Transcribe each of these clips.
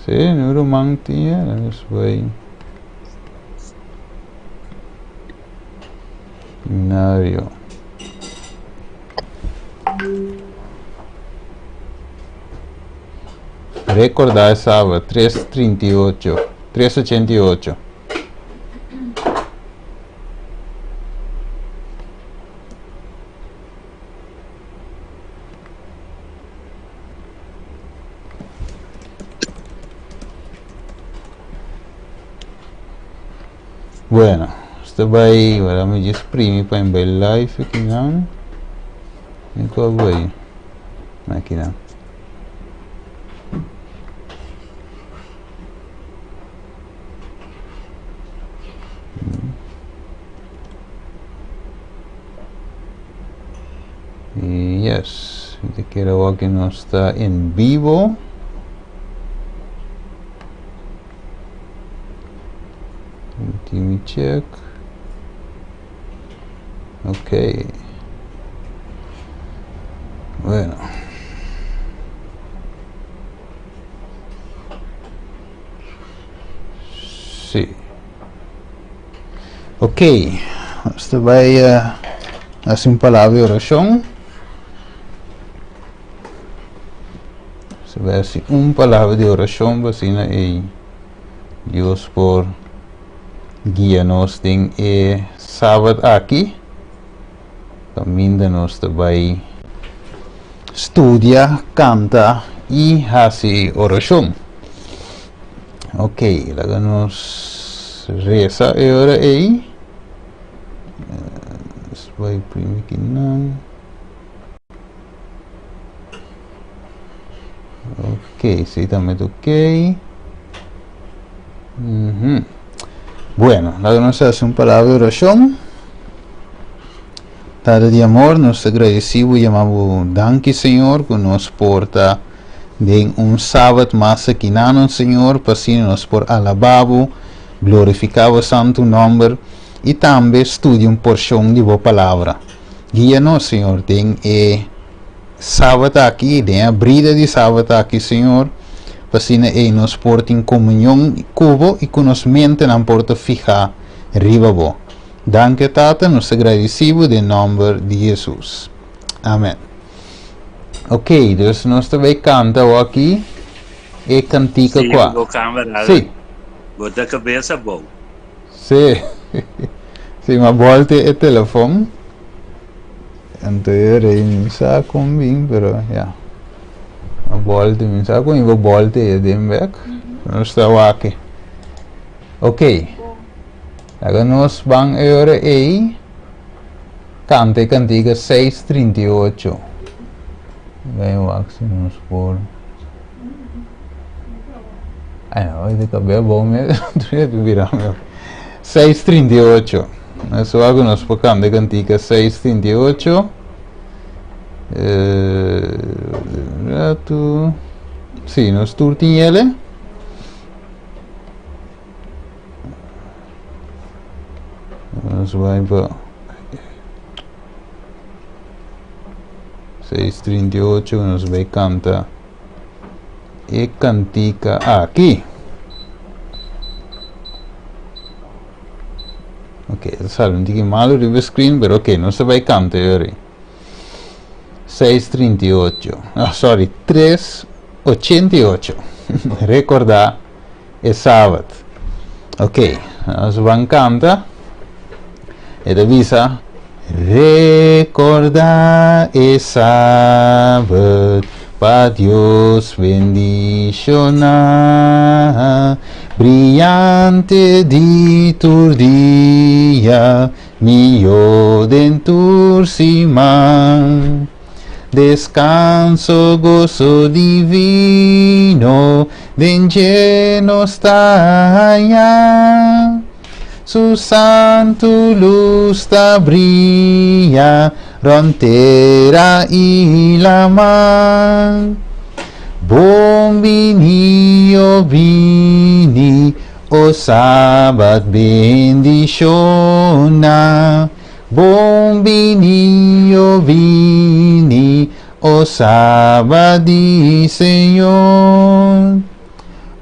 Sí, neuromantía, das vai. Binario. Recordar sábado, 338, 388. Bueno, esto va ahí, ahora me exprime para ver live aquí, ¿no? ¿En cuál voy? Aquí, ¿no? Y yes, te quiero que no está en vivo. Ultimi check. Ok. Bueno. Sí. Ok. Esto va a hacer un palabra de oración. Se va a hacer un palabra de oración. Vacina y Dios por guíanos en sábado aquí. También de nos va a estudia, canta y hace oración. Ok, luego nos reza ahora ahí. Voy primero aquí, no. Ok, sí, también ok. Bueno, luego nos hace un palabra de oración. Tarde de amor, nos agradecemos y llamamos danke, Señor, que nos porta de un sábado más aquí, no, Señor, pasínos por alababo, glorificado santo nombre y también estudia una porción de tu palabra. Guíanos, Señor, en sábado aquí, de abrida de sábado aquí, Señor, pasina nos porta en comunión cubo y conocimiento en porta fija arriba. Danke, Tata, nos agradecemos en nombre de Jesús. Amén. Ok, dus nós também canta aqui e cantica Sim, qua. vou câmera. Sim. Bota a cabeça bom. Sim. Sim, ma volte e telefone. Então eu me sa com bem, pero ja. A volte me sa com eu volte e dem weg. Nós está aqui. Ok. Agora nós vamos agora aí. Canta e cantica 638. Ganho o axi nos por. Ai não, esse cabelo bom mesmo. Tinha que virar meu. 638. Nós vamos nos por cantar cantica 638. Rato. Sim, nos turtinhele. Nós vamos para 638 nos vai cantar e cantica aqui. Ok, sabe, não tinha malo de screen, mas ok, não se vai cantar agora. 638, sorry, 388. Recordar é sábado. Ok, nós vamos cantar e avisa. Recordar es sábado, para Dios bendicionar, brillante de tu día, mío dentur simán, descanso, gozo divino, den lleno está allá. Su santo luz brilla, frontera y la mar. Bom vinio vini, o sábado bendiciona. Bom vinio vini, o sábado Señor.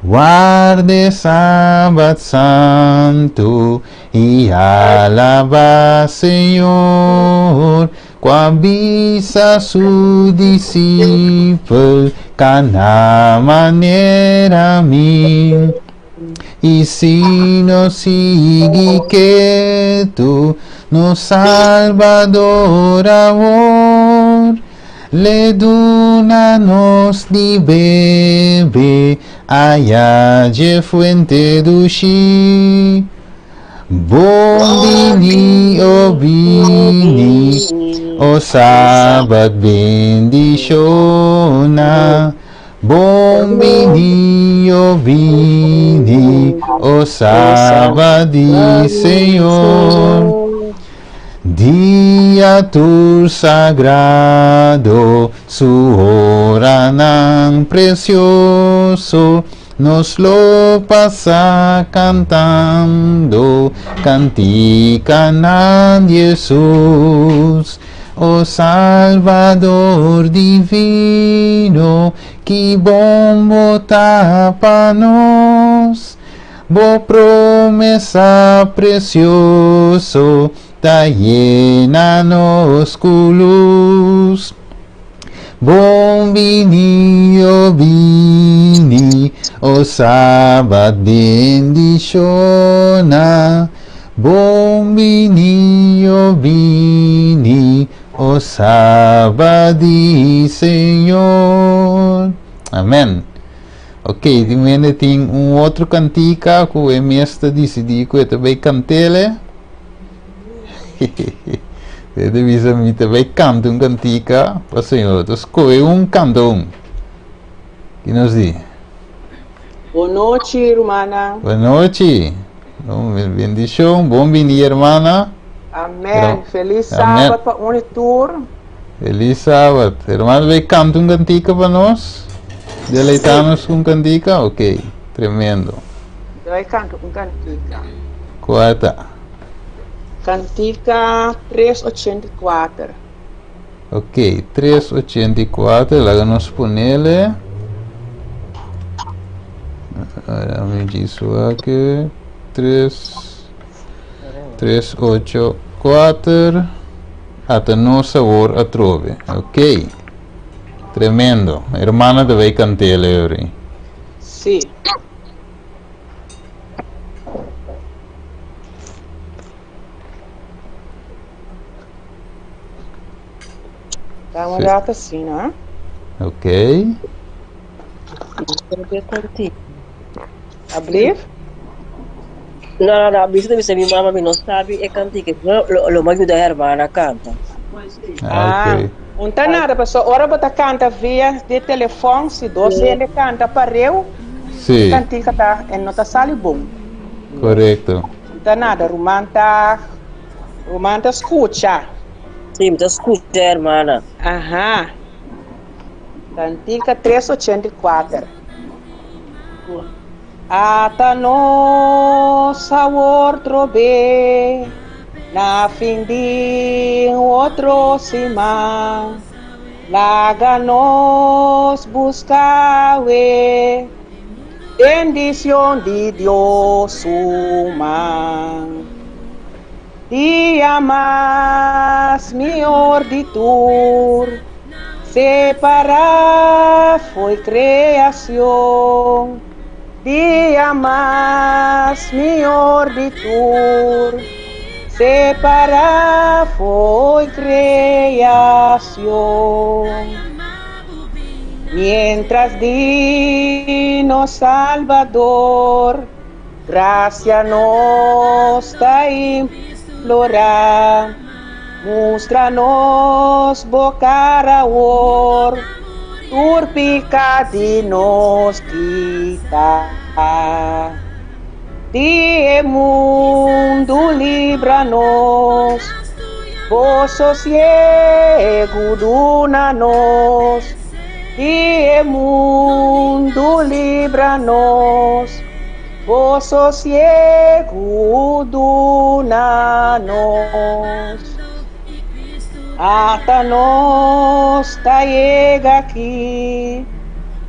Guarde Sabbat Santo y alaba Señor. Quavisa su discípulo cana manera mim. E se nos sigue que tu no Salvador amor, le dona-nos de beber allá de fuente do Xi. Bom vini, o vini, o Sabbat bendiciona. Bom vini, o vini, o Sabbat di Senhor. Dia tu sagrado, su hora nan precioso, nos lo pasa cantando, cantica nan Jesús, oh Salvador divino, que bom botar para nós, bo promessa precioso, ta llena nos luz. Bom vini, o Sabbat bendiciona. Bom vini, o Sabbat di Senhor. Amém. Ok, dimene tem outro cantica que o mestre decidi que eu também cantele. Devisa mi também canta cantica para o Senhor. Então, escolhe canta que nos diz. Boa noite, irmã. Boa noite. Bendição. Bom dia, irmã. Amém. Feliz sábado para Unitur. Feliz sábado. Irmã, vai cantar cantica para nós? Deleitar-nos com cantica? Ok. Tremendo. Vai cantar cantica. Quarta. Cantica 384. Ok, 384, lá nos ponele. Agora me diz aqui. 384. Até no sabor a trove. Ok. Tremendo. Hermana deve cantare ora. Sim. Vamos lá assim, né? Ok. Abrir? Não, bisa minha mama não sabe é cantiga. Lo mais da hermana canta. Ok. Não tem nada, pessoal. Ora você canta via de telefone, se você ele canta para eu, Sim. cantica tá em nota sali bom. Correto. Não tem nada, romanta escuta. Sim, me escuta, hermana. Aham. Cantica 384. Ata nossa outro bem, na fim de outro cima, laga nos buscar bendição de Deus uma. Dia mais melhor de tudo, separar foi criação. Dia mais melhor de tudo, separar foi criação. Mientras de nos Salvador, gracia nos da implorar, mostra-nos boca a or, turpica de nos quita. De mundo livra-nos, vosso ciego duna-nos. De mundo livra-nos, vosso ciego duna-nos. Ata nós chega aqui,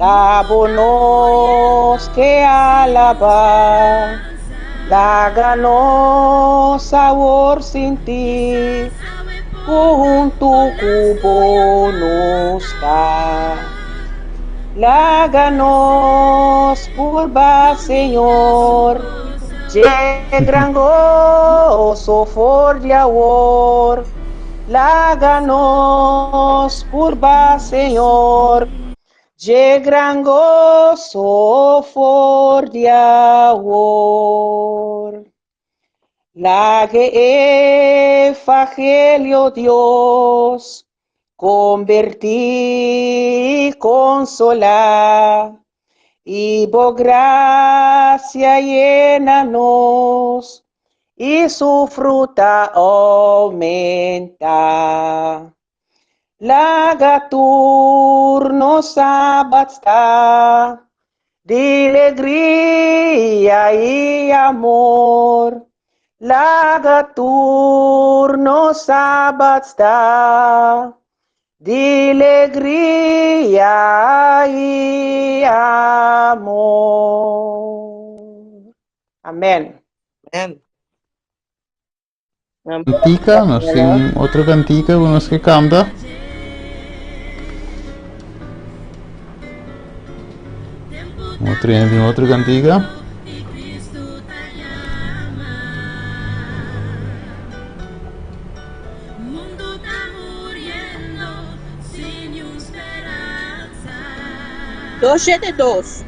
Dábonos que alabar, dáganos sabor sin ti, junto cubo nos da. Láganos purba, Señor, de gran gozo for de amor. Láganos purba, Señor, de gran gozo for de amor. Lage evangelio Dios, convertir, consolar, y por gracia llénanos, y su fruta aumenta. Laga turno sabasta, de alegría y amor. Laga turno sabasta, de alegría y amor. Amén. Amen. Cantica, nós tem outra cantica, nós que canta. Outra cantica. Dos, 7, 2.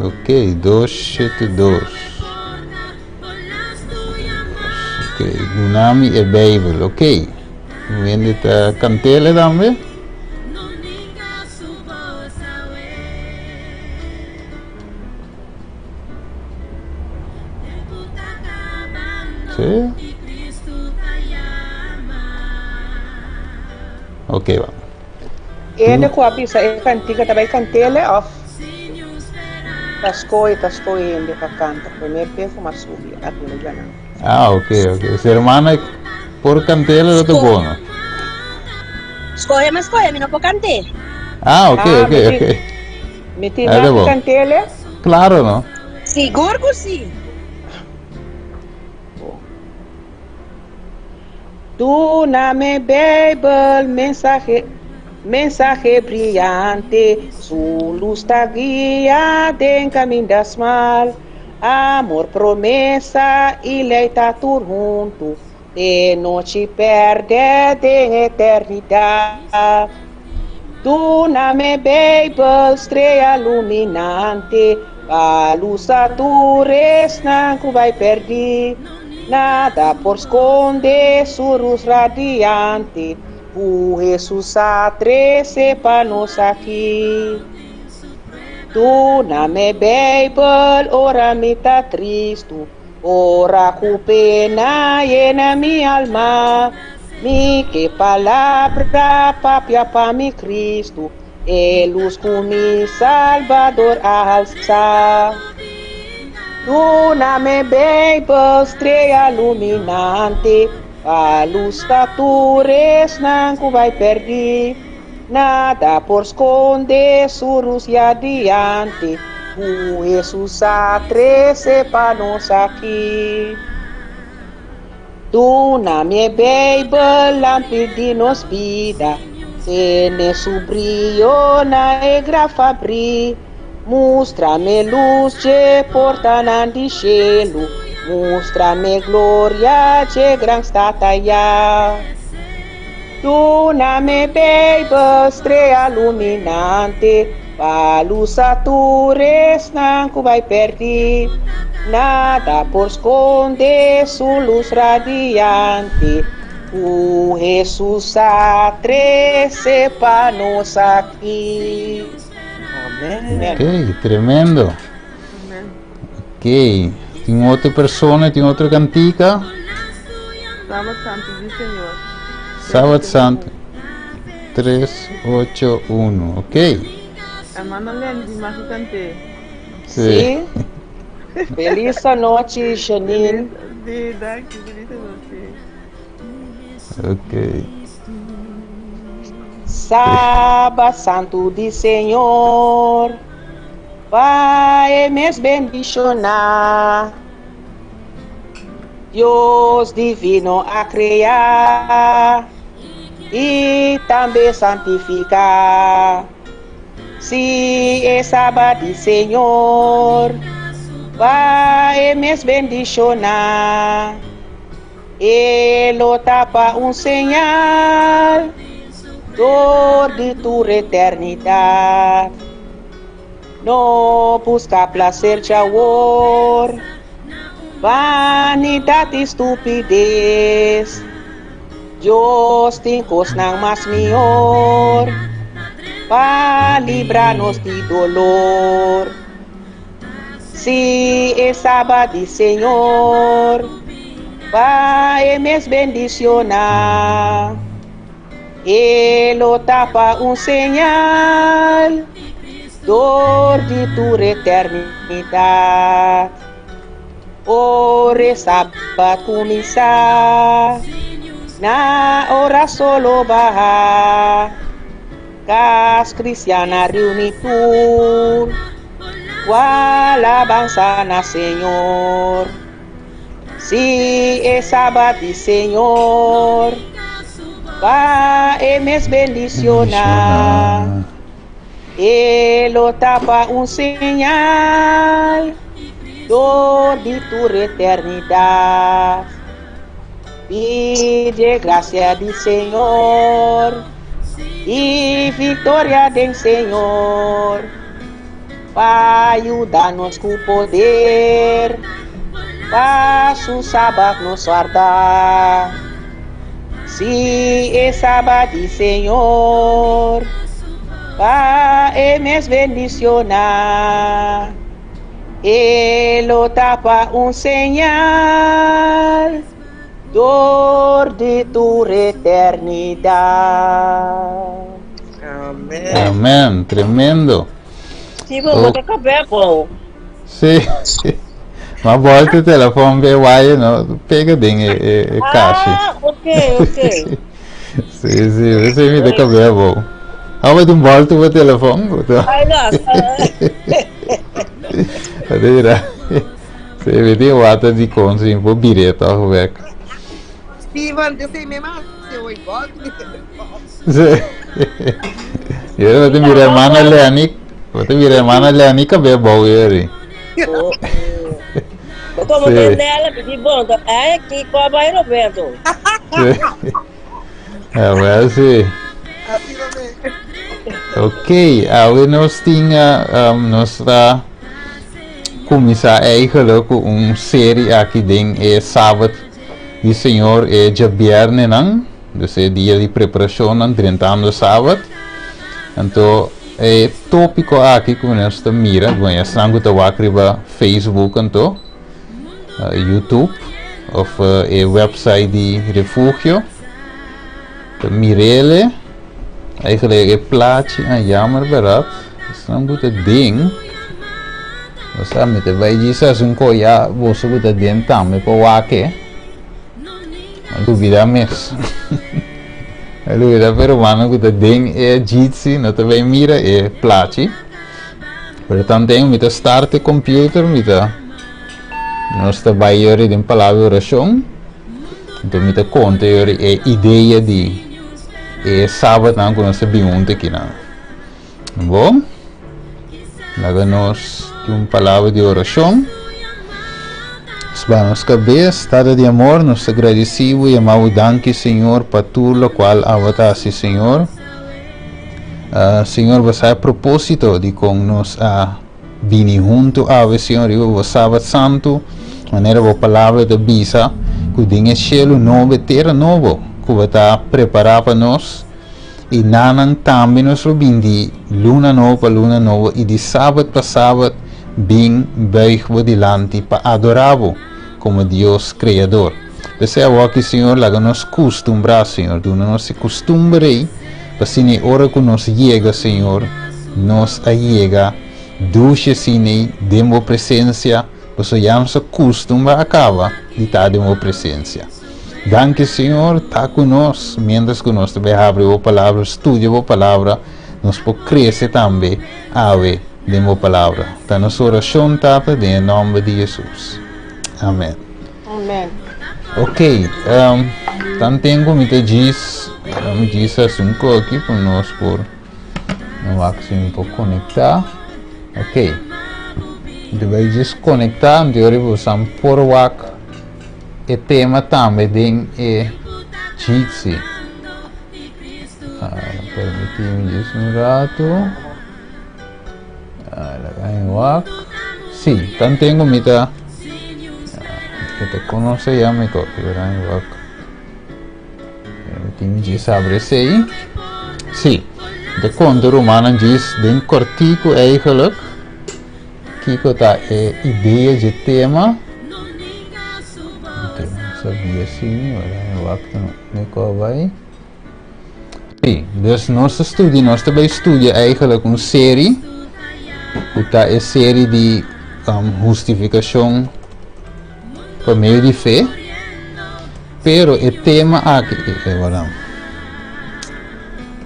Ok, 272. Ok, Dunami e Bible, ok. Quindi cantele também? Sì. Ok, vamos. Ele com a bisa e cantiga também cantele of tascoi ele para canta. Primeiro tempo mas subi a tudo já não. Ah, ok. Se hermana por cantele lo buono. Escoge, mi no puedo cantar. Ah, ok. Me tinha cantele? Claro, no? Seguro que sim. Tu na me Bible mensaje brillante, su luz está guiada en caminos mal, amor, promesa y lealtad junto, de noche perde de eternidad. Tu na me Bible estrella iluminante, a luz a tu resna que vai perder. Nada por esconder su luz radiante, o Jesus atrece para nós aqui. Tu na me Bible, ora me tá triste, ora com pena llena mi alma, mi que palavra papia para mi Cristo, e luz com mi Salvador alça. Tu na me Bible, estrela iluminante, a luz da tua resna que vai perder. Nada por esconder su luz e adiante, o Jesus atrece para nós aqui. Tu na me Bible, lâmpada nos vida, tiene su brillo na negra fabri. Mostra-me luz de porta de cielo, mostra-me glória de gran stataya. Tu na me Bible, estrela iluminante, a luz a tu resna que vai perder. Nada por esconder su luz radiante, o Jesus atrece para nós aqui. Amém. Ok, tremendo. Ok, tem outra pessoa, tem outra cantica. Sábado Santo do Senhor. Sábado Santo 381, ok? Amanda Lendy, mas eu cantei. Sim. Feliz noite, Janine. De daqui, feliz você. Ok. Sábado Santo do Senhor, vai me bendicionar. Deus divino a criar e também santificar. Se é sábado do Senhor, vai me bendicionar. Ele tapa sinal, dor de tua eternidade. Não busca prazer de amor, vanidade e estupidez. Deus tem coisa mais melhor para livrar-nos de dolor. Se é sábado do Senhor, vai me bendicionar. Ele tapa sinal, dor de tua eternidade. Ora sábado começar, na hora solo barra, cas cristiana reuni tur, alabanza na Senhor. Se é sábado do Senhor, vai me bendicionar. Ele tapa sinal, dor de tua eternidade. Pide graça do Senhor e vitória do Senhor, para ajudar-nos com poder, para o sábado nos guardar. Se é sábado do Senhor, vai me bendicionar. Ele tapa sinal, dor de tua eternidade. Amém. Amém, tremendo. Sim, vou ter café, pô. Sim. Mas volta o telefone, vai, não, pega bem a caixa. Ah, ok. Sim, você me dá cabelo bom. Mas tu volta o telefone? Ai, nossa. Adira. Você vê que o ato de conta vou direto ao Rebeca. Steven, eu sei mesmo, eu igual. Eu vou te mirar a mana Leani. Vou te mirar a mana Leani cabelo bom aí. Como tem dela, pedi bom, é que cobra aí, Roberto. Mas sim. Ok, hoje nós tinha nossa começar eigenlijk série aqui dentro é sábado do Senhor é de viernes não, dus é dia de preparação não 30 anos sábado. Então é tópico aqui que nós estamos mira, ganha sangue da wakriba Facebook então, YouTube of é website de refúgio. Mirele, eigenlijk é plaatje en jammer berat. Is een goede ding. We staan met de wijze als een koya, we zo goed ding tam, met waken. Maar doe je dat mis? Doe je dat peruano goed ding é jitsi, não te vai mira é plaatje. Portanto, tem met de start de computer, met de nós trabalhamos em palavra oração. Então, met de conta é ideia de e sábado não conheço bem ontem aqui não. Bom, agora nós temos uma palavra de oração. Vamos cabeça, estado de amor, nos agradecemos e amamos danke Senhor para tudo o qual avatasse Senhor. Senhor, você a propósito de com nós a vir junto a Senhor e o sábado santo, maneira a palavra de bisa, que tem cielo novo, terra novo. Que está preparado para nós e nanang também nós bindi luna nova e de sábado para sábado bem beijo delante para adorar como Deus Criador. Desejo que Senhor laga nos costumbrar Senhor, do nosso costume para se hora que nos chega Senhor, nos chega duche sine demo presença, para so já nossa costume acaba de estar demo presença. Danke Senhor, está conosco, mientras que nós também abre a palavra, estudia a palavra, nós podemos crescer também, ave de a palavra. Está nossa oração, tapa, em nome de Jesus. Amém. Amém. Ok, então tenho me diz assim aqui para nós por no máximo para conectar. Ok, deve desconectar, de hoje vou por o tema também de Jitsi. Permitir-me isso rato. Sim, então tenho me que te conoce já me corre, verdade? Permitir-me disso abre aí. Sim, de conta romana diz bem cortico eigenlijk. Kiko tá ideia de tema. Sabia sim, olha, o acto não vai. Sim, dus nosso estudo, nós também estuda eigenlijk uma série. Tá é série de justificação por meio de fé. Pero o tema aqui, agora,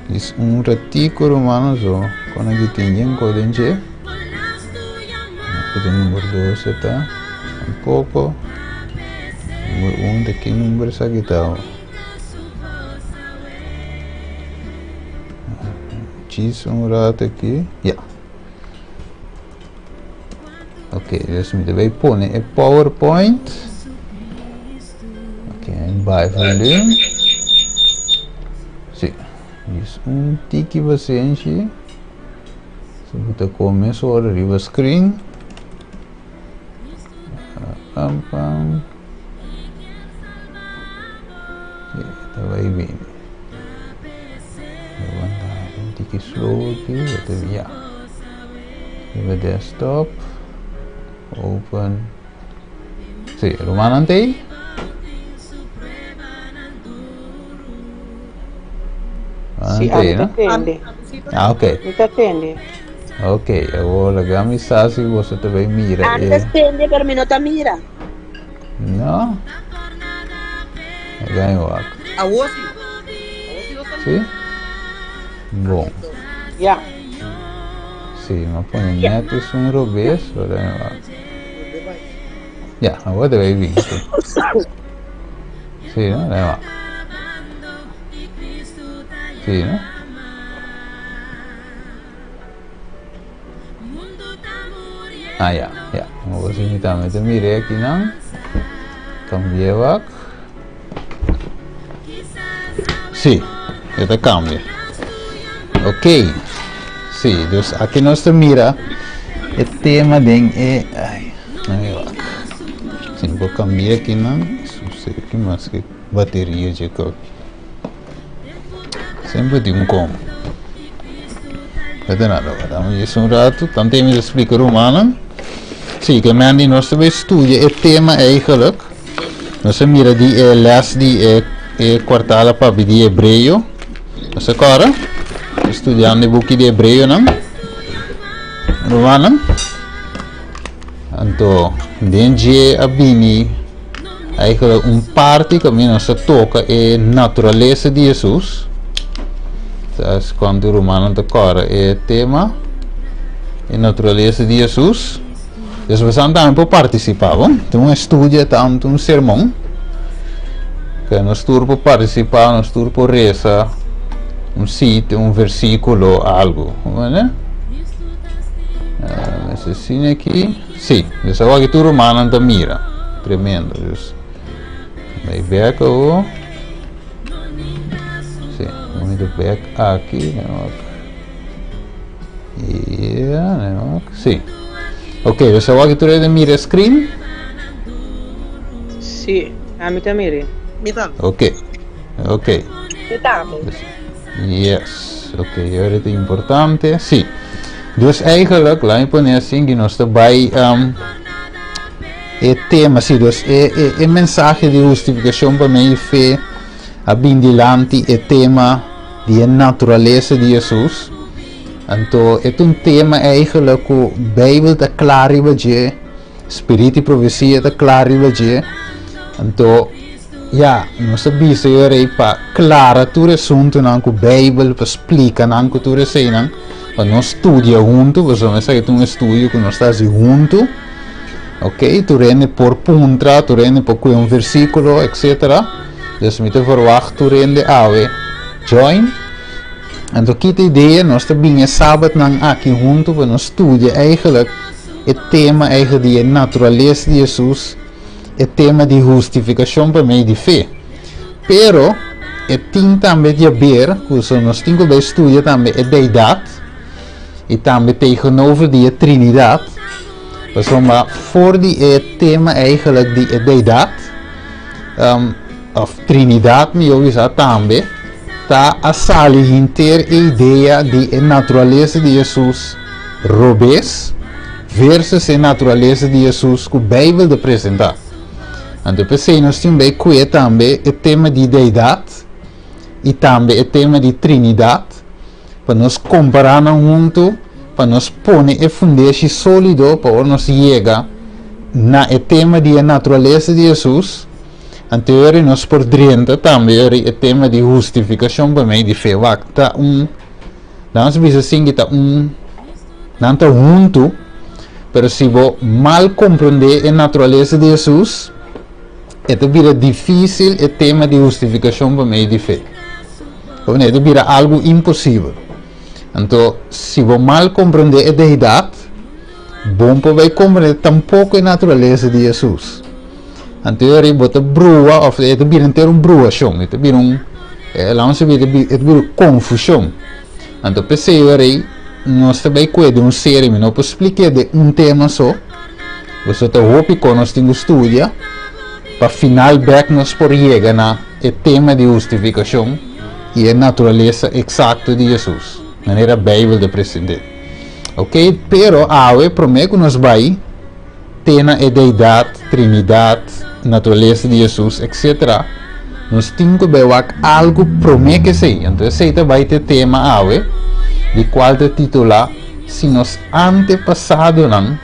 diz ratico romano só, quando a gente tem um código, o número 12 está pouco. Número 1 daqui número aqui está. Diz rato aqui. Yeah. Ok, adesso mi deve pôr é PowerPoint. Ok, vai valer. Sim, diz tiki bastante. Se você começa a arriva screen. Pam. Vai bem. Vou andar um tiki slow aqui, até via. Viva desktop. Open. Sì, Romano ante? Sì, mi attende. Ah, ok. Mi attende. Ok, agora gami sa se você também mira. Antes tende per me não tá mira. No? Ganho aqui. A Ossi? Sì? Bom. Yeah. Sì, ma poi non metti su un robesso, guarda. Yeah, agora deve vir. Sì, no? Andiamo. Sì, no? Ah, yeah. Agora se mi dá, mas eu mirei aqui não. Cambiava. Sì, esta cambia. Ok. Sì, dus aqui nós mira o tema de sim, vou cambiar aqui não sei que mais que bateria de aqui sempre de como não nada agora vamos isso rato tanto me explica romano sim, que mandi nós também estudia o tema eigenlijk nós mira de les de quartale para de hebreu nós agora studiando i buchi di ebreo, no? Romano? Anto, dentro abini, eigenlijk parte che mi non si tocca è naturaleza di Jesus. Dus quando Romano decora è tema, è naturaleza di Jesus. Dus we zijn daar een participeren. Toen we studiën tanto un sermão. Que nós turpo participar, nós turpo reza. Sito, un versicolo, algo, né? Assim aqui, sim, essa aqui tu romano da mira, tremendo, just. Vai back o, sim, muito back aqui, né? né? Sim, ok, essa aqui tu da mira screen, Sì, mi tamiri. ok, Que tá, yes, ok, agora é importante, sim. Dus eigenlijk, laat me poner assim, que nós estamos bij het tema, sim, dus é mensagem de justificação para mim, fé, abindilante, é tema de natureza de Jesus. Então, é tema eigenlijk, o Bijbel está claro, Espírito e profecia está claro, então, Ja, nós sabemos que para clara tu assunto na com Bíblia para explicar na com tu recém para nós estudia junto, você vai sair um estudo que nós estamos junto, ok? Tu rende por puntra, tu rende por um versículo, etc. Dus me te verwacht tu rende awe join. En toen kita ideia nós também sábado nang aqui junto para nós estudia eigenlijk het tema eigenlijk die natureza de Jesus. O tema de justificação para meio de fé. Pero, tem também de ver, que nós temos que estudar também a deidade, e também tegenover de Trinidade. Maar voor die tema eigenlijk de deidade, of Trinidade, me ouve também, está a salir inteira a ideia de natureza de Jesus, robes, versus a natureza de Jesus que a Bíblia apresenta. Então, pensei, nós temos que também o tema de deidade e também o tema de Trinidade, para nós comparar junto, para nós pôr a fundação sólido para nós chegar na o tema de natureza de Jesus. Então, nós por dentro também o tema de justificação para mim de fé. Está nós vamos assim que está não está junto, mas se você mal compreender a natureza de Jesus, itu vira difícil o tema de justificação para meio de fé. Itu vira algo impossível. Então, se você mal compreender a deidade, bom para compreender tampouco a natureza de Jesus. Então, você brua, ou itu vira ter bruação, itu vira itu vira confusão. Então, pensei, nós também cuidamos de série, não posso explicar de tema só. Você está hopi que nós temos que estudar. Para final back nós por chegar na o tema de justificação e a natureza exata de Jesus, maneira a Bíblia de presente. Ok? Pero awe promete que nós vai ter a deidade, Trinidade, natureza de Jesus, etc. Nós temos que ver algo promete que sei. Então esse vai ter tema awe, de qual te titular se nós antepassado não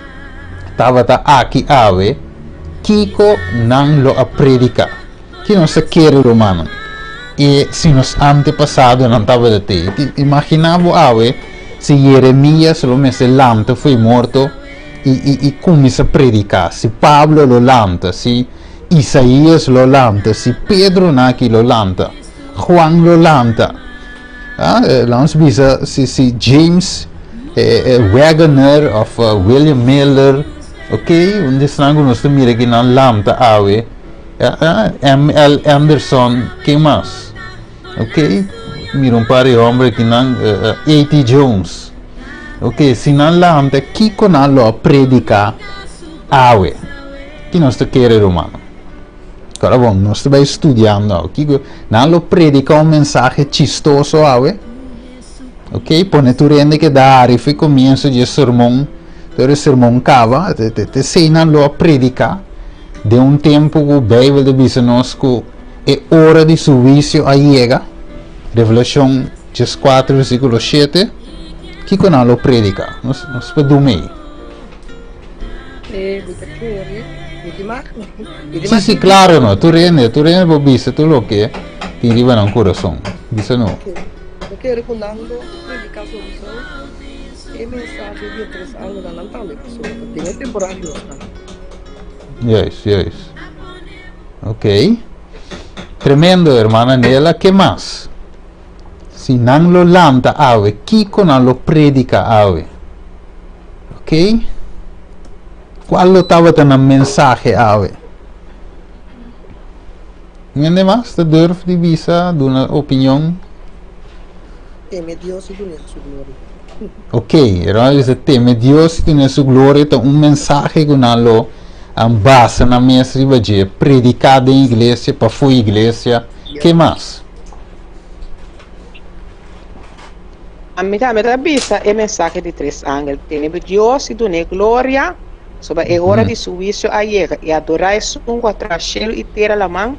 estava aqui awe. Kiko não lo a predicar, que não se quer romano, e se nos antepassado não estava de ter, imaginava se Jeremias lo messe lanta foi morto e começa a predicar, se Pablo lo lanta, se Isaías lo lanta, se Pedro naki lo lanta, Juan lo lanta, nós bisa se James Wagner of William Miller. Ok, onde estão nós mira que não lambda awe, M.L. Anderson, quem mais? Ok, mira par de homem que não A.T. Jones. Ok, se não lambda, que não lo predica awe, que nós te quer romano. Agora bom, nós estamos estudando, que não lo predica mensagem chistoso awe. Ok, põe tu rende que dar e foi começo de sermão. Todo sermão cava, te sei lo a predicar de tempo que a Bíblia diz nós que é hora de serviço a chega. Revelação 4, versículo 7. Que não lo predica? Nós podemos. Sim, claro, não. Tu rende, por bisa, tu lo que te arriva no coração. Bisa não. Eu quero que não predicar solução. E mensagem de 3 anos da Natal, tem a temporada. Yes. Ok. Tremendo, hermana Nela. Que mais? Se não lo lanta ave, Kiko não lo predica ave. Ok? Qual estava na mensagem ave? Ninguém mais? Te durf de visa, de uma opinião? Teme Deus e Deus sua glória. Ok, então esse tema Deus tem sua glória, então mensagem que não base na mesa de predicado em igreja, para fora igreja, que mais? A metà vista è mensagem de 3 angeli. Tem Deus e dona glória, sobre é hora de serviço a chega e adorar é sungo atrás cielo e terra la mão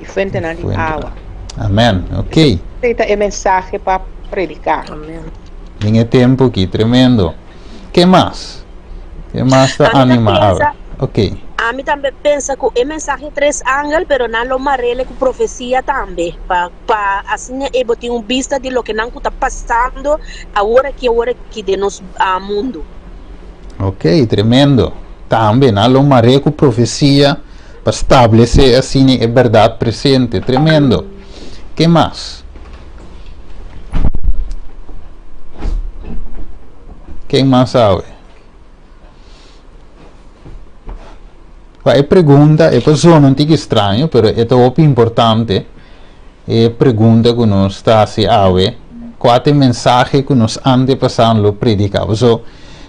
e frente na água. Amém, ok. Esta é mensagem para predicar. Amém. Tem tempo aqui, tremendo. Que mais? Que mais está animado? Ok. A mim também pensa que é mensagem três ángeles, pero não lo marrele com profecia também, para assim eu ter vista de lo que não está passando agora que de nos mundo. Ok, tremendo. Também não lo marrele com profecia para estabelecer assim a verdade presente. Tremendo. Que mais? Quem mais sabe? A pergunta é pessoa não fica estranho, mas é muito importante. É pergunta que nós está se ave, qual é a mensagem que nós antepassados predicava. So,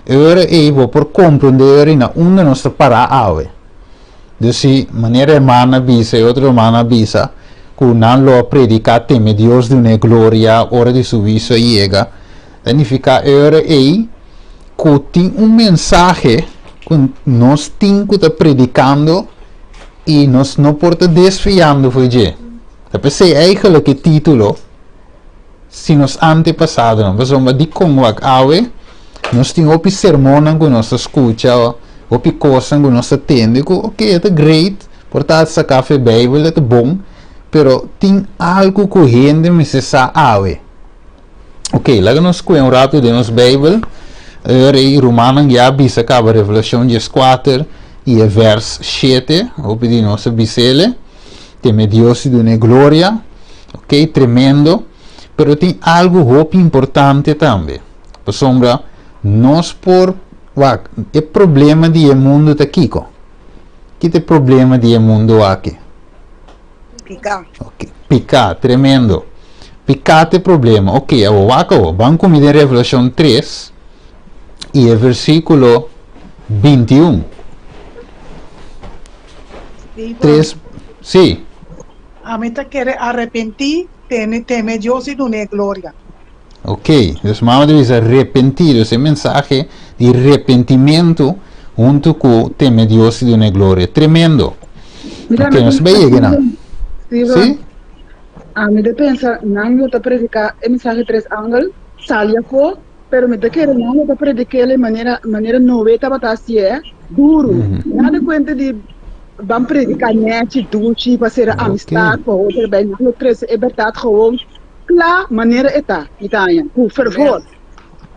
agora é por compreender na onde nós está para ave. Então, se maneira irmã bisa e outra irmã bisa, que não lo predica teme Deus de uma glória, hora de serviço chega, significa agora é que tem mensagem que nós temos que estar predicando e nós não podemos desfiando foi je. Tapi sei eigenlijk que título se nos antepassados não, mas de como ave nós temos opi sermão que nós escuta, opi coisa que nós atende, que ok, é great, portanto essa café Bíblia é bom, pero tem algo que a gente precisa ave. Ok, lá nós conhecemos rápido de nos Bíblia. Em Romanos já bisa acaba Revelação 4 e verso 7, o pedir nossa bisele, teme Deus de uma glória, ok, tremendo, pero tem algo muito importante também. Por sombra, nós por, é problema de mundo tá aqui, que é problema de mundo aqui? Picar. Ok, picar, tremendo. Picar é problema, ok, vamos comer Revelação 3, e o versículo 21. 3, sim. A mim quer arrepentir, teme Deus e uma glória. Ok, então vamos dizer arrepentir, esse mensagem de arrependimento junto com teme Deus e uma glória. Tremendo. Ok, nós vamos não? Sim? A mim pensa, não vou predicar a mensagem três ângulos, salha for, pero me quero não vou predicar de maneira noveta para assim é duro. Nada conta de vamos predicar net, duche, para ser amistade, para outra bem, não três é verdade gewoon. Claro, maneira está, Itália, por favor.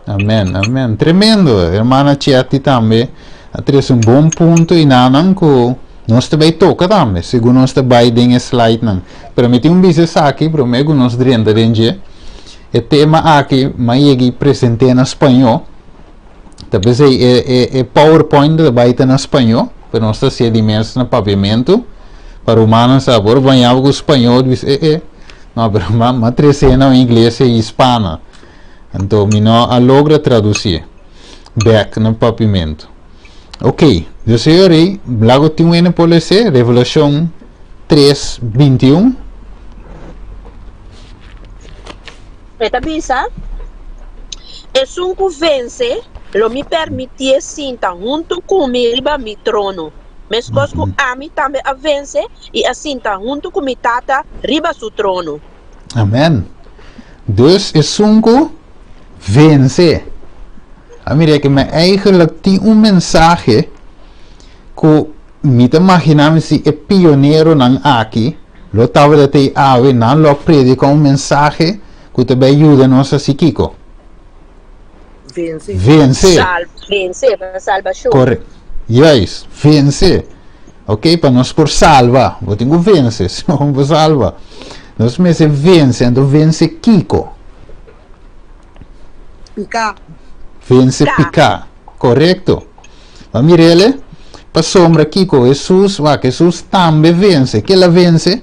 Amém, amém. Tremendo, irmã Tiati também. Atrás bom ponto e não que nós também toca também, segundo nós também tem slide não. Permite business aqui, para mim que nós drenda dentro. O tema aqui, mas eu apresentei em espanhol. Talvez é PowerPoint também está em espanhol, para nós estar sendo imerso no pavimento. Para humanos sabor, banhava com espanhol, diz não, mas trecena em inglês e hispana. Então, não logra traduzir back no pavimento. Ok, eu sei, logo tem uma policia, Revelação 3:21. Eta bisa, es un que vence, lo me permitir sentar junto comigo riba mi trono. Mas coisa que a mim também a vence e a sentar junto com mi tata riba su trono. Amém. Dus é um que vence. A mim é que me eigenlijk tem mensagem que me imaginamos se é pioneiro não aqui, lo tava de ave não lo predica mensagem que também ajuda nós a psiquico. Vencer. Vencer. Vencer para salvação. Correto. Yes, vencer. Ok, para nós por salva. Eu tenho vencer, se não vou salva. Nós mesmo vence, então vence Kiko. Picar. Vence picar. Correto. A Mirelle, para sombra Kiko, Jesus, Jesus também vence. Que ela vence,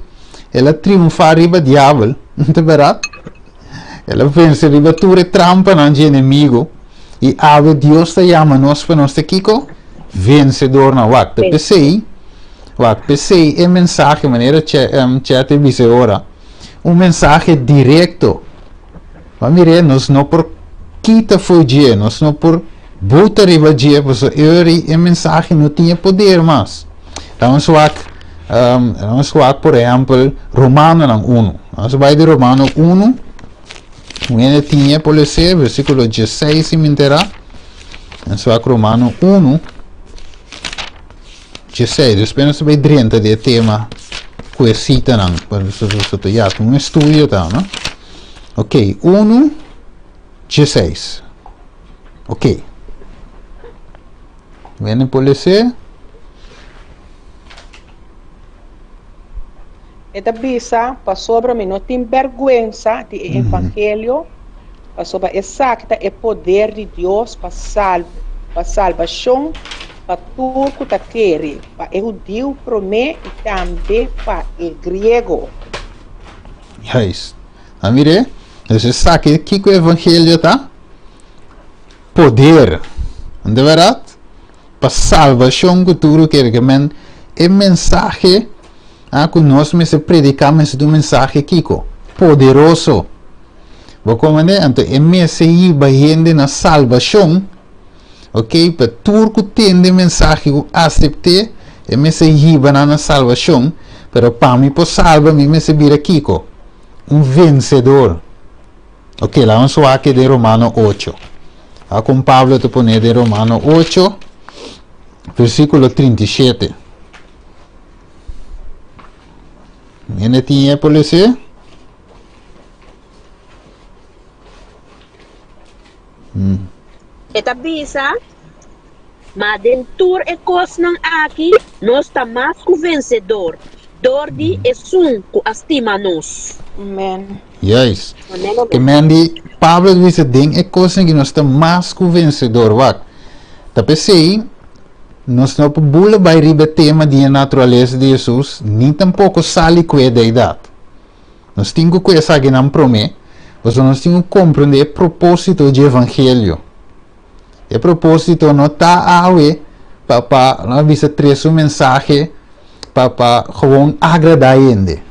ela triunfa arriba diabo. Não é verdade? Ela vence arriba tudo trampa não de inimigo. E ave Deus te chama nós para nós Kiko. Vencedor na wakta. Pensei é mensagem, maneira chat dice ora. Mensagem direto. Mas mire, nós não por quita fugir, nós não por botar riba dia, porque a mensagem não tinha poder mais. Vamos lá, por exemplo, Romano 1. Nós vai de Romano 1. Ele tinha por ser versículo 16 se me terá. Vamos lá, Romano 1. 16, después se vai dentro del tema que citan, per sottolineato un studio, no? Ok, 1, 16. Ok. Viene por leer. Esta bisa para sobre mim não tem vergüenza do evangelho, para sobre exacta o poder de Deus para salvação, para tudo que está querendo, para o judeu promete e também para o grego. Yes. A mire, você sabe que o evangelho tá? Poder. De verdade? Para salvação que tudo quer que men é mensagem que nós me predicamos do mensagem Kiko. Poderoso. Vou comandar, então, é mensagem bahende na salvação. Ok? Para tudo que tem de mensagem que aceitar, é mensagem na salvação. Pero para mim, para salvar, me vira Kiko. Vencedor. Ok, lá vamos ver aqui de Romano 8. Com Pablo te pone de Romano 8, versículo 37. Viene tinha por ler? Eta bisa, mas dentro e coisa aqui, nós está mais que vencedor. Dor de esum que estima nós. Amen. Yes. Amém. Que mendi Pablo diz ding é coisa que nós está mais que vencedor, wak. Tapi sei, nós não podemos vai riba tema de natureza de Jesus, nem tampouco sali que da idade. Nós temos que essa que não promete, mas nós temos que compreender o propósito do evangelho. O propósito não está aí para não visa trazer mensagem para gewoon agradar ele.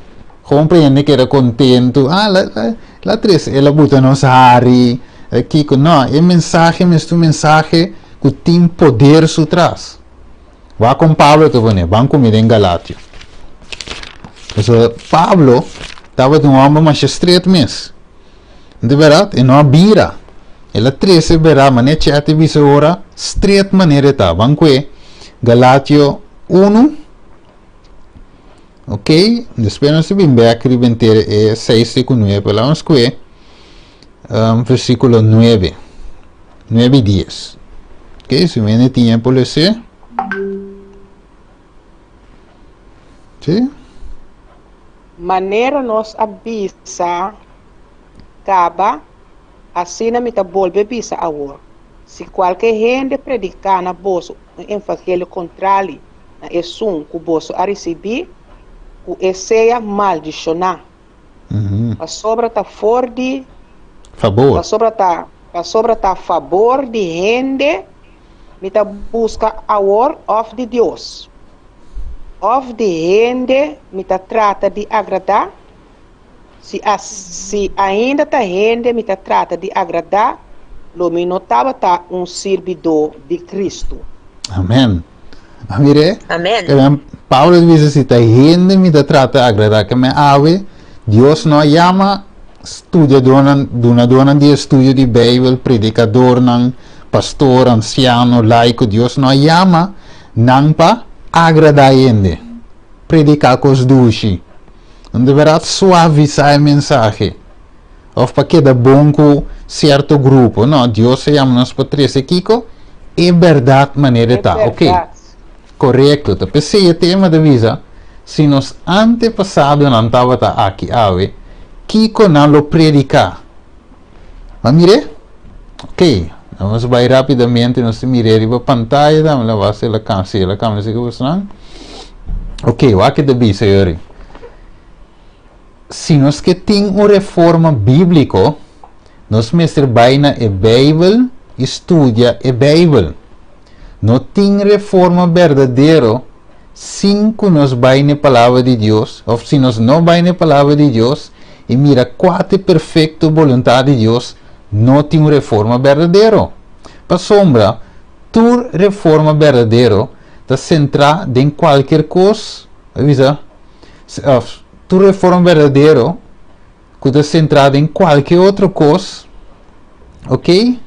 Compreende que era contento, la tres, ela bota nos hari, Kiko, não, é mensagem, mas tu mensagem que tem poder por trás. Vá com Pablo, tu vane, vão comer em Galátia. Então, Pablo estava de um homem mais estreito mesmo. De verdade, e não bira. Ela trece verá, mas é chate visa ora, estreito maneira tá. Vão com Galátia 1. Ok, depois nós vamos ver aqui é 6 com 9, vamos ver versículo 9 e 10. Ok, se viene tempo ler. Sim? Maneira nós avisa, acaba, assim na mita volve avisa agora. Se qualquer gente predicar na bolsa um evangelho contrário, na esum que o bolso a receber, o seja maldicionar. A sobra está fora de favor. A sobra está a favor de gente, me tá busca a word of de Deus. Of de gente, me tá trata de agradar. Se ainda tá gente, me tá trata de agradar, lo me notava tá servidor de Cristo. Amém. Amire? Amém. Paulo diz assim, tá gente me trata de agradar, que me ave, Deus não chama estudia dona de estudio de Bíblia, predicador, não, pastor, anciano, laico, Deus não chama não para agradar gente, predicar com os duchi, não deverá suavizar a mensagem, ou para que dá bom com certo grupo, não, Deus chama nós para três Kiko, é verdade maneira tá, ok? Correto, tapi se o tema da visa, se nos antepassados não estava aqui, Kiko não lo predica. Vamos ver? Ok, vamos vai rapidamente, nós miremos a pantalla, vamos lá, se la câmera se gosta. Ok, o que da visa, Yuri? Se nós que tem uma reforma bíblica, nós mestre vai na Bíblia, estudia a Bíblia. Não tem reforma verdadeira se nós vai na palavra de Deus, ou se nós não vai na palavra de Deus e mira quatro perfeita vontade de Deus, não tem reforma verdadeira. Para sombra, tu reforma verdadeira está centrada em qualquer coisa, avisa? Tu reforma verdadeira que está centrada em qualquer outra coisa, ok?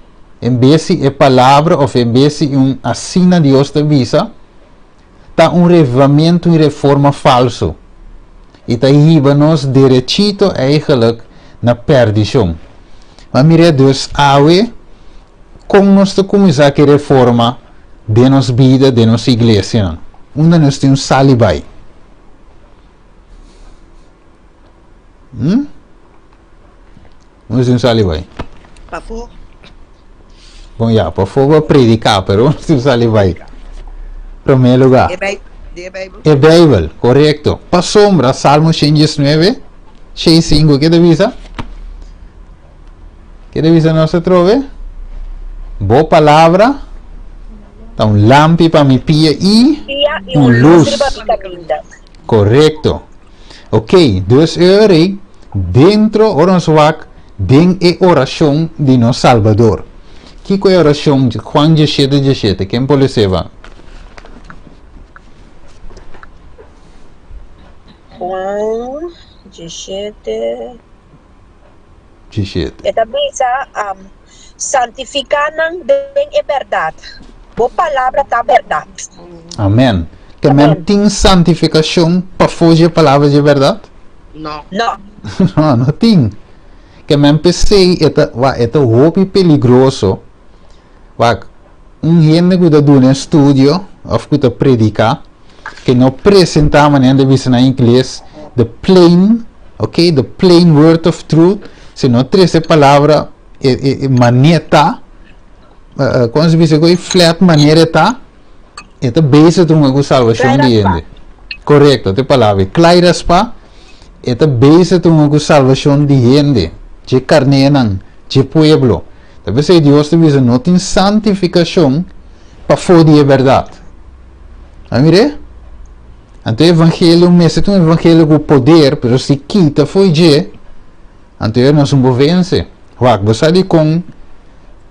Em vez de a palavra ou em vez de assina Deus da visa, tá um revivamento e reforma falso. E tá nos derechito eigenlijk na perdição. Mas mire, Deus awe, como nós começar a reforma de nossa vida, de nossa igreja. Onde nós temos salibai. Onde temos salibai? Para fora. Bom, já, para fora predicar, pero onde temos salibai? Primeiro lugar. É Bíblia, correto. Para sombra, Salmo 119, 6:5, que divisa? Que divisa nós trove? Boa palavra, então lampi para mi pia e luz. Correto. Ok, dus ore dentro oronswak den e oração de nosso Salvador. Que é a oração de Juan 17:17? Quem pode ser? Juan 17. E também santificar bem é verdade. Boa palavra tá verdade. Amém. Que tem santificação para fugir a palavra de verdade? Não. Não tem. Que pensei é roubo perigoso. Gente que está dando estudo ou que está predicar que não apresenta maneira de na inglês the plain word of truth. Se não traz a palavra maneta, como se diz, flat maneta, é base de uma salvação de gente. Correto, a palavra claras pa, é base de uma salvação de gente, de carnenan, de pueblo. Talvez Deus te não tem santificação para foder a verdade. Amire? Então o evangelho, mesmo um evangelho com poder, mas se quita foi de então nós não vence. Você sabe com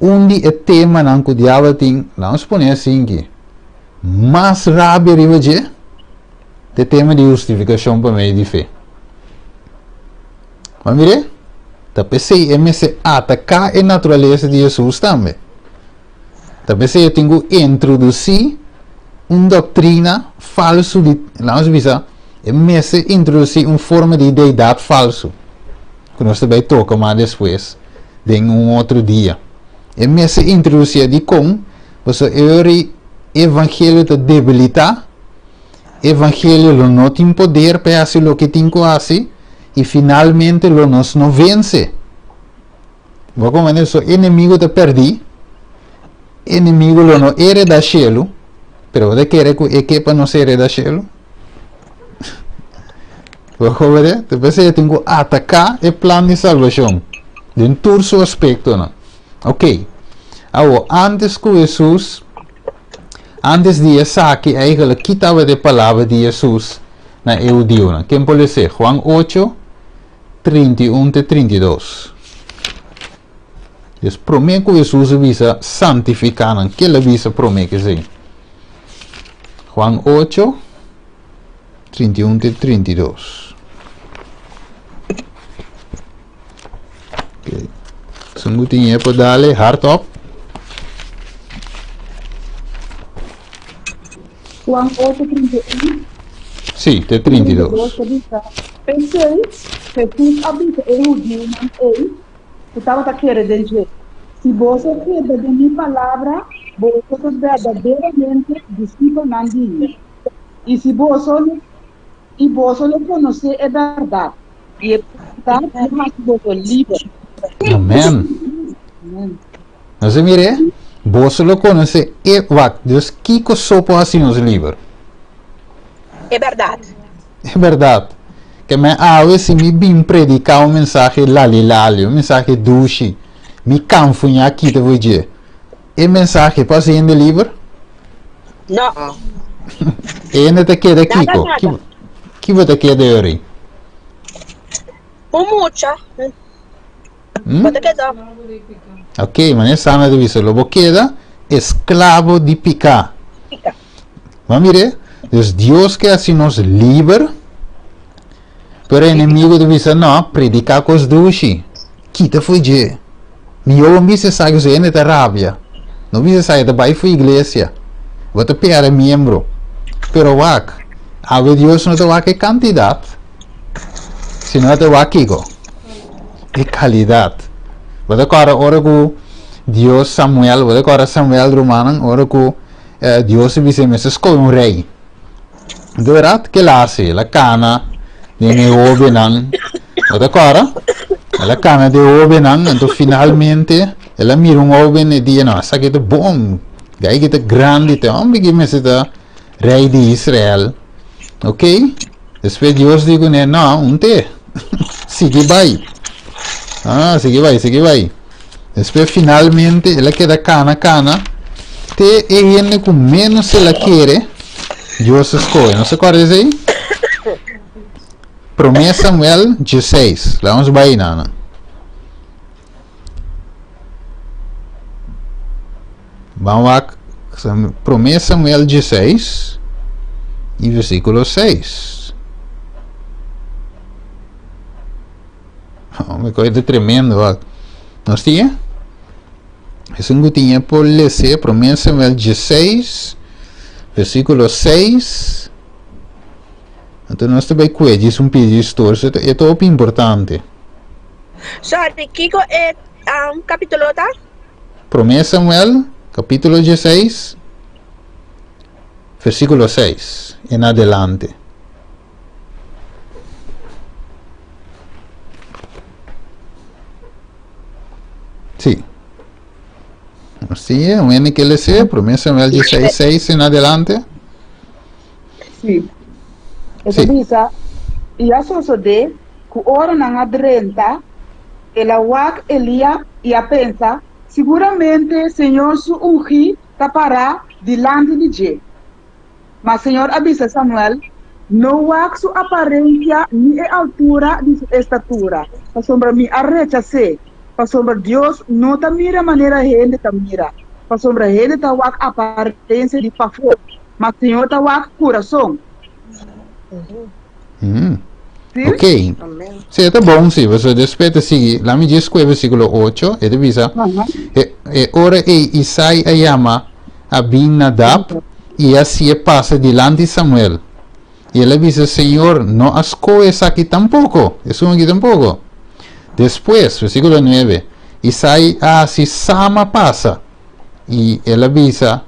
onde tema não que o diabo tem, vamos pôr assim que mais rápido arriba de tema de justificação para meio de fé. Vamos ver? Tapi se MC atacar a natureza de Jesus também. Tapi se eu tenho introduzir uma doutrina falsa de, vamos ver, MC introduzir uma forma de deidade falso. Que nós também toca mais depois, em outro dia. MC introduzir de como você evangelho te debilitar, evangelho não tem poder para fazer o que tem que fazer, e finalmente lo nos não vence. Vou como o inimigo te perdi, inimigo lo não hereda cielo, pero de querer que equipa não se hereda cielo. Vou ver, depois eu tenho que atacar o plano de salvação, de todo seu aspecto, não? Ok. Agora, antes que Jesus, antes de saque, eigenlijk quitava de palavra de Jesus na eudio, quem pode ser? Juan 8, 31-32. Então, promete que Jesus visa santificar, que ele visa promete sim. Juan 8, 31-32. Ok. Sungguh para dar heart up. Juan 8:31. Sim, de 32. Pensei, Jesus habita em Judeu, eu estava querendo dizer, se você quer de minha palavra, você é verdadeiramente discípulo de e se você não conhece é verdade. E é verdade, mas você livre. Amém. Mas mire, você lo conhece e Deus que sopo assim nos livros. É verdade. É verdade. Que me se me bem predicar um mensagem lali, um mensagem duche, me canfunha aqui te vou dizer. E mensagem passa em livro? Não. E ainda te queda aqui, que você quer de hoje? Mucha. Você quer dar? Ok, mas essa é a divisa. Lobo queda escravo de picar. Mas mire, Deus que assim nos livre, pero o inimigo divisa não, predicar com os duche. Quita foi de. Meu me se sai que você ainda te rabia. Não me se sai da bai foi igreja. Você perde membro. pero wak. Ave Dios no te va que cantidad, sino te va kiko. E calidad. Wada kara ora ku Dios Samuel, wada kara Samuel romanan, ora ku Dios vise meses ko un rei. Dorat que la hace, la cana de neobenang, wada kara, la cana de obenang, entonces finalmente ela mira un oben e dice no, sa que te bom, gai que te grande, te hombre que me se ta rei de Israel. Ok? Después Dios dijo, no, un te. Sigue vai. Sigue vai. Después finalmente, ella queda cana. Te viene con menos se la quiere. Dios escoge. ¿No se acuerda de ahí? Promesa Samuel 16. La vamos a ir, nana. Vamos a Promesa Samuel 16. E versículo 6. Uma coisa tremenda, ó. Nós tinha? Esse não tinha por ler Promessa Samuel 16, versículo 6. Então nós também cuidamos pedido histórico, é top importante. Sorry, Kiko é capítulo, tá? Promessa Samuel, capítulo 16, versículo 6 en adelante. Sí. Sí, un N que le sea, Promesa Samuel 16, 6 en adelante. Sí. Essa bisa, ia sosode, ku ora nang adrenta, ela wak Elia ia pensa, seguramente Senhor su ungi tapará dilante de Je. Mas Senhor avisa Samuel, no wak su aparência ni a altura de su estatura. Pa sombra mi arrecha se, pa sombra Deus não ta mira maneira gente ta mira. Pa sombra gente ta wak aparência de pafo, mas Senhor ta wak coração. Ok. Sì, è buono, sì, aspetta, sì, la mi dice qui versículo 8, e divisa, e ora Isai chiama Abinadab, e assim passa delante de Samuel. E ele dice, Señor, no escoges aquí tampoco, eso aquí tampoco. Después, versículo 9, Isai así sama pasa, y él dice,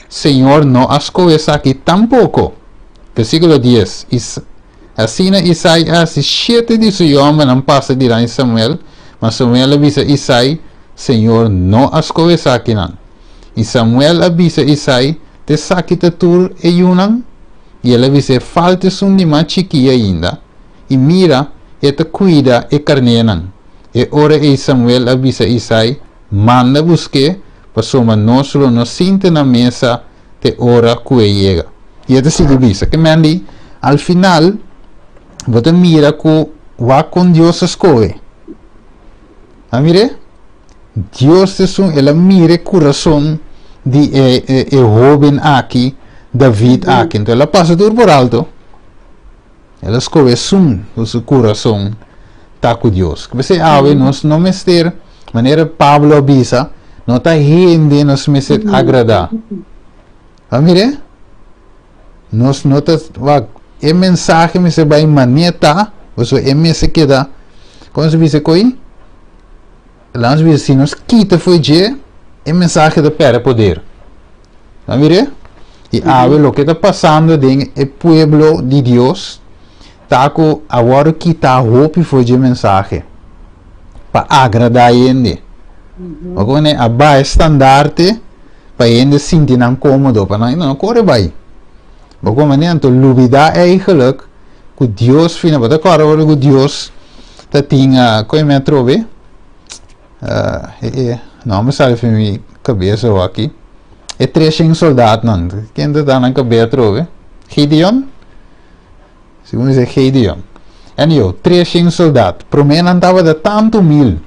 Señor, no escoges aquí tampoco. Versículo 10, assim Isai así 7 de su homem não passa delante de Samuel, mas Samuel avisa Isai, Senhor, não escoges aquí não. E Samuel avisa Isai, te sakita tur e yunan, e ele avisa, falta um de mais chiquinha ainda, e mira, e te cuida e carnenan. E ora e Samuel avisa Isai, manda busque, para soma não solo não sente na mesa, te ora que chega. E ele se avisa, que mandi, al final, você mira que vai com Deus escolhe. Mire? Deus ele mira o coração de jovem aqui, David aqui. Então ela passa tudo por alto. Ela escolhe o seu coração está com Deus. Que você sabe, nós não mestre, maneira Pablo avisa, não está rende nos mestre agradar. Mire? Nós não está e mensagem me se vai maneta, você é me se queda, como se diz coi, lá nos se nos quita foi je, é mensagem de pera poder, tá mire? E ave lo que está passando dentro o pueblo de Deus, tá com agora que tá roupa foi de mensagem, para agradar ele, agora né a ba estandarte, para ele sentir não cômodo, para não corre bem. Op een moment, lubida eigenlijk, que Deus fina, wat ik hoor que Deus, dat tinha, kon je me trove? Não me sabe minha cabeça aqui. É 300 soldados, não. Quem está na cabeça trove? Gideon? Segundo dizer Gideon. E eu, 300 soldados. Para mim não estava de tanto mil.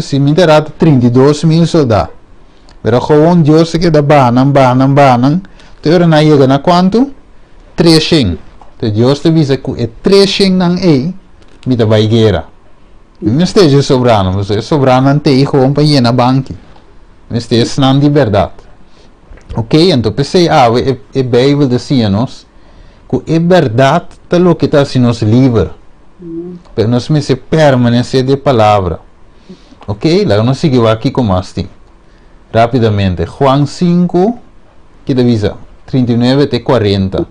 Se me terá 32.000 soldados. Pero gewoon Deus que dá banan. Então, na chega na quanto? 300. Então, Deus te diz que é 300 não é, me dá vai guerra. Não esteja sobrando, você sobrando não tem como para ir na banca. Não esteja não de verdade. Ok, então pensei, a Bíblia dizia-nos que é verdade lo que está se nos livra, pero nós me se permanecer de palavra. Ok, lá nós seguimos aqui com mais rapidamente. Juan 5, que avisa, 39 até 40.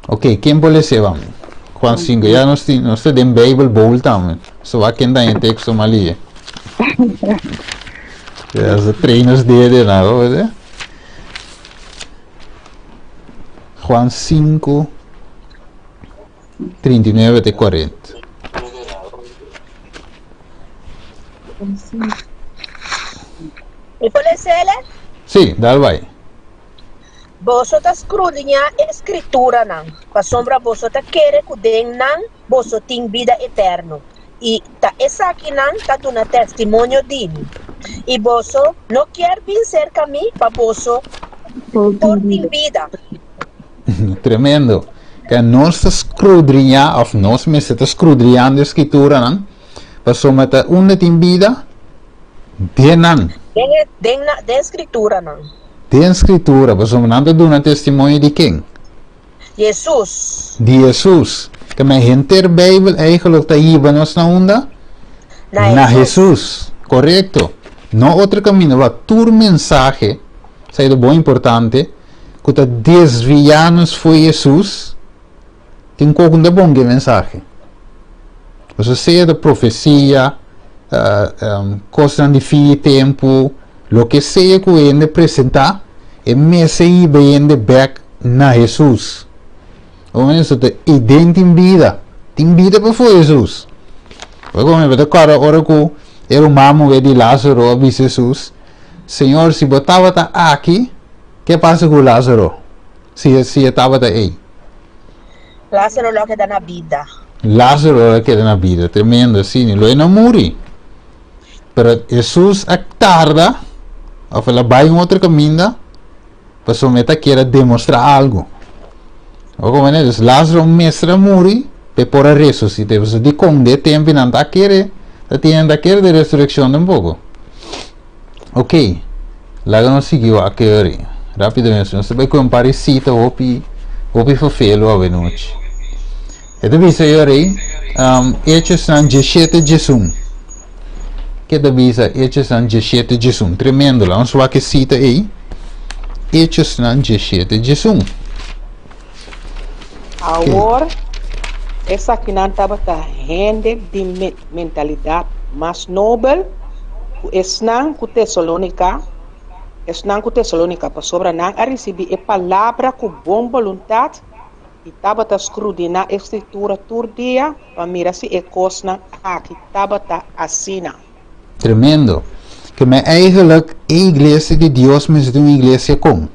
Ok, quem pode ser, vamos? Juan 5, já nós temos a Bíblia boa também. Só há quem dá em texto ali. As treinos dele, não é? Juan 5, 39 até 40. E pode ser, Sim, dá vai. você tá escrutando a escritura, não. Para sombra, você tá querendo que den, não, você tem vida eterna. E tá, essa aqui, não, tá dando testemunho dele. E você não quer vir cerca de mim para você por ter vida. Tremendo. Que nós escrudrinhar, ou nós me está escrudrinhando a escritura, não? Para someter uma tem vida, de não. Den escritura, não. Tem escritura, para someter dando testemunho de quem? Jesus. De Jesus. Que me gente a Bíblia eigenlijk está aí para nós na onda? Na Jesus. Correto. Não outro caminho, a tua mensagem, isso é bom importante, que está desviando foi Jesus, tem pouco de bom que mensagem. Você seja da profecia, coisa de fim de tempo, o que seja que ele apresentar, é mesmo bem de back na Jesus. Ou menos, tem vida para foi Jesus. Como é cara, hora que era o mamo de Lázaro, a Jesus, Senhor, se botava aqui, que passa com Lázaro? Se estava aí. Lázaro lo que dá na vida. Lázaro era que na vida, tremendo assim, ele não morre. Pero Jesus tarda, ou ela vai em outro caminho, para somente querer demonstrar algo. Ou como é, Lázaro mestre morre, por a ressuscitar, você de com de tempo não está querer, está querer de ressurreição um pouco. Ok, lá não seguiu a querer. Rapidamente, você vai comparar cita, opi fofelo a noite. Ito bisa yori, Hechos ng 17 Jesum. Kita bisa Hechos ng 17 Jesum. Tremendo lang, so que cita aí. Hechos ng 17 Jesum. Agora, essa aqui não estava rende de mentalidade mais nobre, esnan com Tessalônica, para sobra não a receber a palavra com boa vontade, e estava escrutinar a escritura todo dia, para mirar se é coisa aqui estava assina. Tremendo. Que me eigenlijk a igreja de Deus me uma igreja com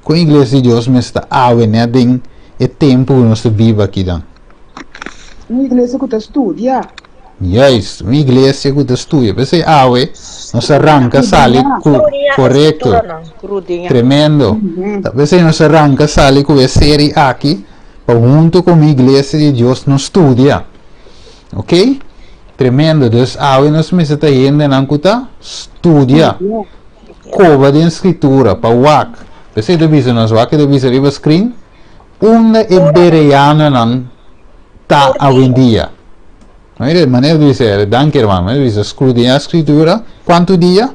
a igreja de Deus me está avendo o tempo que nós vivemos aqui. Uma igreja que estudia. Yes, uma igreja que estudia. Você nós arranca sali correto. Tremendo. Você nós arranca sali com a série aqui, para junto com a igreja de Deus não estudia. Ok? Tremendo. Dus nós me está indo na cuta estudia. Cova de escritura para wak. Você deve nós wak deve ser riba screen. Una hebreano não tá a dia. De maneira de dizer, danke irmão, de dizer, escrutinhar a escritura, quanto dia?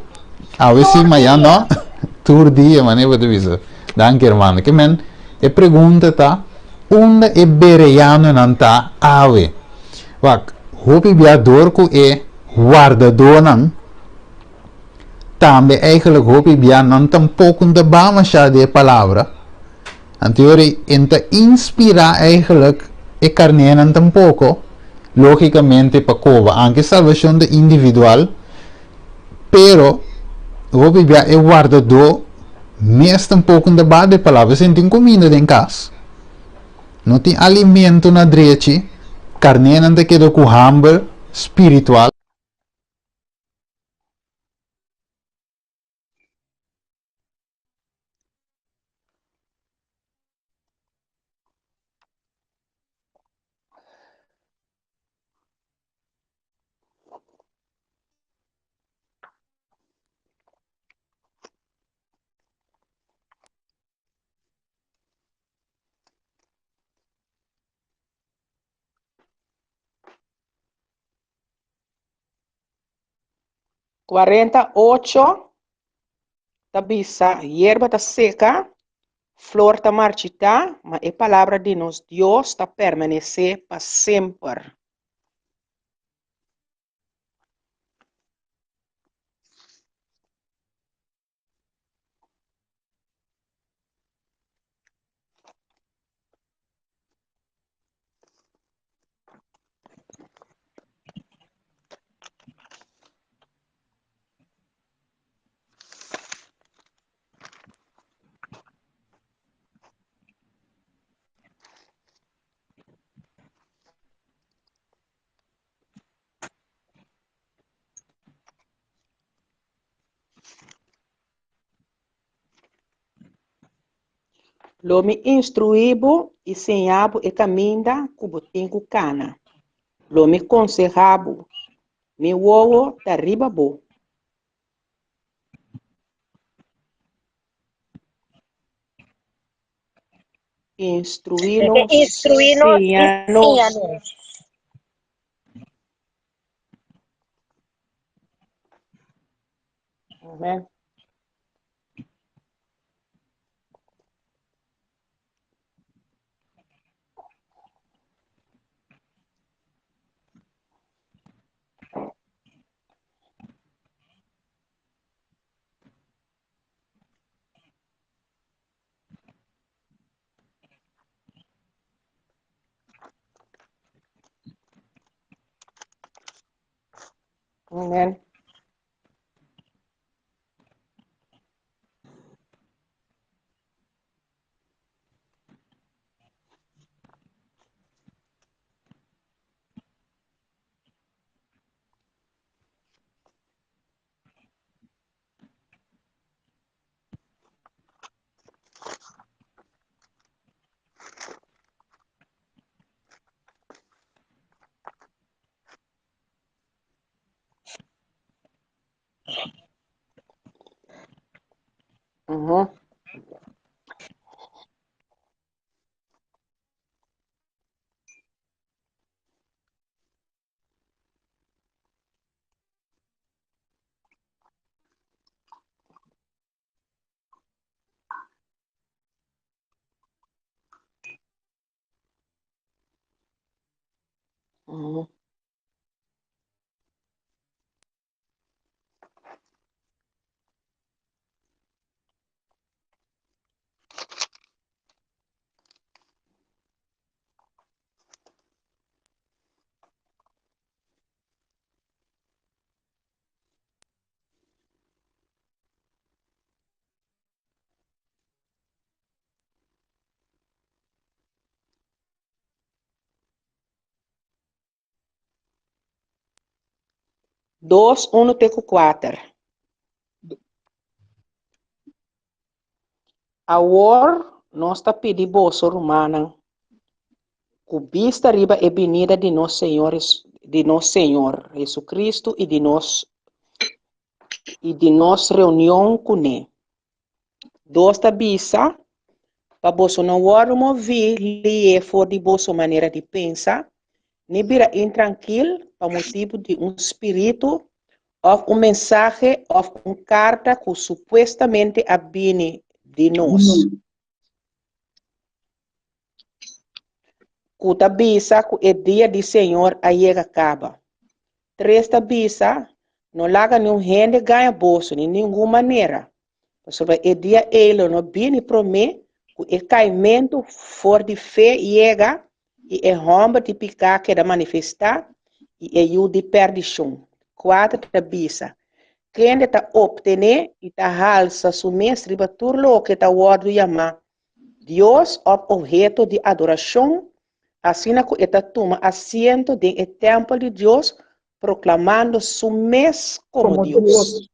Sim, mas já não, tur dia, maneira de dizer, danke irmão, que men, a pergunta tá, onde é bereano não tá ave? Wak, hopi biador que é guardador não, também eigenlijk hopi biad não tampouco de bama já de palavra, anterior, enta inspira eigenlijk e carnean tampouco, logicamente para cova, anche salvação de individual, pero vou viver e guardador, mas tampouco de base de palavras, sem tem comida em casa, não tem alimento na direita, carnean anda queda com hambre espiritual. 48 tabisa, hierba está seca, flor está marchita, mas a palavra de nos Deus está permanecer para sempre. Lo me instruibo e ensinabo e caminho como tenho cana. Lo me consejabo, me wowo da riba bo. Instruí-nos, Instruí-nos e ensinar-nos. ensina-nos. Amém. Amém. Uhum. Uhum. Dois, um, teco, quatro. Agora, nós está pedindo bolsa romana. Com vista riba e venida de nosso Senhor Jesus Cristo e de nossa reunião com Ele. Dois está bisa, para você não mover, ler for de vossa maneira de pensar, nem vira intranquilo, para motivo de espírito, ou mensagem, ou carta que supostamente abine de nós. Kuta bisa ku e dia de Senhor aí acaba. Três bisa, não larga nenhum rende ganha bolso de nenhuma maneira. Sobre e dia ele não bine promê que o caimento for de fé chega e é romba de picar que da manifestar e é o de perdição. Quatro bisa. Quem está obtener e está halsa sumestre para turlo que está word chamar Deus objeto de adoração. Assim que ele toma assento no templo de Deus, proclamando su mes como Deus.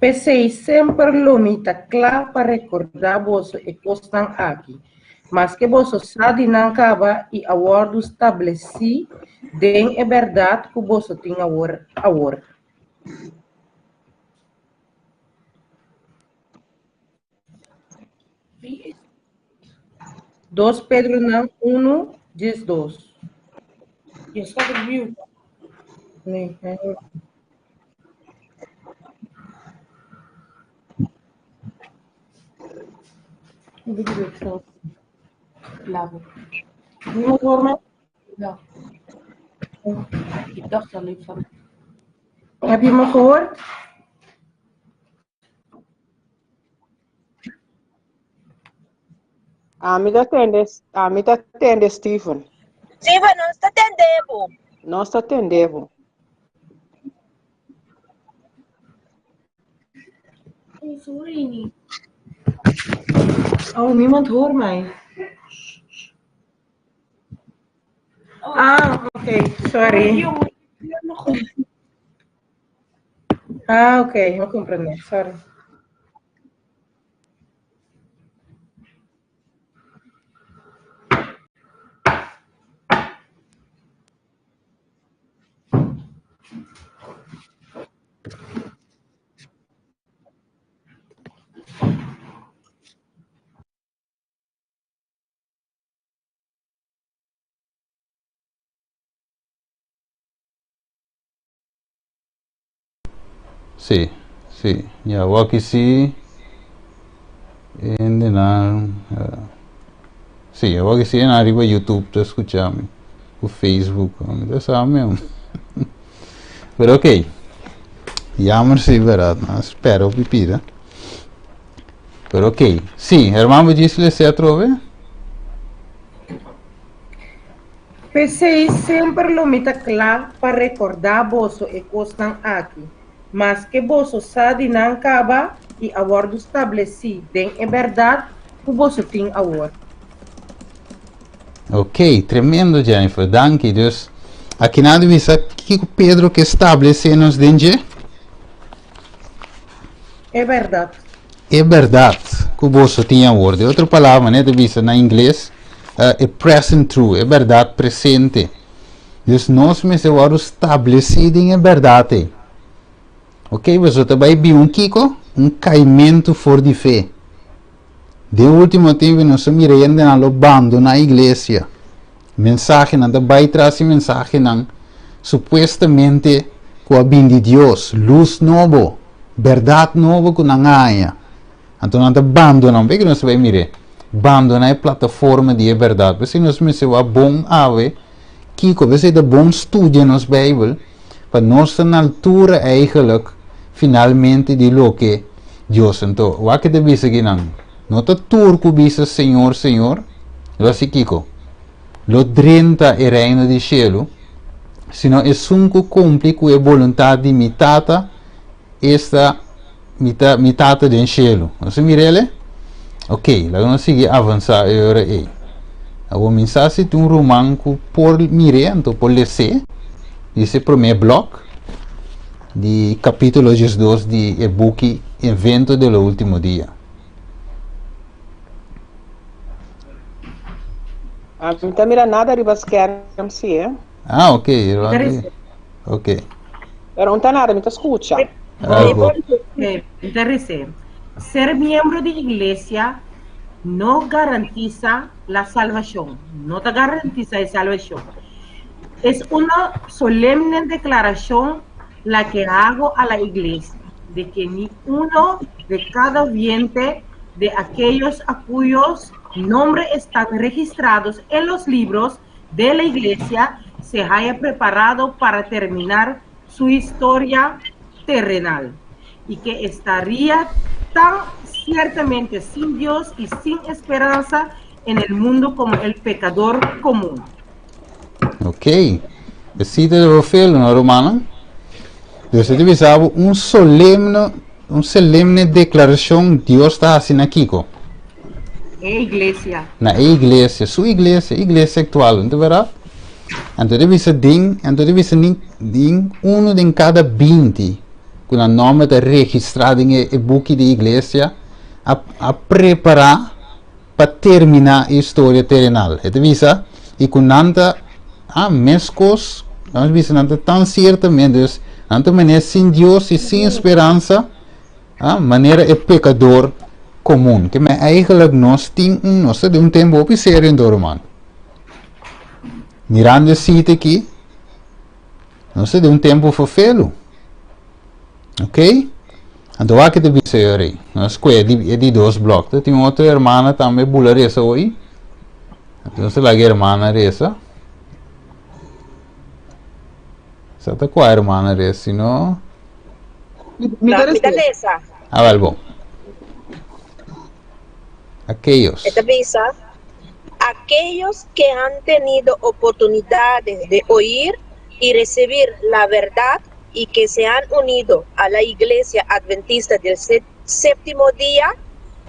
Pensei sempre lumita claro para recordar você e costan aqui, mas que você sabe não acaba e a word estabeleci den é verdade que você tem agora. Dos Pedro não 1:12. E está viu? Né? Lavo. Niemand hoor me? Ja. Ik dacht al even. Heb je me gehoord? A mim tá atende, Stephen. Steven, não está atendendo. Não está atendendo. Sorry. Oh, niemand hoort mij. Ah, oké, sorry. Ah, ok, não compreendo, sorry. Sì, sì, ja, aqui sim, ainda não, sim, eu aqui sim na arriba YouTube para escutar o Facebook, ainda sabe mesmo. Mas ok, jammer sim, verdade, espero pipira. Mas ok, sim, irmão me disse se trove? Pensei sempre lumita claro para recordar você e costan aqui. Mas que você sabe não acaba e a word estabeleci den é verdade que você tem agora. Ok, tremendo Jennifer, danke. Dus, aqui nada visa que Pedro que estabelece nos denge? É verdade. É verdade que você tinha agora. Outra palavra, né, de visa na inglês, é present true, é verdade presente. Dus, nós mesmos agora estabelecido em verdade. Ok, você também viu Kiko, caimento fora de fé. De último tempo, nós mirando na bando na igreja. Mensagem não vai trazer mensagem não. Supostamente com a bem de Deus, luz novo, verdade nova com a ganha. Então não bando não, porque nós vai mirar. Bando na plataforma de verdade. Porque nós me se va bom ave, Kiko, você da bom estudo nos Bíblia, para nós na altura eigenlijk finalmente de lo que Deus então, o que deve ser que não tá turco bisa Senhor, Senhor, lo assim Kiko, lo 30 é reino de cielo, sino é sunco cumpre com a vontade de mitata esta mitata de cielo, você mirele? Ok, lá nós seguir avançar agora aí. A mensagem de romano por mire, então por ler, esse primeiro bloco. di capítulo 2 di e book Evento dello Ultimo Dia. Não está mirando nada arriba schermo, sì, eh? Ah, ok, ok. Pero não está nada, me está escucha. Interessante. Ser miembro de iglesia no garantiza la salvación, no te garantiza la salvación. Es una solemne declaración la que hago a la iglesia, de que ni uno de cada oyente de aquellos a cuyos nombres están registrados en los libros de la iglesia se haya preparado para terminar su historia terrenal y que estaría tan ciertamente sin Dios y sin esperanza en el mundo como el pecador común. Ok, cita de Rafael na Romana. Dus het is een solemne declaração Deus está assim aqui, Iglesia. Na igreja, sua igreja actual, não é verdade? Então deve ser ding de cada 20, com o nome de registrado em o book de igreja, a preparar para terminar a história terrenal. É deve ser, e com nanta mescos, nós deve ser tão certamente, dus, nanta maneira sem Deus e sem esperança, maneira é pecador comum, que eigenlijk nós temos de um tempo op sério em Dorman. Mirando a cita aqui, nós de um tempo vervelo. Ok? Então aqui deve ser aí. Nós é de 2 blocos. Tem outra irmã também bula reza hoje. Então se lá a irmã reza. Sata qual irmã reza, se não? Me interessa. Ah, vale bom. Aquellos que han tenido oportunidades de oír y recibir la verdad y que se han unido a la Iglesia Adventista del Séptimo Día,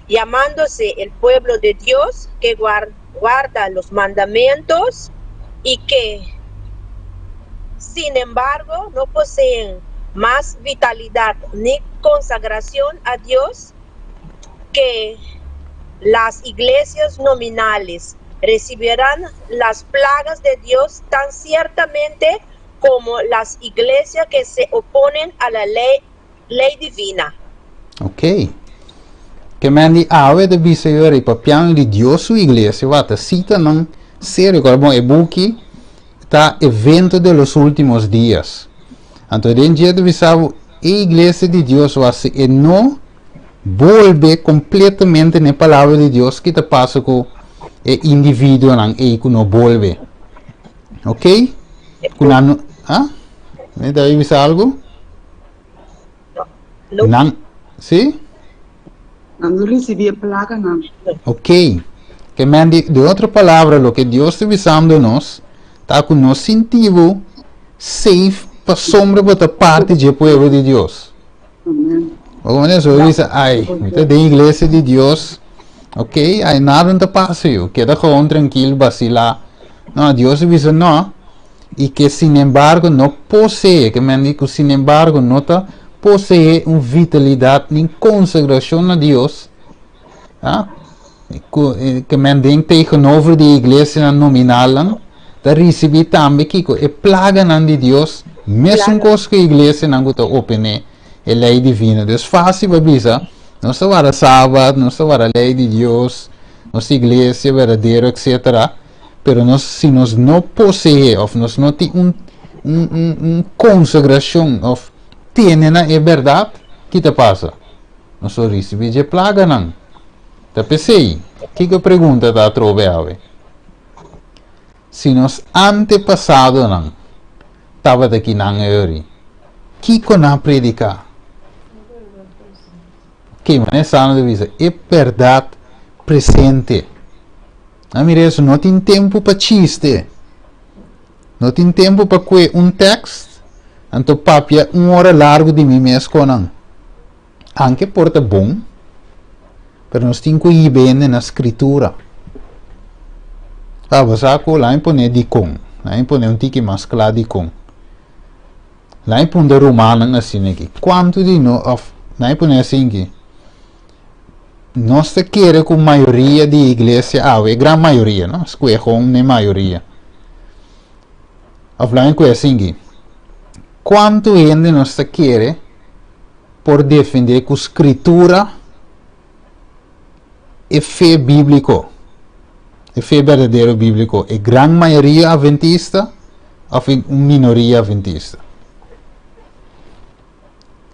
llamándose el pueblo de Dios que guarda los mandamientos y que, sin embargo, no poseen más vitalidad ni consagración a Dios que las iglesias nominales recibirán las plagas de Dios tan ciertamente como las iglesias que se oponen a la ley divina. Ok. Que mandi ave de bisayori pa piano di Dio su iglesia, vata cita non serio, como e buki ta evento de los últimos días. Então, dentro de bisavo, a iglesia de Deus vai ser e não volve completamente na palavra de Deus que te passa com o indivíduo e que não volve. Ok? Quando me dá aí algo? Não. Sim? Não recebi a placa, não. Ok. Que mande de outra palavra, o que Deus está avisando nós, está com nós sentido safe para sombra da parte do povo de Deus. Amém. Como isso diz, ai, da igreja de Deus, ok, aí nada não passa, queda gewoon tranquilo, vacilar. Não, Deus diz não, e que sin embargo não possui, que me diz, sin embargo não possui uma vitalidade nem consagração a Deus, que me diz tegenover de igreja nominal, da receber também que é plaga de Deus, mesmo coisa que a igreja não está opene. É lei divina. Dus fácil para bisa. Nossa vara sábado, nossa vara lei de Deus, nossa igreja verdadeira, etc. Pero nós, se nós não possuímos, ou nós não temos consagração, ou temos a verdade, o que te passa? Nós só recebemos de plaga, não. Te pensei, que pergunta está a trovar? Se nós antepassado, não, estava aqui não é que não predicar? Que mas sana de visa é verdade presente. Isso não tem tempo para chiste. Não tem tempo para coer texto. Então papia hora largo de mim mesmo com não. Anche porta bom. Mas nós temos que ir bem na escritura. Você lá impõe de com. Lá impõe tique mais claro de com. lá em punta romana assim aqui. Quanto de nós, lá em punta assim aqui. Nós queremos que a maioria de igreja, é grande maioria, não? Escolham nem maioria. Lá em assim aqui. Quanto gente nós quer por defender que a escritura é fé bíblico, é fé verdadeiro bíblico, é grande maioria adventista ou uma minoria adventista?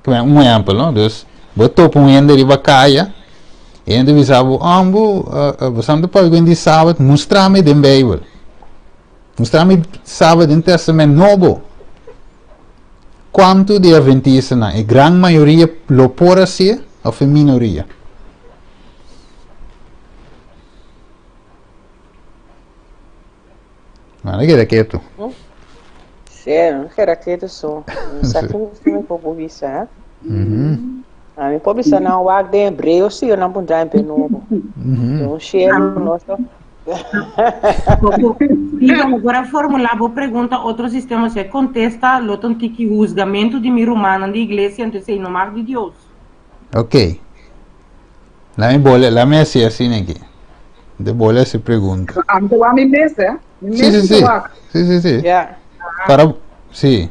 Um exemplo, não? Então, botou para um gente de Bacaia, e gente avisava, você não pode vir de sábado, mostrar-me da Bíblia, mostrar-me sábado no Testamento Novo. Quanto de adventistas não? É grande maioria lo por ser ou é minoria? Mas não é quieto. Sério, não quero quieto só. Não sei como foi para o visa. A mim pode ser não o de hebreu se eu não puder em penovo. Então cheiro nosso. Ivan, agora formular a pergunta, outro sistema se contesta, lotam que o julgamento de mi romana da igreja antes de nomar de Deus. Ok. Lá me hacía assim aqui. De bola se pergunta. Então a mim mesmo, é? Sim. Yeah. Para, sim.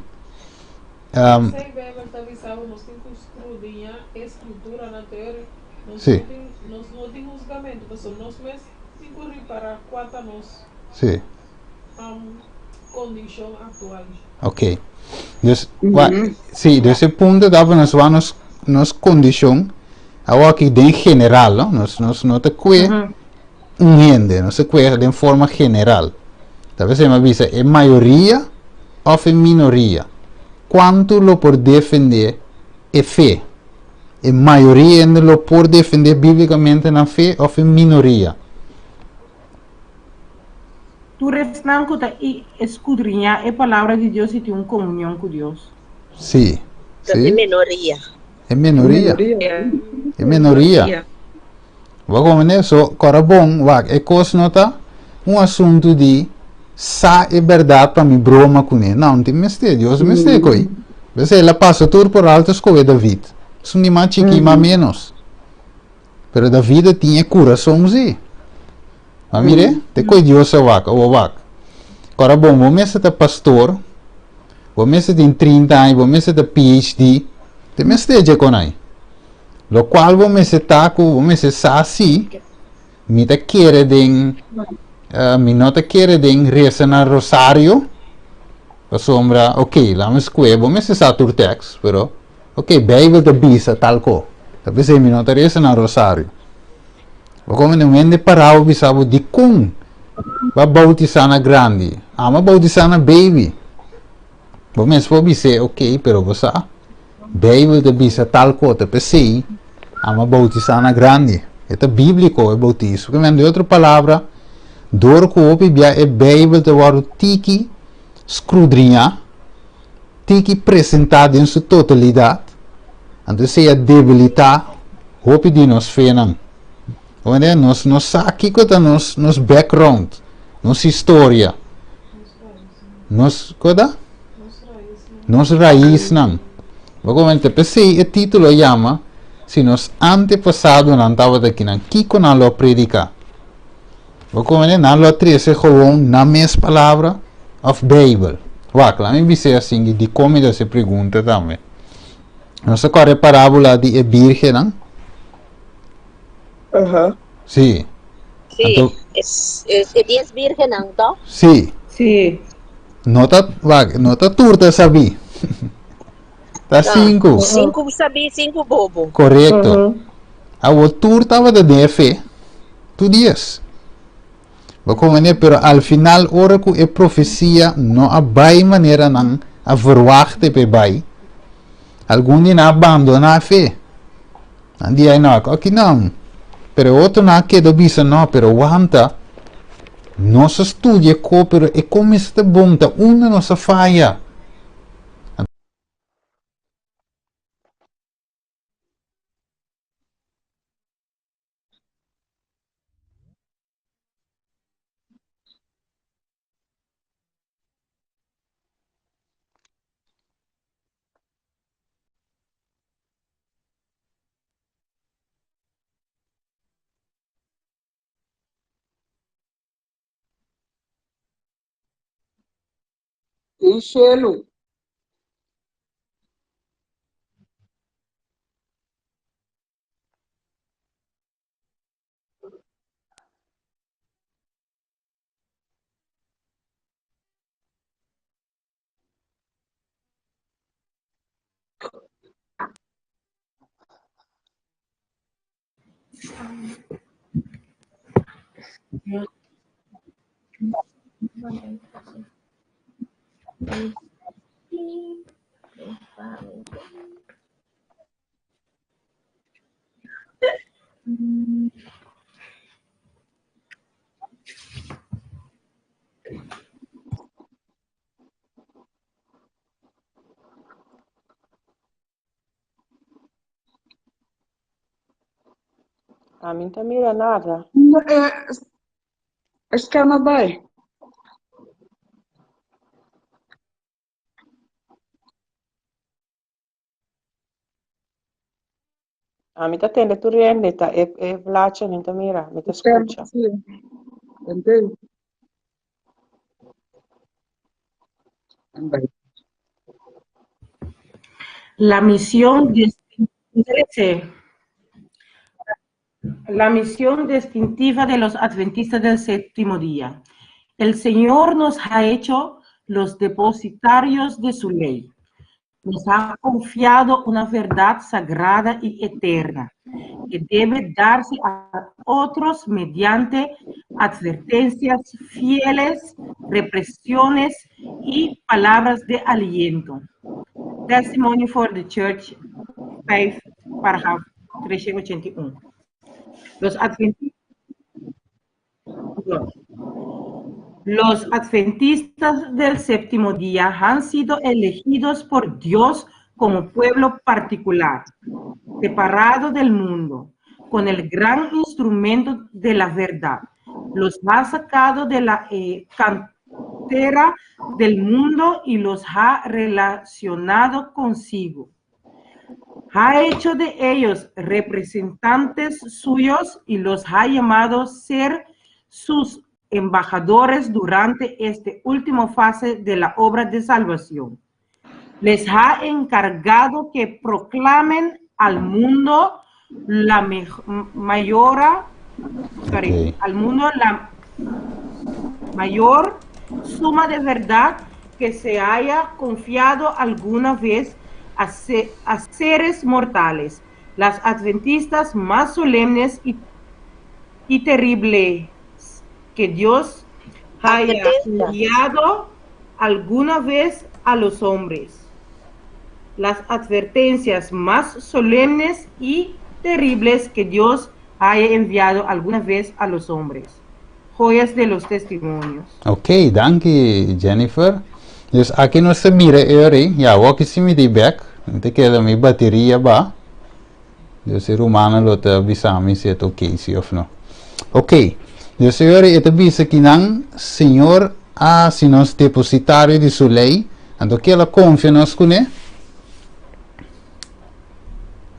Sem Bíblia, talvez nós temos que escudinhar a escritura na teoria. Sim. Nós não temos julgamento, mas nós mesmos temos que reparar quanto a nós. Sim. Condição atual. Ok. Sim, desse ponto dava nos condição, agora que em general, não? Nós não te cuida gente, não se cuida de forma general. Talvez se me avisa, é maioria ou é minoria? Quanto lo por defender é fé? É maioria ainda lo por defender biblicamente na fé ou é minoria? Tu resnancuta e escudrinhar a palavra de Deus e ter uma comunhão com Deus. Sim. É minoria. É minoria. É minoria. Vai como so, agora bom, é coisa nota um assunto de sa é verdade para me broma com ele. Não tem mistério, Deus mistério coi. Você ela passa tudo por altas coisas da vida. Isso não é mais chiquinho, mais menos. Pero da vida tinha coraçãozinho. Mas mire, te coi Deus a vaca, ou a vaca. Agora bom, você é pastor, você tem 30 anos, você é PhD, tem mistério com aí. Lo qual você está com, você está assim, me te quer de mi não te quer de reza na rosário, a sombra, ok, lá me escrevo, você sabe o texto, pero, ok, Bíblia da bisa, tal co, talvez mi não te reza na rosário. O como não vende para o bisabo de com, vai bautizar na grande, ama bautizar na baby. Você pode dizer, ok, pero você, Bíblia da bisa, tal co, te pensei, ama bautizar na grande. É bíblico, é bautismo. Porque de outra palavra, door que o Bíblia é Bíblia de war tiki escrudrinhar, tiki apresentado em sua totalidade, então se é debilitar, o de nós fenam. Onde nós aqui que nos background, nossa história, nos coda, nos raiz não. Porque pensei, o título chama se nos antepassado não estava daqui, não Kiko não lo predica. Porque não lo trece gewoon na mesma palavra of Bible. Vá, claro, me disse assim de como se pergunta também. Nossa corre parábola de virgem, não? Sim. Sim, Então, é 10 virgens, não? sim. Sim. Nota turta, sabe? Tá 5. 5 sabi, 5 bobo. Correto. A outra estava de DF. Tu dias. Pero al final, ora que é profecia, não há bai maneira não a verwachte pe bai. Algum dia abandona a fé. Andi aí não, aqui não. Pero outro não queda bisa não, pero aguanta. Nossa estudia co, pero é como está bom, tá uma nossa falha. Enchê-lo. A mim não mira nada. Escama vai. A mim tá tendo tu rende, tá? É vlacha, não tá mira, me tá escuta. Sim. Entende? La misión La misión distintiva de los adventistas del séptimo día. El Señor nos ha hecho los depositarios de su ley. Nos ha confiado una verdad sagrada y eterna que debe darse a otros mediante advertencias fieles, represiones y palabras de aliento. Testimony for the Church, 5, paragrafo 381. Los adventistas del séptimo día han sido elegidos por Dios como pueblo particular, separado del mundo, con el gran instrumento de la verdad. Los ha sacado de la cantera del mundo y los ha relacionado consigo. Ha hecho de ellos representantes suyos y los ha llamado a ser sus embajadores durante esta última fase de la obra de salvación. Les ha encargado que proclamen al mundo la mayor suma de verdad que se haya confiado alguna vez a seres mortales, las adventistas más solemnes y terribles que Dios haya enviado alguna vez a los hombres. Las advertencias más solemnes y terribles que Dios haya enviado alguna vez a los hombres. Joyas de los testimonios. Oké, dank je Jennifer. Dus aqui nós mira eri, ja, ook is me die back. Te queda mi bateria ba. Dus in Romana lota bisami se het oké zie of no. Oké. Dus eri het bisa kinang Senhor si nos depositario di su lei, ando que ela confia nos cune.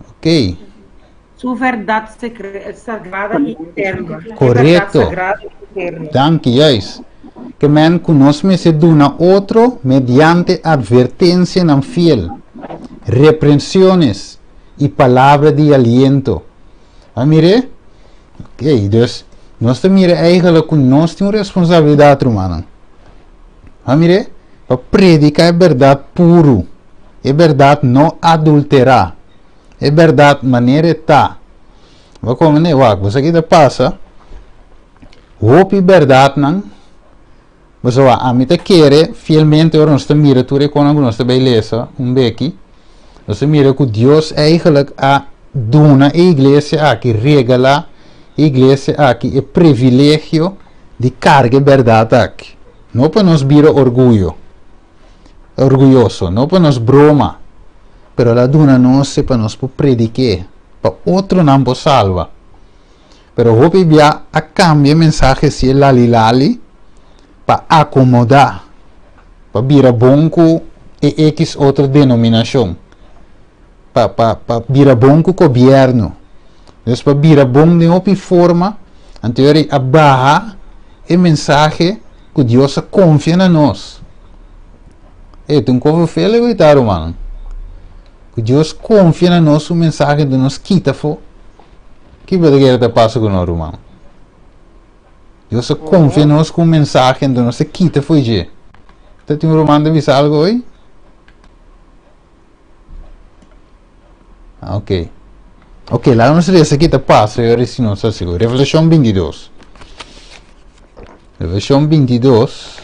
Ok. Su verdad sagrada y eterna. Correcto. Dank je, juist. Que men conosce se duna outro mediante advertência não fiel, repreensões e palavra de aliento. Amire? Ok, dus nós temos eigenlijk que nós temos responsabilidade humana. Amire? Para predicar a verdade puro, a verdade não adulterar, a verdade maneira tá. Vai como né? Você aqui passa, hope verdade não. Mas a mim te quer fielmente or nós te mira tu reconhece nós te beleza bequi nós te mira que Deus eigenlijk a dona a igreja aqui regala a igreja aqui é privilégio de carga verdade aqui não para nós vira orgulhoso não para nós broma pero a dona nós para nós predicar para outro não pode salva pero hope via a cambia mensagem se lali para acomodar, para virar banco e X outra denominação, para virar banco governo, então para virar banco de outra forma, anterior a barra e mensagem que Deus confia em nós. tu cover fele o tá, mano. Que Deus confia na nosso mensagem de nos quita fo. Que verdadeira te passa com nós, mano. Deus confia nos com mensagem de nos quita fo, je. Tá tem um romano de avisar algo aí? Ok. Ok, lá vamos ver essa aqui te passa, eu se não sei seguro. Revelação 22. Revelação 22.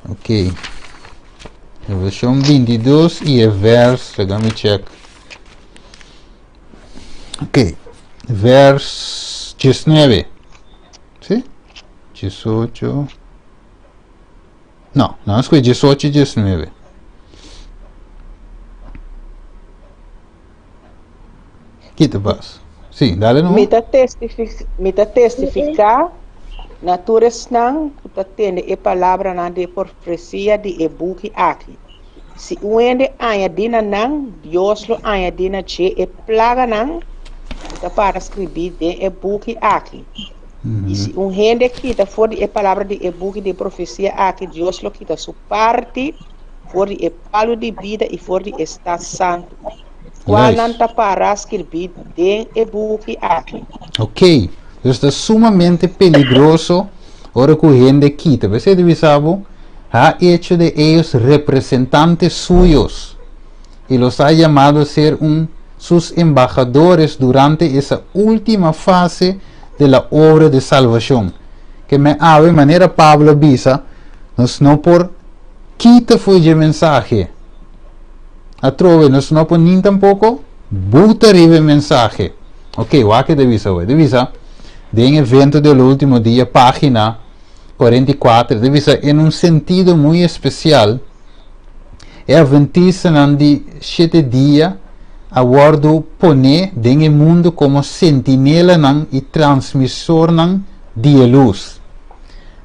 Ok. Revelação 22 e é verso, let check. Ok. Verso 19. Sim? 18. Não, não, escolhi 18 e 19. Que te passa? Sim, dale no. Mita testificar naturas nang kuta tende e palavra na de profecia de e buki aqui. Si uende anya dina nang, Dios lo anya dina che e plaga nang, kuta para escrever de e buki aqui. E se gente quita for de e palavra de e buki de profecia aqui, Dios lo quita su parte, for de e palo de vida e for de estar santo. Qual não tá para escrever de e buki aqui. Ok, esto es sumamente peligroso ahora que gente quita. Você deve saber, ha hecho de ellos representantes suyos y los ha llamado a ser sus embajadores durante esa última fase de la obra de salvación. Que me habla de manera Pablo avisa, nos no por quita fue el mensaje. Atrove, nos no por ni tampoco buta rive mensaje. Ok, o que devisa hoje? Devisa, de evento do último dia, página 44, devisa em sentido muito especial, é a ventisa de 7 dias, a guardo pone de mundo como sentinela e transmissor de luz.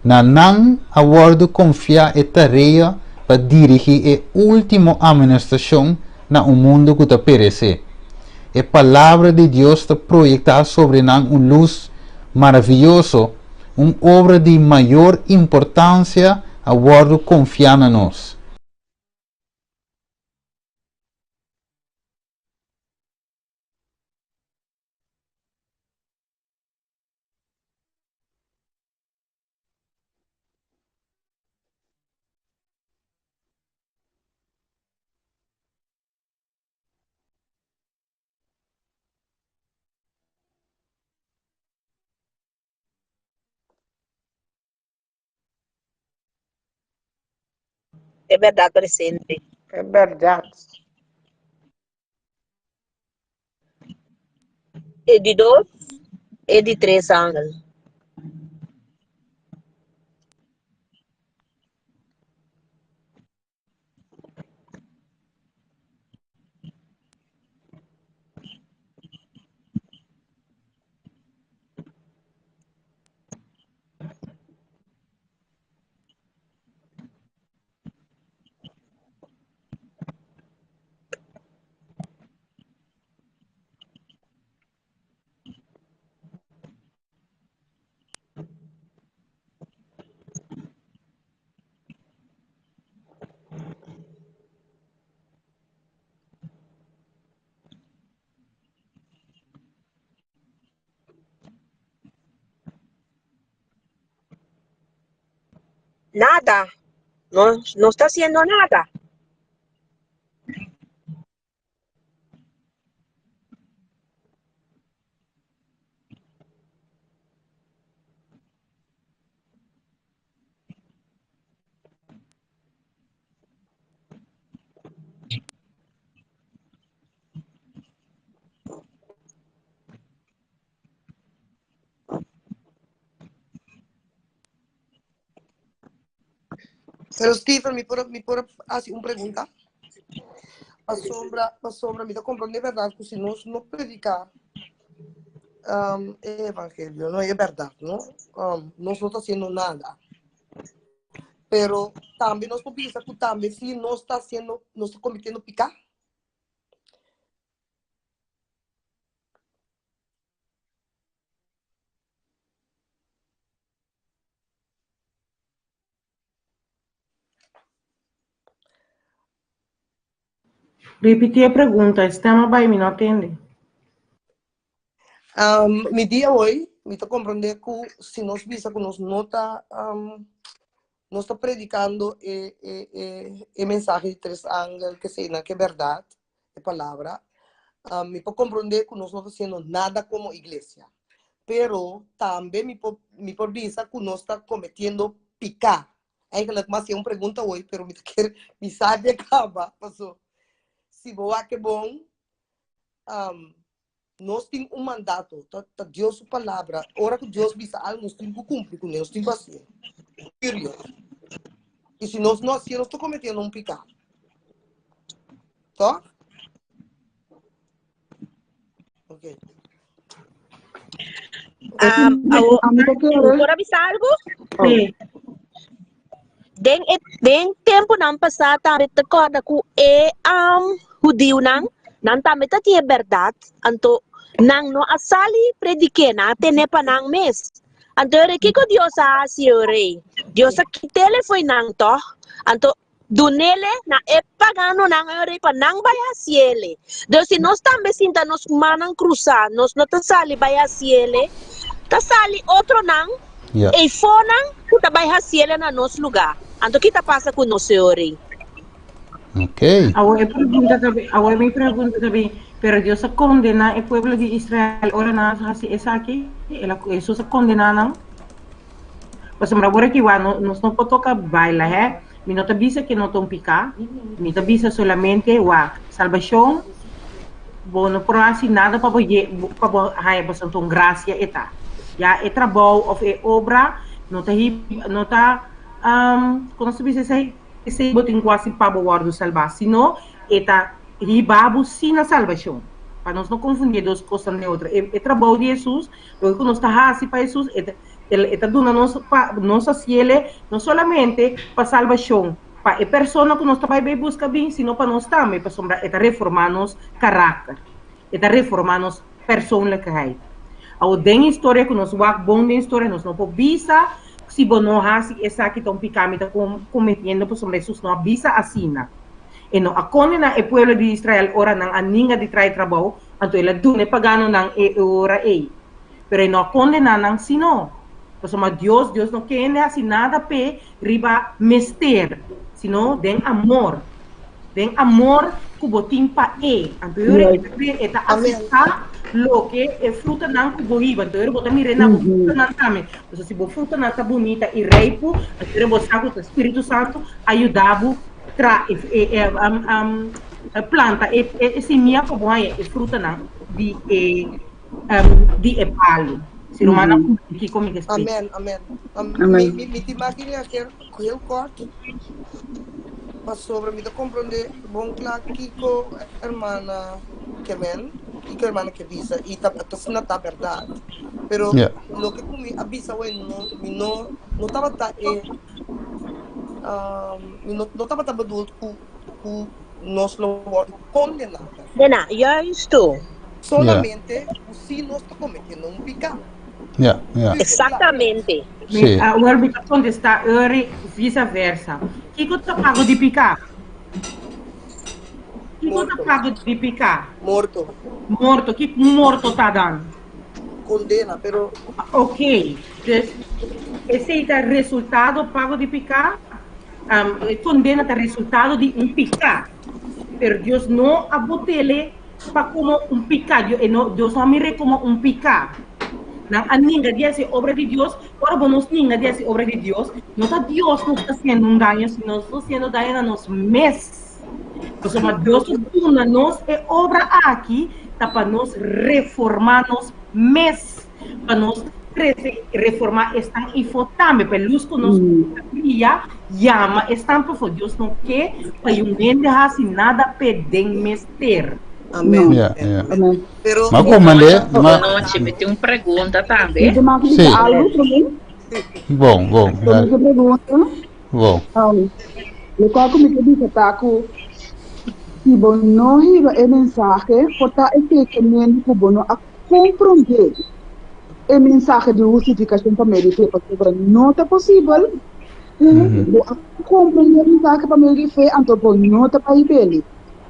Na a guardo confia e tarefa para dirigir a última administração na mundo que está perecer. A palavra de Deus está projetada sobre nós luz maravilhoso, uma obra de maior importância, a guardo confiar em nós. É verdade presente. É verdade. E de 2 e de 3 ângulos. Nada. No está haciendo nada. Pero Stephen, me puedo hacer una pregunta. A sombra me está comprando de verdade que se nós não predicar evangelho, não é verdade, não? Nós não está fazendo nada. Pero também nós podemos pensar que também se nós está sendo, nós está cometendo pecado. Repetir a pergunta, está bem, me não atende. Me dia hoje, me está compreendendo que se nós visa que nós não está predicando a mensagem de três ángeles, que sei que é verdade, é palavra, me pode compreender que nós não estamos fazendo nada como igreja. Pero também me pode dizer que nós estamos cometendo picar. Eigenlijk mas é uma pergunta hoje, pero me sabe acaba, passou. Se boa que bom, nós temos um mandato, tá Deus sua palavra. Ora que Deus visa algo, nós temos que cumprir com ele, nós temos que fazer. E se nós não assim, nós estamos cometendo um pecado. Tá? Ok. Agora bisa algo? Sim. Den tempo não passar também te corda ku judio nang também tá tinha verdade anto nang no asali predique na tene pa nang mes anto re que Deus a siore Deus a kitele foi nang to anto dunele na e pagano nang ore pa nang baya siele Deus se nós também sinta nos manang cruzar nós não tá sali baya siele tá sali outro nang e fonang puta baya siele na nos lugar anto kita passa com nós siore. Ok. Ahora me pregunta también, pero Dios se condena el pueblo de Israel, ahora nada así es aquí, eso se condena, pues me recuerdo que nos no puede tocar bailar, mi no te dice que no te pica, mi te dice solamente salvación, bueno, por así nada para hay bastante gracia eta, ya el trabajo o obra no está como se dice esse botin quase para guardar salvar, senão eta ribabu sina salvação. Para nós não confundir duas coisas neutras. É trabalho de Jesus, o que nós está assim para Jesus, eta dona nossa ciele, não somente para salvação, para a pessoa que nós também busca bem, senão para nós também, para sombra, eta reformar nos caráter, eta reformar nos personalidade. A den história que nós vamos bom den história, nós não podemos se não há essa que estão picando, estão cometendo, por sobre Jesus não avisa assim, e não a condena o povo de Israel ora não a ninguém de trai trabalho, então ela dune pagano não é ora ei, pero não condena não se não, por sobre Deus não quer assim nada pe riba mester, sino den amor que botin pa então eta aceitar lo que é fruta não que boiva, então eu botar mirena fruta não também, então se bo fruta não tá bonita e reipo, então eu botar o Espírito Santo ajudava a planta e semia como é fruta não de epalo, se não manda que come que Amém, amém. Me te imagina que eu corto mas sobre me compreender bom claro Kiko hermana Kemen y que hermana que dice y entonces no está verdad pero lo que me avisa hoy no estaba no estaba tan adulto que nos lo condenar Nena, ya esto solamente si no está cometiendo un pecado. Exatamente. Sì. Agora me contestar vice-versa. Que você paga de picar? Que você paga de picar? Morto. Que morto tá dando? Condena, pero... Ok. Esse é o resultado pago de picar. Condena é o resultado de picar. Pero Deus não abotele para como picar. Deus não mire como picar. A ninguém diz obra de Deus, ora nós ninguém diz obra de Deus, não está Deus não está sendo daño, senão está sendo daño a nós mesmos. Então, Deus dona nós é obra aqui, tá para nós reformar nós mesmos, para nós crescer, reformar esta infotame, pelos que nós chama esta para Deus não quer para ninguém assim nada pedem mester. Amém. Pero ma como noite, me tem uma pergunta também. Sim. Bom. Bom. Le qual me dice taco se bom não riba a mensagem, porta efetivamente que bom a compreender a mensagem de justificação para me dizer porque não é possível. A compreender a mensagem para me dizer então não está para ele.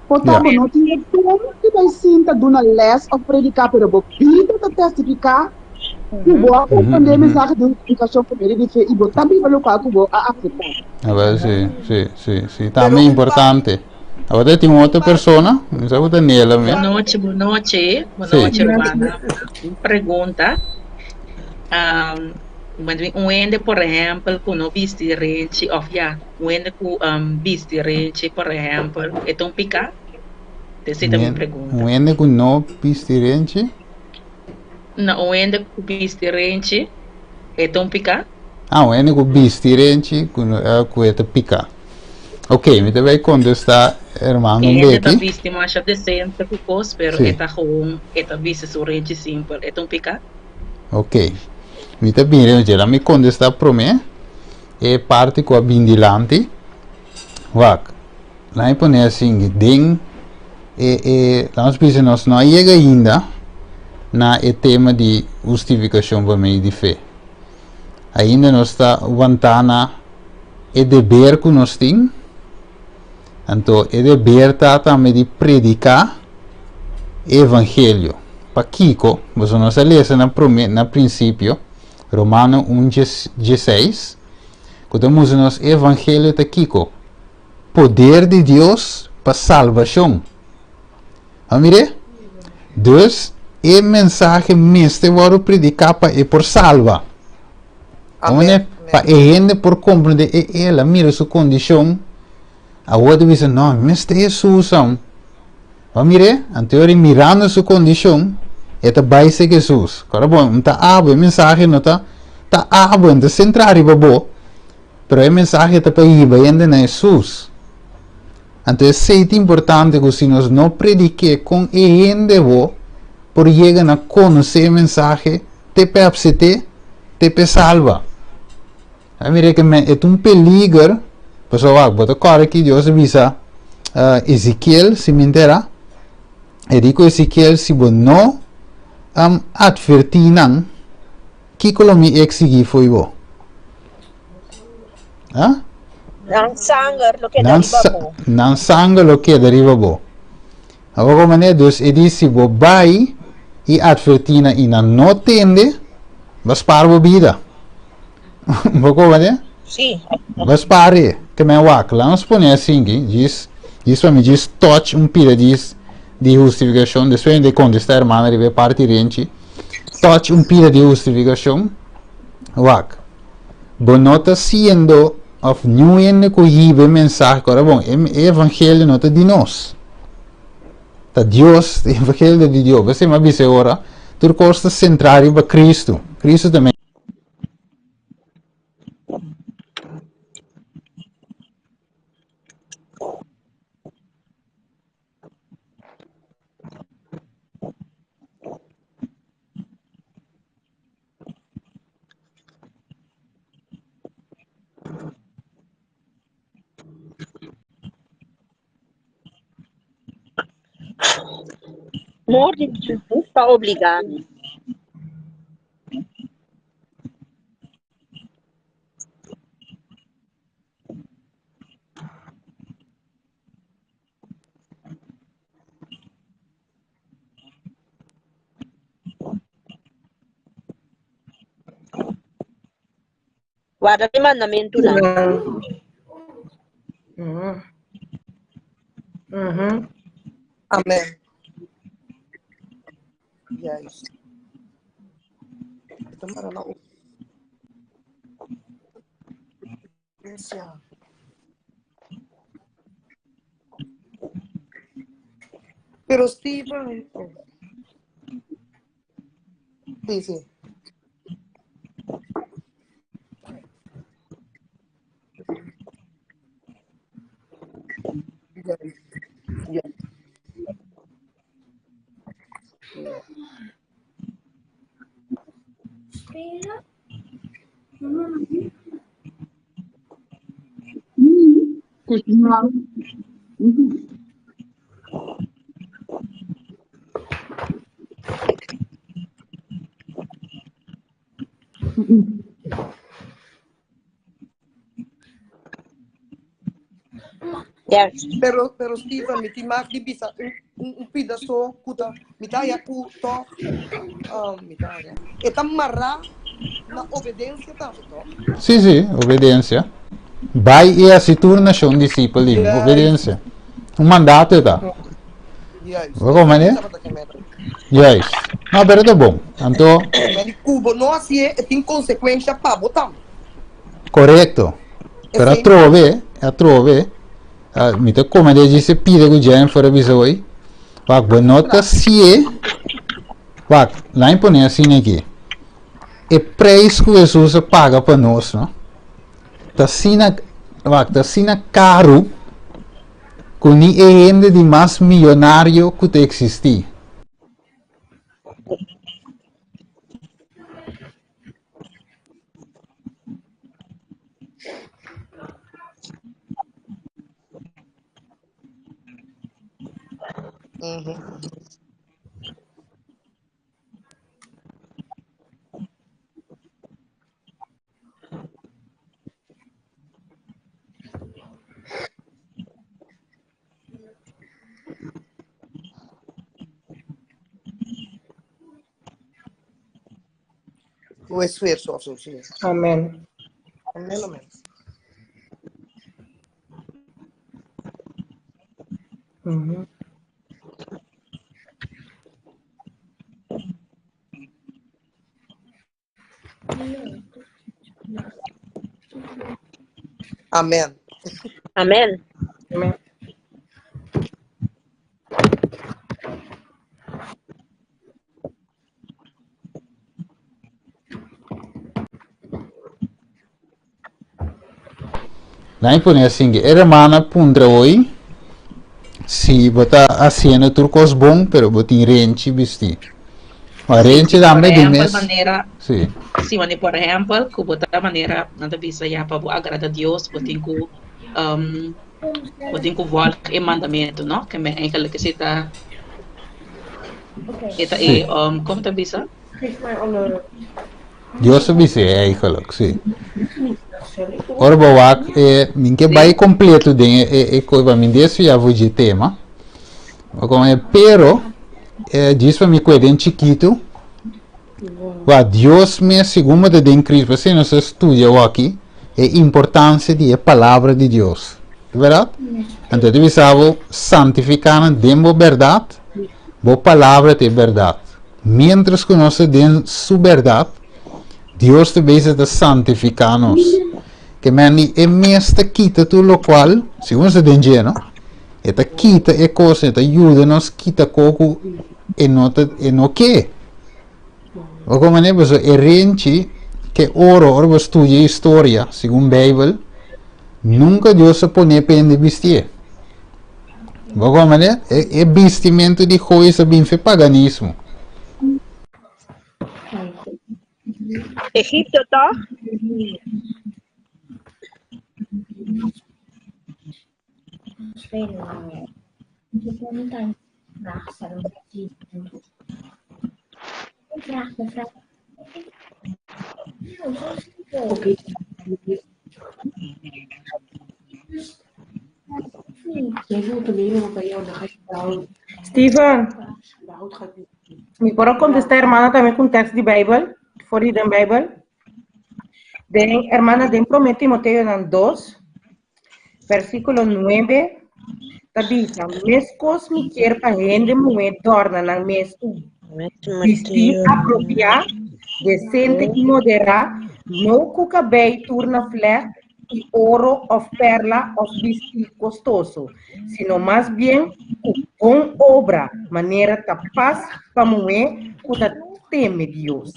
Portanto, não tinha como que vai sinta de uma les ou predicar, pero vou pedir para testificar, que vou aprender a mensagem de edificação primeiro de fé, e vou também ver o qual que vou aceitar. Agora, sim. Também é importante. Agora tem outra pessoa, não sei o que é nela Boa mesmo. noite, boa noite. Boa Sim. noite, Romana. Pergunta. Um ende, por exemplo, que não viste rente, ou já, um ende que viste rente, por exemplo, é um picar? Essa é a minha pergunta. Um ende com não pistirente? Não, um ende que viste rente, é um picar? Um ende com pistirente, com esta picar. Ok, me deve contestar, irmão, E um ende tá beque. viste mais decente que coisa, pero Sim. é tá ruim, é tá viste sua rente simples, é um picar? Ok. Mi ta bine gera mi contesta pro me e parte com a bindilante. Wak. Lá impone assim, ding nós precisamos não chega ainda na tema de justificação para meio de fé. Ainda nós está vantana e dever que nós tem. Então, e dever tá também de predicar evangelho. Para Kiko, mas nós lemos na princípio Romano 1:16, quando nós evangelho de Kiko, poder de Deus para salvação. Amire? Dus, e mensagem mestre varo predicar para por salva. Amém. Para gente por compreender ela mira sua condição. A outra diz não, mestre Jesus são. Amire? Anterior mirando sua condição. Eta baise Jesus. Agora bom, não tá abo mensagem não tá abo não centrar babo. Pero a mensagem tá para ir ainda na Jesus. Então é importante que se nós não predique com gente bo, por chegar a conhecer a mensagem, te percebe, te salva. A mira que é um peligro, pessoal, bota cara que Deus avisa Ezequiel se me entera. E digo Ezequiel se bo não advertinan que colomi exigi foi bo. Ah? Nang sangar lo que deriva bo. Nang sangue lo que deriva bo. Agora como é dus e disse bo vai e advertina e não tende, vas para bo vida. Como é? Sim. Vas pare que me wak lá nos põe assim diz para mim diz touch pira diz de justificação depois de contestar irmã de parte rente touch pira de justificação wak bonota sendo of new ende ko yibe mensagem agora bom evangelho nota de nós tá Deus evangelho de Deus você me disse agora tu costa centrário para Cristo também. Morre de Jesus está obrigado. Guarda o mandamento lá. Amém. Yes. Tomara na Pero Steven, dice. Yeah. Yes. Pero Steven, mi timak di bisa un pedaço kuta mitaya ku to mitaya. Eta marra na obediência tanto to. Sì, sì, obbedienza. Vai e si torna un discepolo di Yes. obbedienza. Un mandato da. Yes. Va come ne? Yes. No, però è buono. Tanto Mas Cuba não assim é tem consequência para botar. corretto. Però trove, mi to come dici se pide con gente fuori bisogno. Va, buonanotte si è. Va, la impone assim aqui. E preço que Jesus paga para nós, não? Tá sina caro com ni ainda de mais milionário que te existir. O esforço, sim. Amén. Amém, amém. Ujú. Amém. Amen. Amén. La impone assim que era mana pundra hoje. Si bota haciendo turcos bom, pero botin renchi vesti. Ma renchi da me di mes. Maneira, Sì. sim, mas por exemplo, que botar maneira na visa já para agradar a Deus, botin ku volk e mandamento, no? Que me enkele que sita ita Sì. como tá visa? Dio se visse eigenlijk, sì. Ora bawak minke bai completo de coisa min desse já vou de tema. Como pero diz para mim que é chiquito. Wa Deus me segundo de den Cristo, você não se estudia aqui, a importância da palavra de Deus. É verdade? Então, deve saber santificar demo verdade, boa palavra de verdade. Mientras que nós temos sua verdade, Deus também está santificando-nos. Que mani é mesmo quita tudo o qual, segundo se tem geno, eta quita e coisa, eta ajuda-nos, quita coco e não que. O come ne posso e renci che ora studia storia, secondo Bible, nunca Dio si pone pende bestie. O come ne è vestimento di coisa bin fe paganismo. Egipto, tá? Steven, me pode contestar, hermana, também com texto de Bible, for the Bible. Den, hermana, den promete Timoteo 2, versículo 9, tabisa, mescos me quer para rende moed torna na mesco. Vestir apropriar, decente e moderar, não cuca bem turna flec e ouro of perla of vestir costoso, sino mais bem com obra, maneira capaz para moer, cuda teme Deus.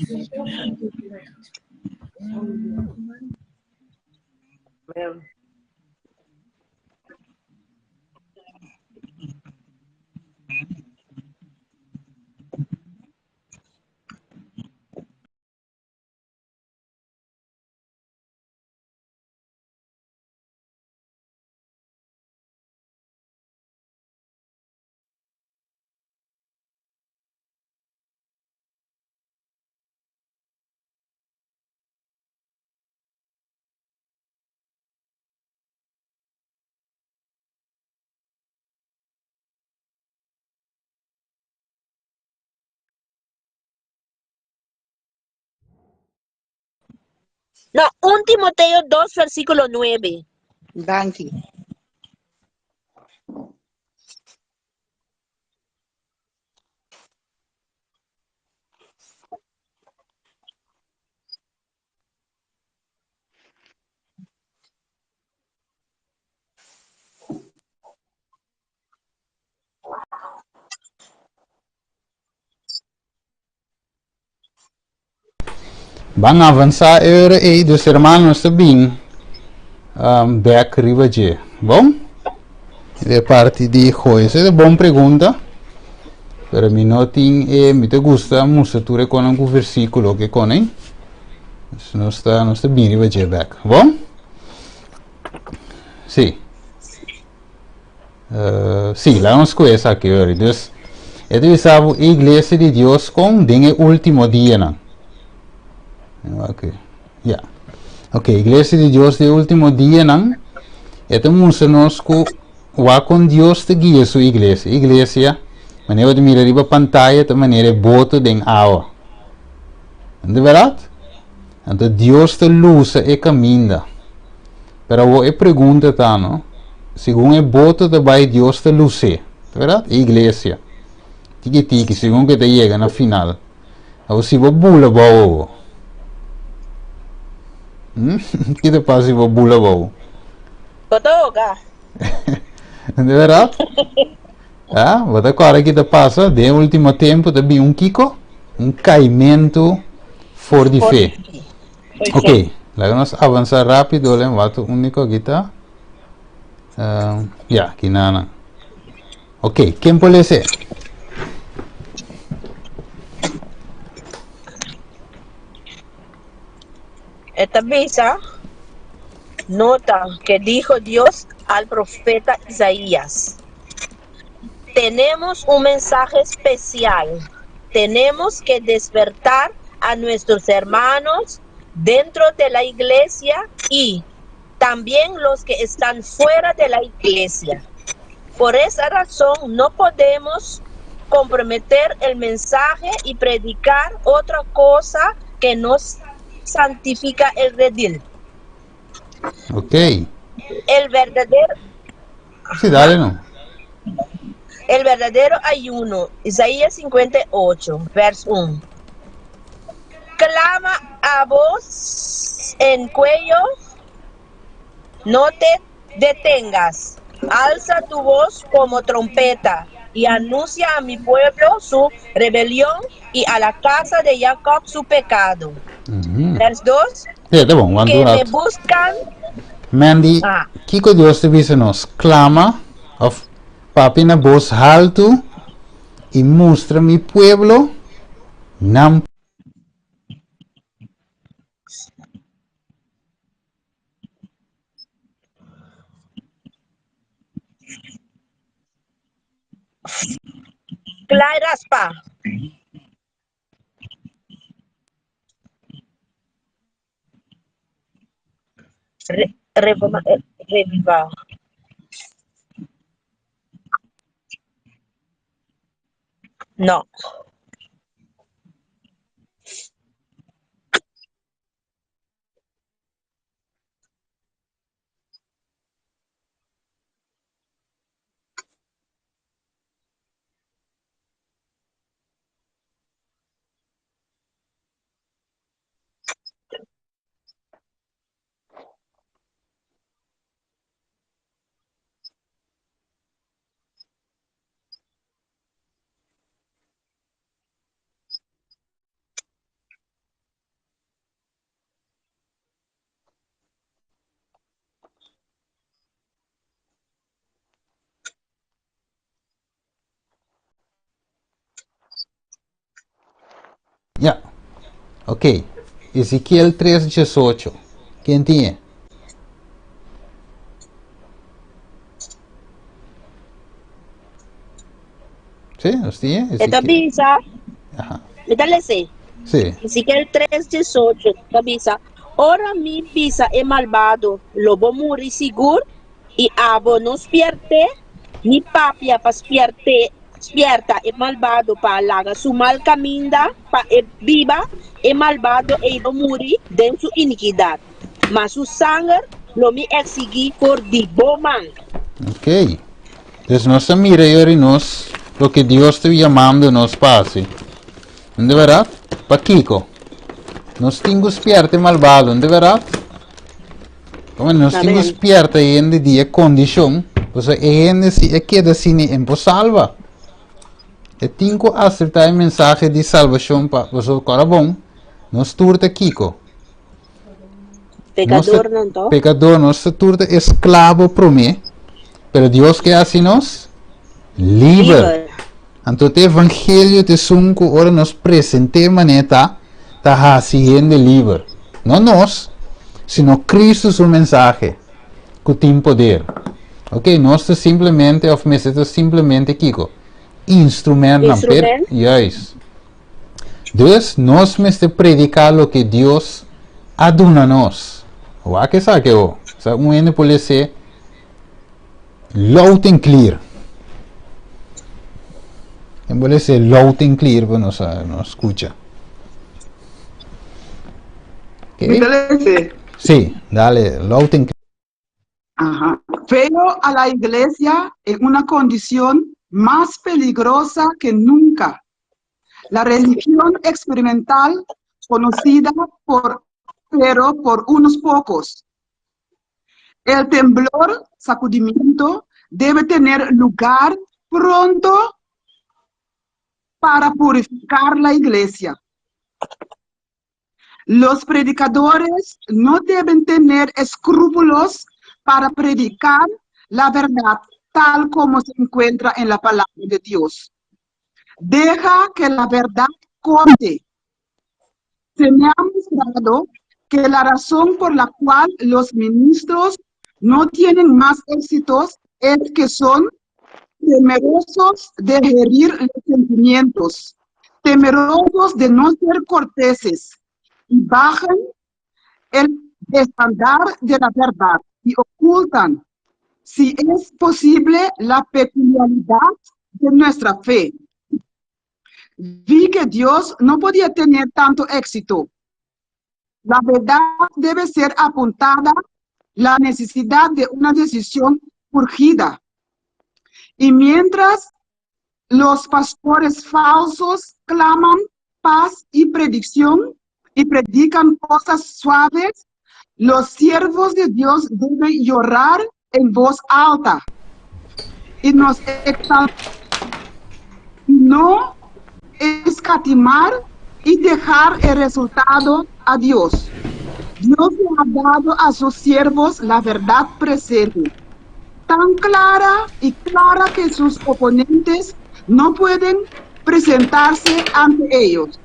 No, 1 Timoteo 2, versículo 9. Danke. Van avançar ahora e dos hermanos também. Back rivaje. Bom? De parte de Joyce, é boa pergunta. Para mim não tem, me gusta mostrar com um versículo que conem. Não está bem rivaje back. Bom? Sim. Sim, lá nos conhece aqui hoje. Então, eu sabe a igreja de Deus com o último dia, não? Ok, yeah. Ok, igreja de Deus de último dia, não? Então, nós com Deus te guia sua igreja. Igreja, maneira de mirar a pantalla, de maneira bota de água. De verdade? Então, Deus te lusa e caminha. Pero eu pergunto, tá, não? Segundo é bota de vai Deus te luce. De verdade? Igreja. Tiki, segundo que te chega na final. Ou se você bula, boa. Que te passa se você bula, boa? Totoga. De verdade? Ah, você agora que te passa, de último tempo, também Kiko, caimento for de fé. Ok, vamos avançar rápido, olha, o único que está. Aqui nada. Ok, quem pode ser? Esta visa nota que dijo Dios al profeta Isaías. Tenemos un mensaje especial. Tenemos que despertar a nuestros hermanos dentro de la iglesia y también los que están fuera de la iglesia. Por esa razón no podemos comprometer el mensaje y predicar otra cosa que nos santifica el redil. Ok. El verdadero Sí, dale, no. El verdadero ayuno, Isaías 58, verso 1. Clama a voz en cuello, no te detengas. Alza tu voz como trompeta y anuncia a mi pueblo su rebelión y a la casa de Jacob su pecado. Verso 2. Sí, tá bom, Que me buscan. Mandy, Kiko Deus te dice nos clama, of papi na voz alto y muestra mi pueblo, nam. Claraspa. Reviva. No. Ya, ok. Ezequiel 3:18. ¿Quién tiene? ¿Sí? ¿Los tiene? Esta visa. Dale sí. Sí. Ezequiel 3:18. Esta visa. Ora mi visa es malvado. Lobo muri seguro. Y abo nos pierde. Mi papia pas pierde. despierta e malvado para laga su mal caminda para e viva e malvado e no muri den su iniquidad. Mas su sangre lo mi exigí por di boman. Ok. Entonces nos mira y nos lo que Dios está llamando nos pase. ¿De verdad? Pa Kiko. Nos tengo despierta e malvado, ¿de verdad? Como nos tengo Amén. despierta y en de día condición, pues en si queda sin en salva. E tengo acertar el mensaje de salvación para o corazón. Nos turta Kiko. Pecador não tô. Pecador, nos turta esclavo para mí. Pero Dios que hace nos libre. Entonces el evangelio de sunco ahora nos presenta de manera está haciendo libre. No nos, sino Cristo su mensaje que tiene poder. Ok, no es simplemente, of es simplemente Kiko. Instrumento. Yes. Entonces, nos me predicar lo que Dios aduna nos. O a que sabe o sea, un puede ser loud and clear. Puede ser loud and clear, pero no escucha. Okay. Sí, dale, loud and clear. Ajá. Veo a la iglesia en una condición más peligrosa que nunca. La religión experimental conocida pero por unos pocos. El temblor, sacudimiento, debe tener lugar pronto para purificar la iglesia. Los predicadores no deben tener escrúpulos para predicar la verdad tal como se encuentra en la palabra de Dios. Deja que la verdad corte. Se me ha mostrado que la razón por la cual los ministros no tienen más éxitos es que son temerosos de herir los sentimientos, temerosos de no ser corteses y bajan el estándar de la verdad y ocultan, si es posible, la peculiaridad de nuestra fe. Vi que Dios no podía tener tanto éxito. La verdad debe ser apuntada, la necesidad de una decisión urgida. Y mientras los pastores falsos claman paz y predicción y predican cosas suaves, los siervos de Dios deben llorar en voz alta y nos exaltar, no escatimar y dejar el resultado a Dios. Dios le ha dado a sus siervos la verdad presente, tan clara y clara que sus oponentes no pueden presentarse ante ellos.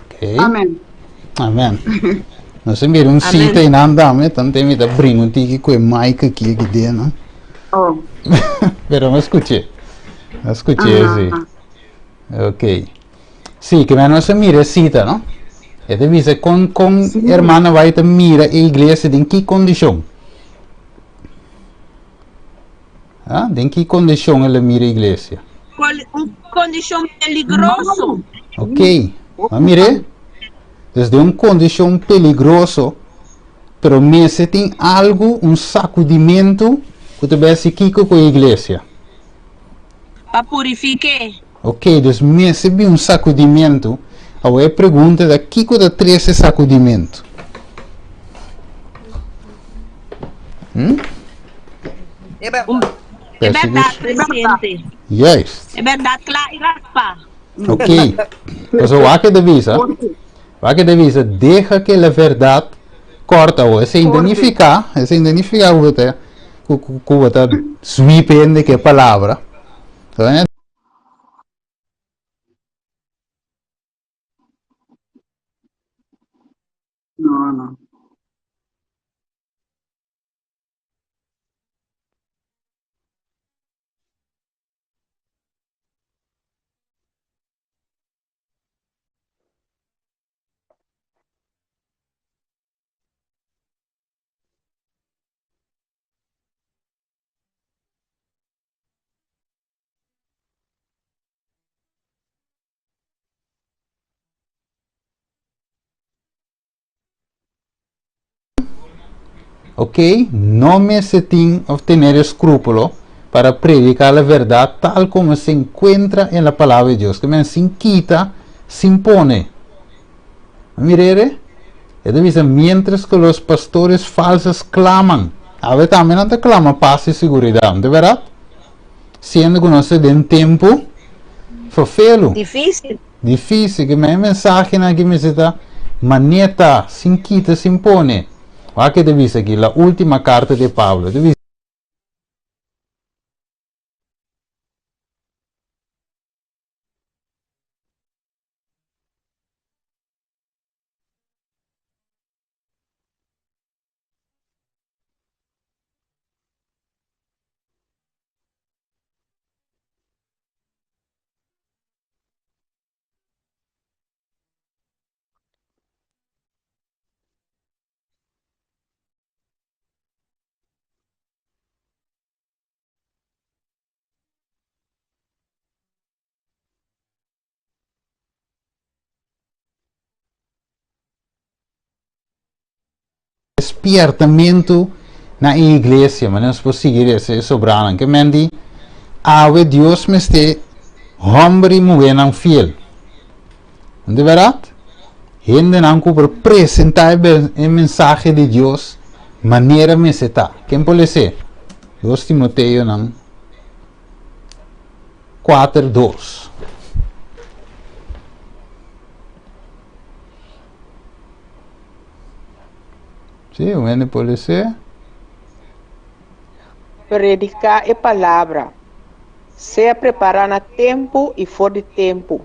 Okay. Amén. Amén. No se mira un sito in andame, tanto mi da brinco un tiki quei mic aqui dentro. Oh. Pero me escuché. Sí. Ok. Sí, que no se mira cita, ¿no? E te dice con sí. Hermana vai te mira e iglesia in che condizione? Ah, in che condizione le mira iglesia? Condición peligroso. Ok. Ma mire, desde una condición peligroso, pero me se tem algo, un sacudimiento que te ves aquí con la iglesia. Para purificar. Ok, dus me se vi un sacudimiento. Agora pergunta da que da três esse sacudimento. É verdade. É verdade, presidente. Yes. É verdade, claro, e raspa. Ok. Mas o que devisa, deixa que a verdade corta ou se identificar o que está sweeping que palavra. No. ¿ok? No me setin of tener escrúpulo para predicar la verdad tal como se encuentra en la palabra de Dios. Que me sin quita, sin pone. Mire, dice, mientras que los pastores falsos claman. A ver, también no te clama paz y seguridad, ¿de verdad? Siendo que no se den tiempo, fue feo. Difícil, que me mensaje aquí me dice, maneta, sin quita, sin pone. ¿A qué te dice aquí? La última carta de Pablo. Te dice, despiertamiento na iglesia, mas não se seguir esse sobrano. Que mendi, ave Deus me este homem e mulher não fiel. De verdade? Gente não por apresentar a mensagem de Deus, maneira me se está. Quem pode ser? 2 Timoteo não. 4:2. Sim, o N pode ser. Predicar a palavra. Seja preparar a tempo e fora de tempo.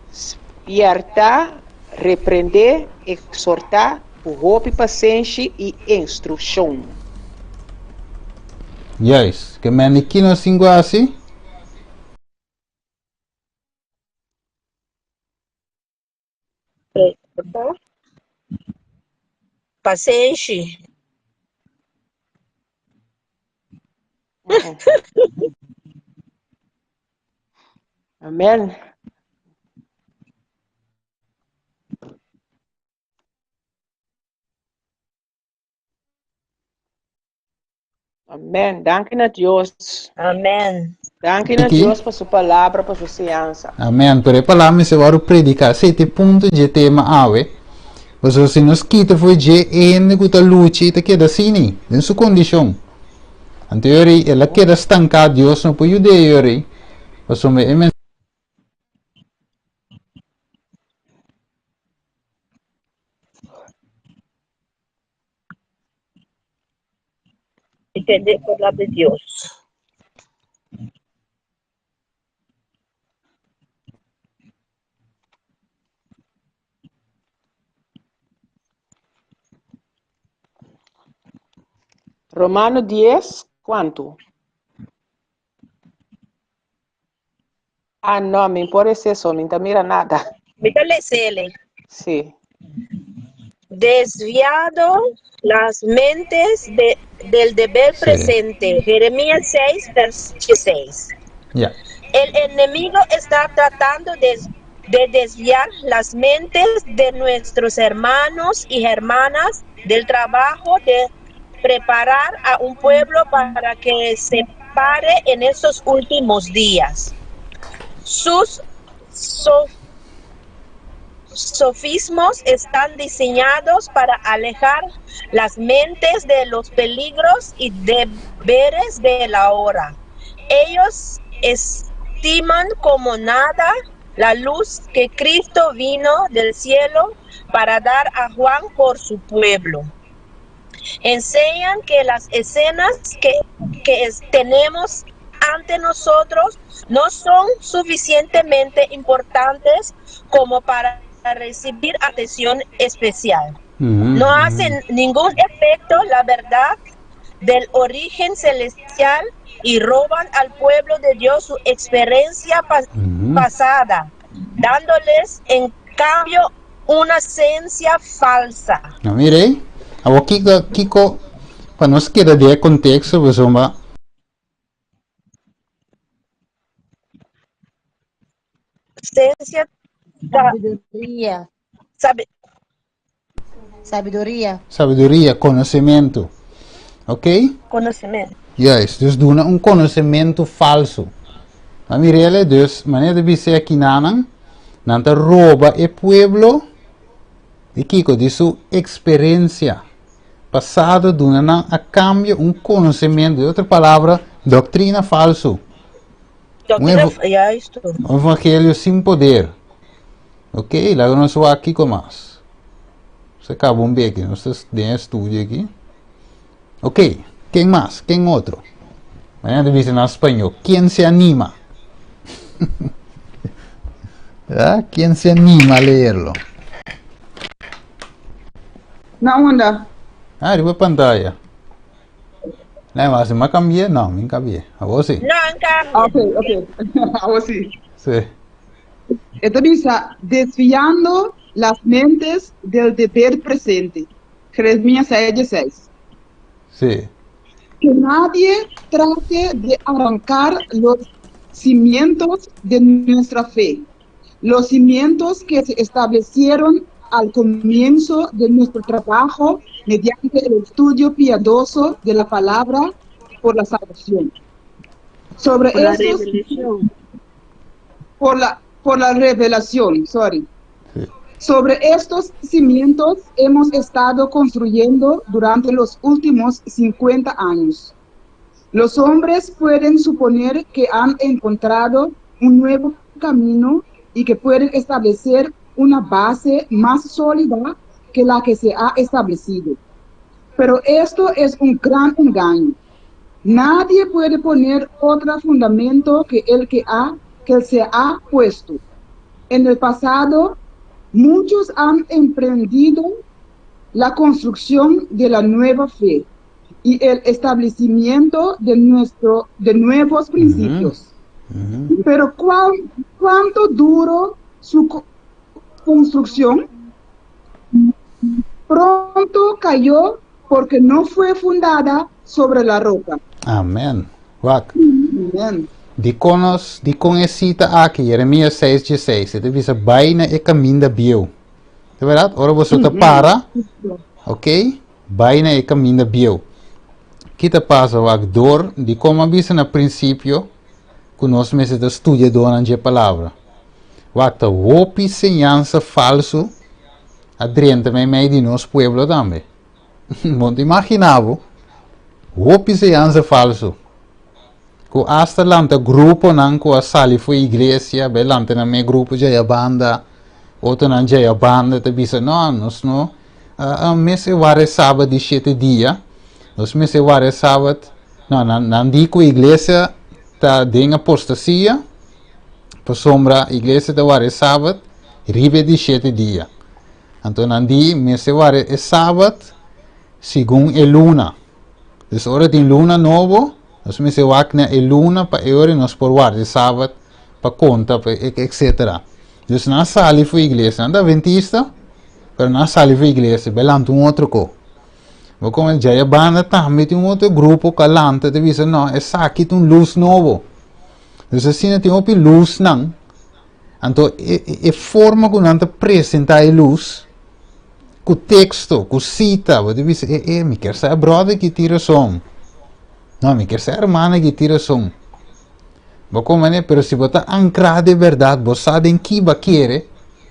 Despiertar, repreender, exortar, por roupa, paciência e instrução. Yes, que me aqui no singo assim. Paciência. Amém. Amém. Danke a Deus. Amém. Danke a Deus por sua palavra, por sua ciência. Amém. Por aí palavra se vai predicar 7 pontos de tema ave. Mas se nos quita foi de ene que tá luta e queda assim, em sua condição. Anterior ela queda estancada, Deus não pode ajudar. Mas o meu Entender a palavra de Deus. Romano 10, quanto? Ah, não, me pode ser só, não mira nada. Me lê. Sí. Desviado las mentes del deber presente. Jeremías 6, versículo 6. Yeah. El enemigo está tratando de desviar las mentes de nuestros hermanos y hermanas del trabajo de preparar a un pueblo para que se pare en estos últimos días. Sus sofismos están diseñados para alejar las mentes de los peligros y deberes de la hora. Ellos estiman como nada la luz que Cristo vino del cielo para dar a Juan por su pueblo. Enseñan que las escenas que tenemos ante nosotros no son suficientemente importantes como para recibir atención especial. No hacen ningún efecto la verdad del origen celestial y roban al pueblo de Dios su experiencia pasada, dándoles en cambio una esencia falsa. No, mire, aquí Kiko, para nos queda de contexto, pues vamos. Esencia sabe. Sabedoria, conhecimento. Ok? Conhecimento. Juist, dus doen um conhecimento falso. A mirele, dus, maneira de ser aqui nanta rouba e pueblo, e kiko, de sua experiência. Passado, duna a cambio conhecimento, de outra palavra, doutrina falso. Um evangelho sem poder. Ok? Lá nós vamos aqui com mais. Você acabou um aqui, nós temos estúdio aqui. Ok, quem mais? Quem outro? Maneira de dizer em espanhol, quem se anima? Quem se anima a lerlo? Não anda. Arriba a pantalla. Não, mas me cambié? Não, me cambié. A vos sí. Não, cambia. Ok. Ahora sí. Sí. Esto dice, desviando las mentes del deber presente. Jeremías 6:16. Sí. Que nadie trate de arrancar los cimientos de nuestra fe, los cimientos que se establecieron al comienzo de nuestro trabajo mediante el estudio piadoso de la palabra por la salvación. Sobre estos, por la revelación, sorry. Sí. Sobre estos cimientos hemos estado construyendo durante los últimos 50 años. Los hombres pueden suponer que han encontrado un nuevo camino y que pueden establecer una base más sólida que la que se ha establecido. Pero esto es un gran engaño. Nadie puede poner otro fundamento que el que se ha puesto. En el pasado, muchos han emprendido la construcción de la nueva fe y el establecimiento de nuevos principios. Pero ¿cuánto duró su construcción? Pronto cayó porque no fue fundada sobre la roca. Amén. Wak. Amén. Die conhecita aqui, Jeremias 6:16. Ele diz, bijna e caminho da bio. É verdade? Ora você para. Ok? Bijna e caminho da bio. Kita passa wak door, die como avisa no princípio, que nós mesmos estudamos a palavra. Wak ta hopi semelhança falso, adrente também de nosso pueblo também. Não te imaginava, hopi semelhança falso. Que hasta lanta grupo não que a sali foi igreja, bem lanta na meu grupo já é banda, outro não já é banda, te bisa não, nós não, mês é vários sábado de 7 dias. Nós me vários sábado, não digo a igreja está em apostasia, por sombra a igreja está vários sábado, ribe de 7 dias. Então não digo me vários sábado, segundo a luna. Dus hora de luna novo, nós me wakna a luna para hora nós por vários sábado, para conta, etc. Dus na sali foi igreja, não é adventista, mas na sali foi igreja, belante outro co. Mas como ele já é banda, também tem outro grupo que lanta, te diz, não, é aqui tem luz novo. Então assim tem uma luz não. Então a forma que nós apresenta a luz, com o texto, com cita, você diz, me quer ser a brother que tira som. Não, me quer ser a irmã que tira som. Mas como é, pero se você ancrar de verdade, você sabe em que vai querer,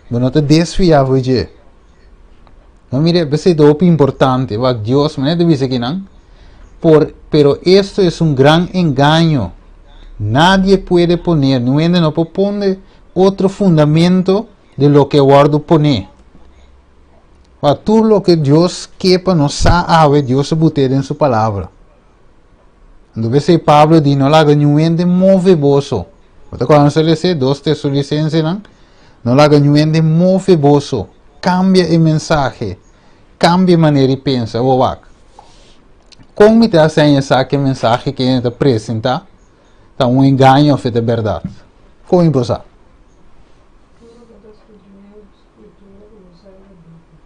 você não te desvia hoje. No mire, ese es importante, va Dios, me dice que no, pero esto es un gran engaño. Nadie puede poner, no puede poner otro fundamento de lo que guardo pone. Va todo lo que Dios quepa no sabe, Dios se botella en su palabra. Entonces Pablo dice, no la haga ni move boso. Cuando se le dice, 2 Tesalonicenses, no la haga ni move boso. Cambia el mensaje, cambia manera de pensar. Como te hace essa mensaje que te presenta, está un engaño de verdad. Como você?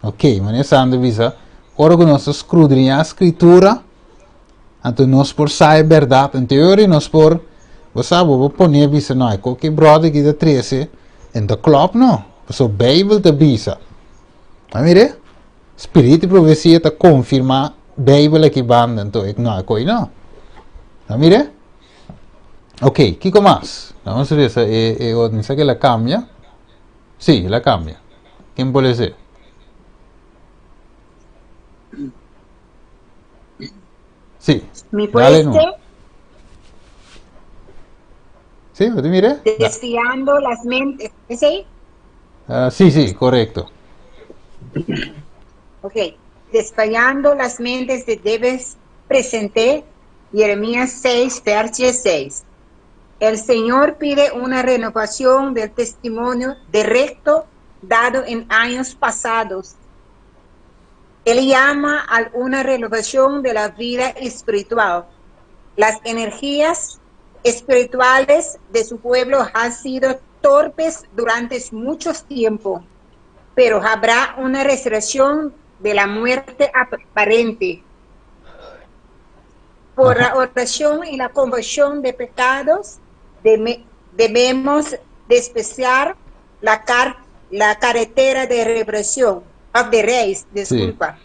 Ok, mas essa visa, ora que nós escudriñamos a escritura, então nós por saber a verdade, em teoria nós por, você vou poner visa, não, qualquer brother que te 13, en de club não, so Bijbel te visa. Mire, Espírito e profecia está confirmar Bíblia que banda, então não é coisa não. Tá mire? Ok, ¿qué más? Vamos a ver esa que la cambia. Sí, la cambia. ¿Quién puede ser? Sí, ¿Me dale puede no. ser? ¿Sí? ¿Te mire? Desviando las mentes. ¿Sí? Sí, correcto. Ok. Desviando las mentes de debes presente Jeremías 6, verso 6. El Señor pide una renovación del testimonio directo dado en años pasados. Él llama a una renovación de la vida espiritual. Las energías espirituales de su pueblo han sido torpes durante mucho tiempo, pero habrá una resurrección de la muerte aparente. Por la oración y la conversión de pecados, debemos despreciar la carretera de represión, disculpa. Sí.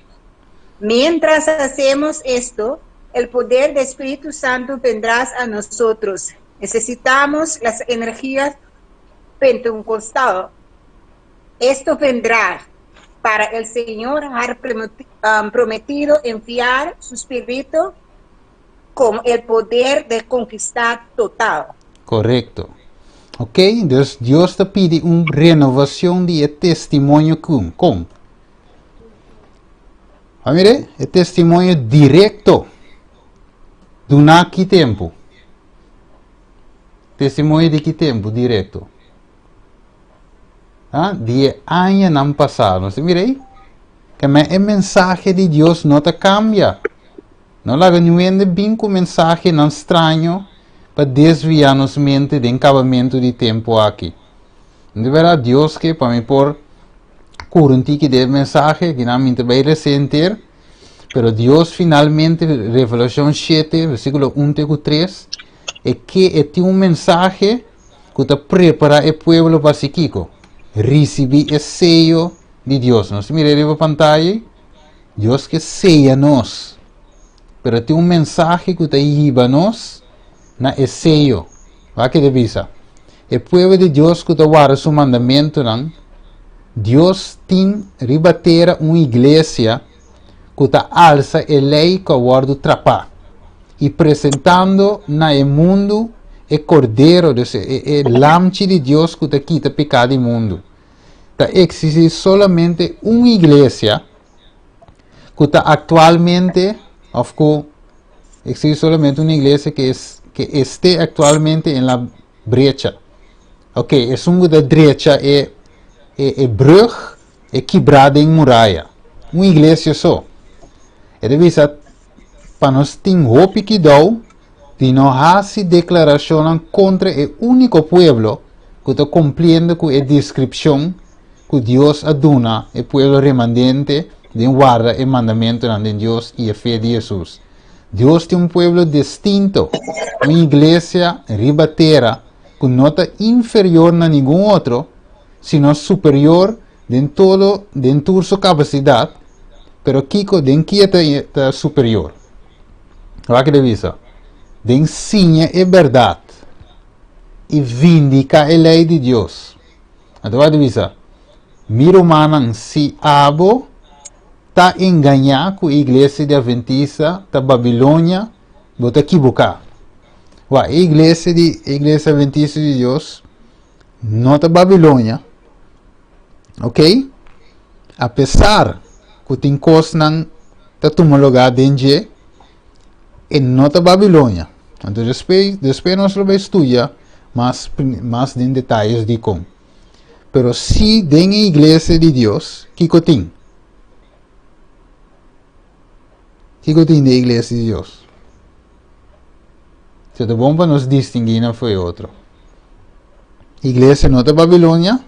Mientras hacemos esto, el poder del Espíritu Santo vendrá a nosotros. Necesitamos las energías pentecostales. Esto vendrá para el Señor ha prometido enviar su Espíritu con el poder de conquistar total. Correcto. Ok, entonces Dios te pide una renovación de testimonio con. Mire, el testimonio directo. ¿De qué tiempo? Testimonio de qué tiempo directo? 10 años han pasado. Mire, que el mensaje de Dios no te cambia. No la ganhando bem com mensagem não estranho para desviar nos mente de acabamento de tempo aqui. De verdade, Deus que para mim por curante que de mensagem que não me vai sentir, pero Deus finalmente Revelação 7, versículo 1 e 3, é que é um mensagem que está prepara o povo para se receber o sello de Deus. Nós miramos a pantalla, Deus que sella nós. Pero tem um mensagem que está lleva-nos na sello. Vai que devisa. O povo de Deus que está guarda seu mandamento, não? Deus tem rebater uma igreja que está alça a lei que guarda trapar e apresentando na mundo o cordeiro, o lamche de Deus que está quita pecado do mundo. Está existe solamente uma igreja que está atualmente existe solamente una iglesia que esté actualmente en la brecha. Ok, es un de derecha brug quebrada en muralla. Una iglesia só. Deve ser para nós ter hope que dou de não fazer declaração contra o único pueblo que está cumprindo com a descrição que Deus aduna o pueblo remanente de guarda el mandamiento de Dios y la fe de Jesús. Dios tiene un pueblo distinto, una iglesia ribatera que no está inferior a ningún otro, sino superior en todo, dentro de su capacidad, pero Kiko de inquieta está superior. Va que devisa, de enseña la verdad y vindica la ley de Dios. Entonces va devisa, mi romana si abo está enganar com a igreja de Adventista da Babilônia, vou te equivocar. A igreja Adventista de Deus não está Babilônia, ok? Apesar que tem coisas não está tomando lugar dentro, e não está Babilônia. Então depois nós vamos estudar mais em detalhes de como. Pero se dentro da igreja de Deus, que tem? Que tem da igreja de Deus? Se é bom para nos distinguir, não foi outro. Igreja não é da Babilônia,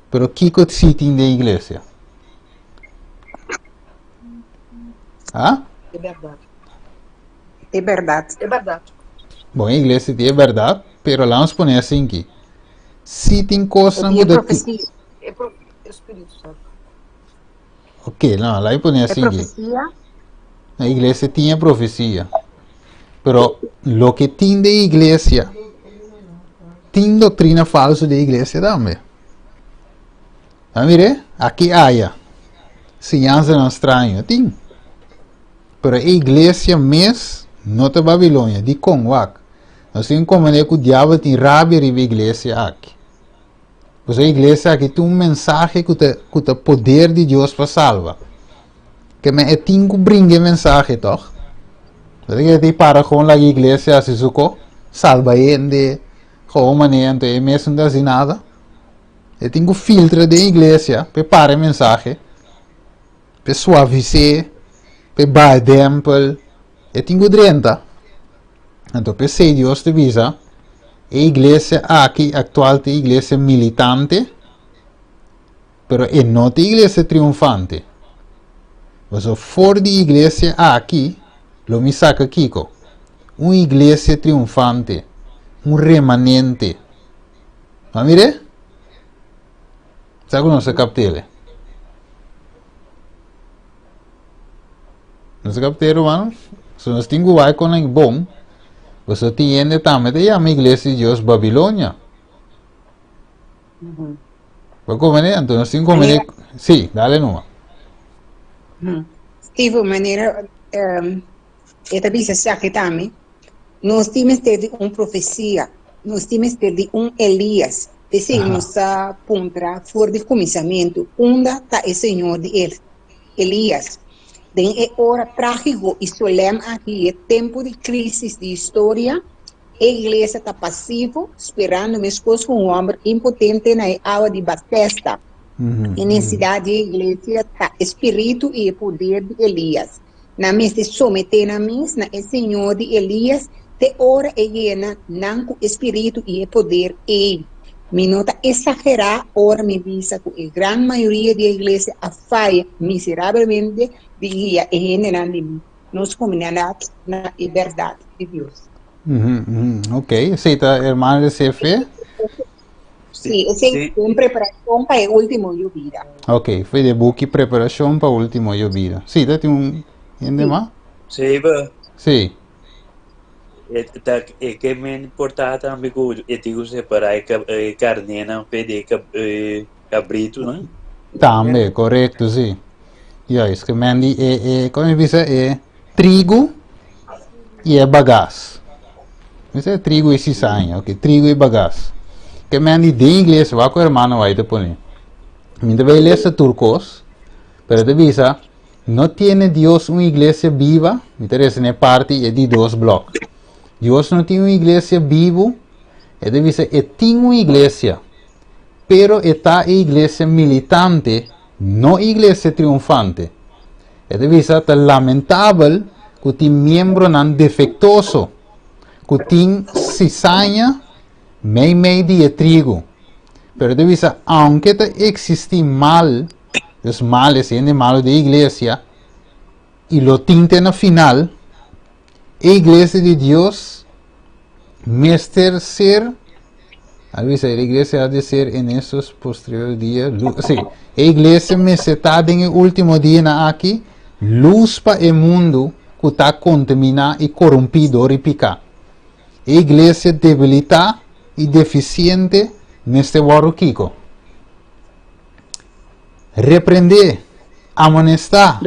pero que se tem da igreja? É verdade. É verdade. É verdade. Bom, a igreja é verdade, pero lá nos põe assim que se tem coisas é profecia. É Espírito Santo. Ok, no, lá pone É assim. profecia? A iglesia tinha profecia. Pero lo que tem de iglesia, tem doutrina falsa de iglesia também. Ah, mire, aqui há. Ciência não estranha, tem. Pero a iglesia mesmo, não é Babilônia, de Conguac. Assim como é que o diabo tem rabia de iglesia aqui. Pois a iglesia aqui tem mensagem que tem poder de Deus para salvar. Que me tem que brincar mensagem, toch? Porque te para com a igreja assim, salva gente, com maneira, então é mesmo não assim nada. Eu tenho que filtrar da igreja, para mensagem, para suavizar, para dar tempo, eu tenho que drenta. Então, para ser Deus te visa, a igreja aqui atual é a igreja militante, mas é não a igreja triunfante. Mas fora da igreja aqui, lo me saca Kiko, uma igreja triunfante, um remanente. Mas mire, sabe não se captele? Não se captele, mano? Se nós temos que vai com o bom, você tem também a igreja de Deus Babilônia. Vai comer, então nós temos que comer. Sim, dale numa. Steve, maneira, eu também sei que também, nós temos que ter uma profecia, nós temos que ter um Elias, esse nossa pontra fora de começamento, onde está o Senhor de ele, Elias. Den é hora trágico e solene aqui, é tempo de crise de história, a igreja está passiva, esperando minhas coisas com um homem impotente na água de Bethesda. E necessidade da igreja está espírito e poder de Elias. Na mesa de someter na mesa, na Senhor de Elias, te ora e llena, não com espírito e poder e me nota exagerar, ora me visa que a grande maioria da igreja a falha miseravelmente de generando nos comunidades na verdade de Deus. Ok, aceita, irmã de CF? Sim, sim, em preparação para o último vida. Ok, foi de book preparação para o último vida. Sim, tem um mais? Sim. Sim. É que é importante também que eu digo separar a carneira de cabrito, não? Também, correto, sim. Isso que mendi como diz, é trigo e é bagaço. Isso é trigo e cisanha, ok? Trigo e bagaço. Que mendi de inglês, vai com o irmão vai te pôr. Ainda vai ler turcos, pero te visa, não tem Deus uma igreja viva, me interessa na parte é de dois blocos. Deus não tem uma igreja viva, é de visa, tem uma igreja, pero está a igreja militante, não a igreja triunfante. É de visa, é lamentável que tem membro não defectuoso, que tem cisanha, meio de trigo. Pero de visa, aunque existe mal, os males e mal da igreja, e lo tinte no final, a igreja de Deus, mestre ser, a igreja ha de ser en estos posteriores días, sim, a igreja está em o último dia aqui, luz para o mundo que está contaminado e corrompido e picado. A igreja debilitada e deficiente neste Kiko. Repreender, amonestar,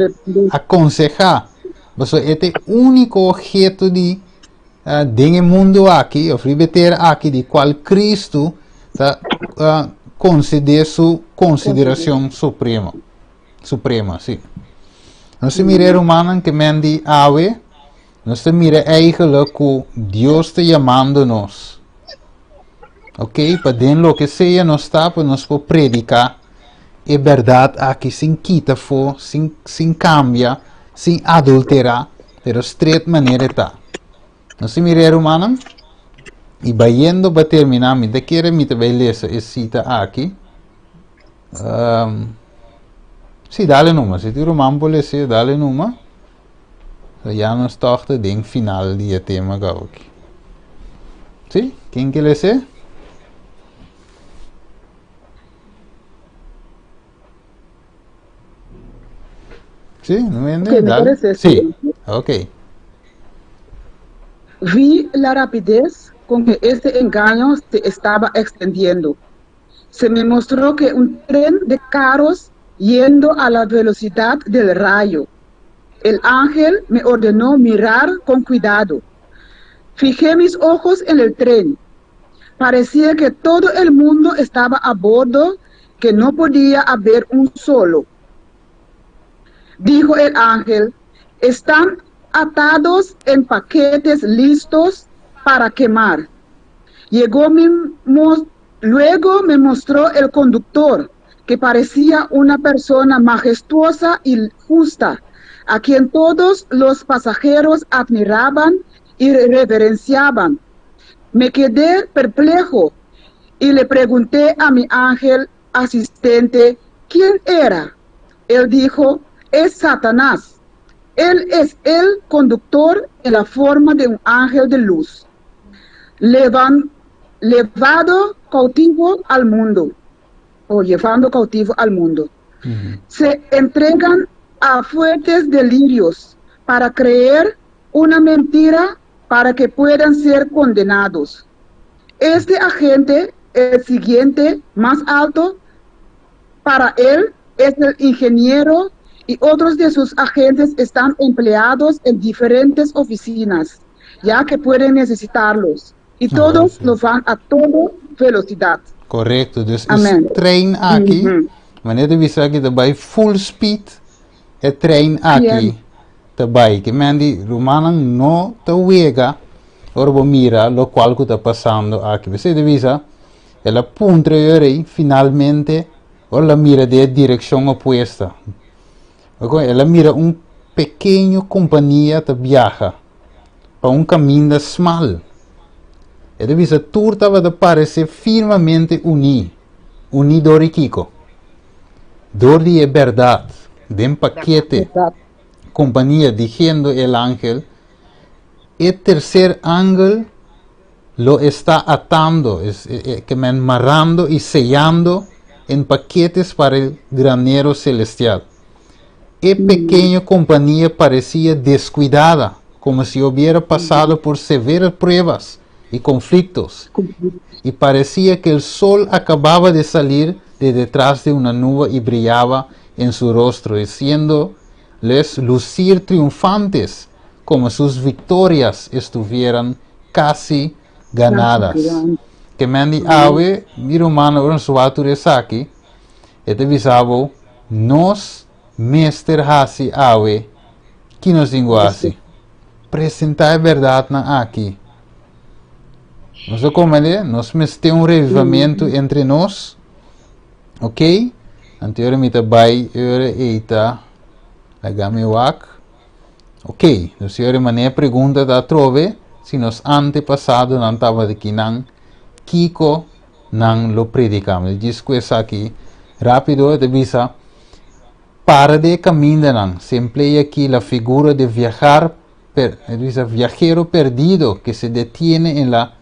aconselhar. Este é o único objeto de o mundo aqui, o fribeter aqui, de qual Cristo concede sua consideração suprema, sim. Nós mira humano que mendi ave, nós mira eigenlijk que Deus está chamando-nos. Ok, para dentro lo que seja, nós está para nós predicar a verdade aqui sem quitar, sem cambiar, sem adulterar, pero straight maneira está. Nós mira humano e vayendo para terminar, me te quero me também ler essa cita aqui. Sim, dá-lhe numa, se tu romano pode ser, dá-lhe numa. Já nos toca de final do tema aqui. Sim, quem quer ler? Sí, no me Ok, entiende. me Dale. parece Sí, esto. ok. Vi la rapidez con que este engaño se estaba extendiendo. Se me mostró que un tren de carros yendo a la velocidad del rayo. El ángel me ordenó mirar con cuidado. Fijé mis ojos en el tren. Parecía que todo el mundo estaba a bordo, que no podía haber un solo. Dijo el ángel, están atados en paquetes listos para quemar. Luego me mostró el conductor, que parecía una persona majestuosa y justa, a quien todos los pasajeros admiraban y reverenciaban. Me quedé perplejo y le pregunté a mi ángel asistente quién era. Él dijo, es Satanás. Él es el conductor en la forma de un ángel de luz, llevado cautivo al mundo, o llevando cautivo al mundo. Se entregan a fuertes delirios para creer una mentira para que puedan ser condenados. Este agente, el siguiente más alto, para él es el ingeniero y otros de sus agentes están empleados en diferentes oficinas, ya que pueden necesitarlos. Y todos lo van a toda velocidad. Correcto, dus Amen. is trein aqui, wanneer de visa aqui bij full speed, het trein aqui, também, que mendi Romanan no te wega, orbo mira lo qual que está passando aqui. Você de visa, ela punta finalmente, or la mira de direção opuesta. Okay? Ela mira pequeno companhia que viaja para caminho small. E de visa turta va a parecer firmemente unido Kiko. Dori es verdad, de paquete, compañía diciendo el ángel, el tercer ángel lo está atando, que me amarrando y sellando en paquetes para el granero celestial. El pequeño compañía parecía descuidada, como si hubiera pasado por severas pruebas y conflictos, y parecía que el sol acababa de salir de detrás de una nube y brillaba en su rostro, haciéndoles lucir triunfantes, como sus victorias estuvieran casi ganadas. Que mandi ave, mi romano un suatu resaki, et visavo nos mester hasi ave, que nos dinguasi. Presentar verdade na aqui. Nós nós meste revivimento entre nós, ok? Anteriormente vai eita, wak. Ok, então senhor mané pergunta da trove, se nos antepassado não estava de Kinan, Kiko não lo predicamos. Diz que isso aqui, rápido, de visa, para de caminho não, se emplea aqui a figura de viajero perdido que se detiene en la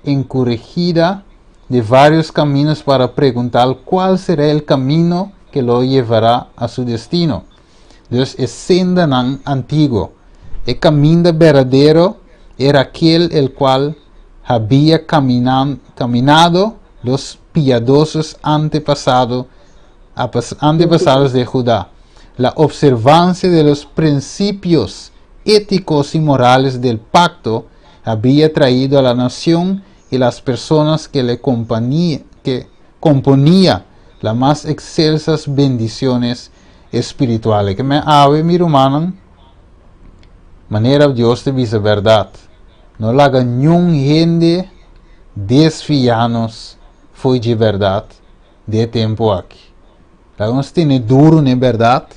encurrejida de varios caminos para preguntar cuál será el camino que lo llevará a su destino. Entonces, es senda antiguo. El camino verdadero era aquel el cual había caminado los piadosos antepasados de Judá. La observancia de los principios éticos y morales del pacto había traído a la nación y las personas que le componía las más excelsas bendiciones espirituales. Que me ave mi romano, manera Dios de visa verdad. No la haga ningún gente desfianos fue de verdad de tiempo aquí. La nos tiene duro en verdad,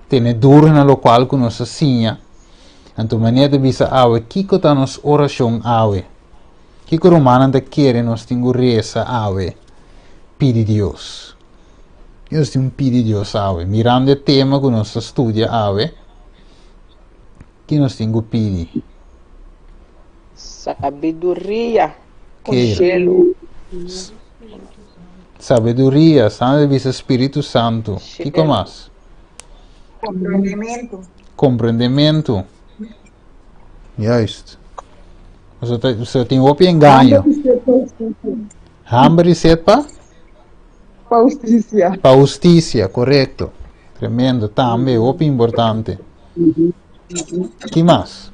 tiene duro en lo cual que nos enseña. Então, maneira de visa awe, kiko ta nos oração awe. Kiko romana da querer nos tingo reza awe. Pide Deus. Deus tem pide Deus awe. Mirando o tema que nos estudia awe. Que nos tingo pide. Sabedoria. Conselho. Sabedoria, Santo de visa Espírito Santo. Kiko mais? Compreendimento. Juist. Você tem op engano. Hambre e sede para? Para justiça, correto. Tremendo, também, op importante. Que mais?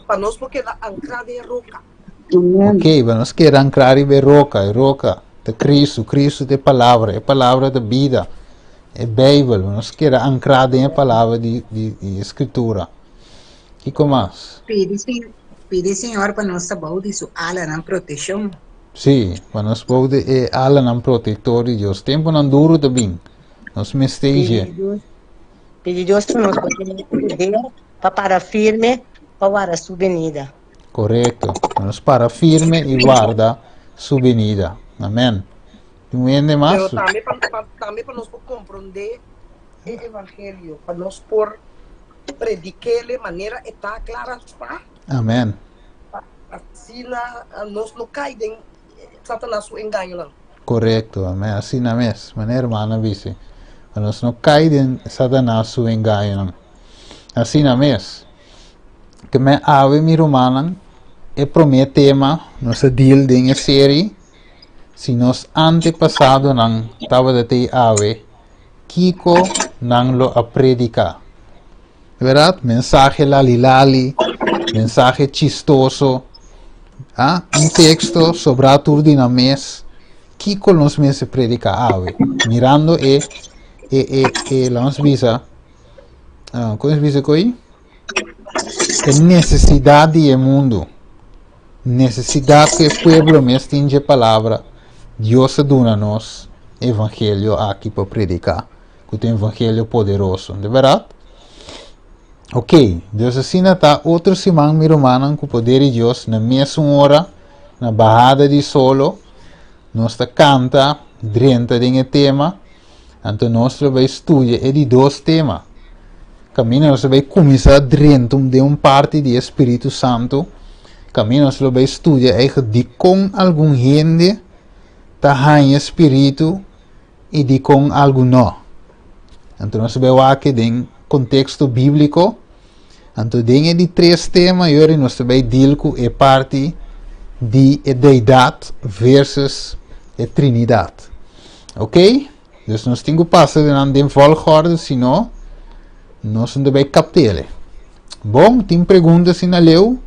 Para nós porque la ancrada em roca. Ok, nós queremos ancrar em roca, de Cristo de palavra, é palavra de vida, é Bíblia, nós queremos ancrar em palavra de escritura. Que mais? Pede Senhor para nós saber disso, ala na proteção. Sim, para nós poder ala na protetor de Deus. Tempo não duro também, nós me esteja. Pede Deus para nós poder para parar firme para a sua venida. Correto, nós para firme e guarda sua venida. Amém. Entende mais? Pero também para nós compreender o evangelho, para nós por predicar de maneira está clara, está? Amém. Assim nós não caímos em Satanás o engano não. Correto, amém. Assim na mesma maneira, irmã, disse. Nós não caímos em Satanás o engano. Assim na mesma. Que me ave mi romana e promete tema nossa deal de série. Se nos antepassado não estava de te ave, Kiko não lo a predicar. Verdade? Mensagem lali, mensagem chistoso, texto sobre a tudo na mês, Kiko nos meses predica ave. Mirando nos visa, como visa coi? A necessidade do mundo. Necessidade que o povo mesmo tem palavra. Deus dá nos evangelho aqui para predicar. Que é um evangelho poderoso. De verdade? Ok. Deus assim está outro semana mi romana com o poder de Deus na mesma hora, na barrada de solo. Nós canta dentro do tema. Então nós vamos estudar de dois temas. Caminho nós vamos começar dentro de parte do Espírito Santo. Caminho nós vamos estudar de com algum gente está em espírito e de com algum não. Então nós vamos aqui em contexto bíblico. Então dentro de três temas hoje nós vamos deal com a parte de deidade versus a Trinidade. Ok? Então nós temos que passar de volgorde, senão nós não devemos captar. Bom, tem perguntas se não leu.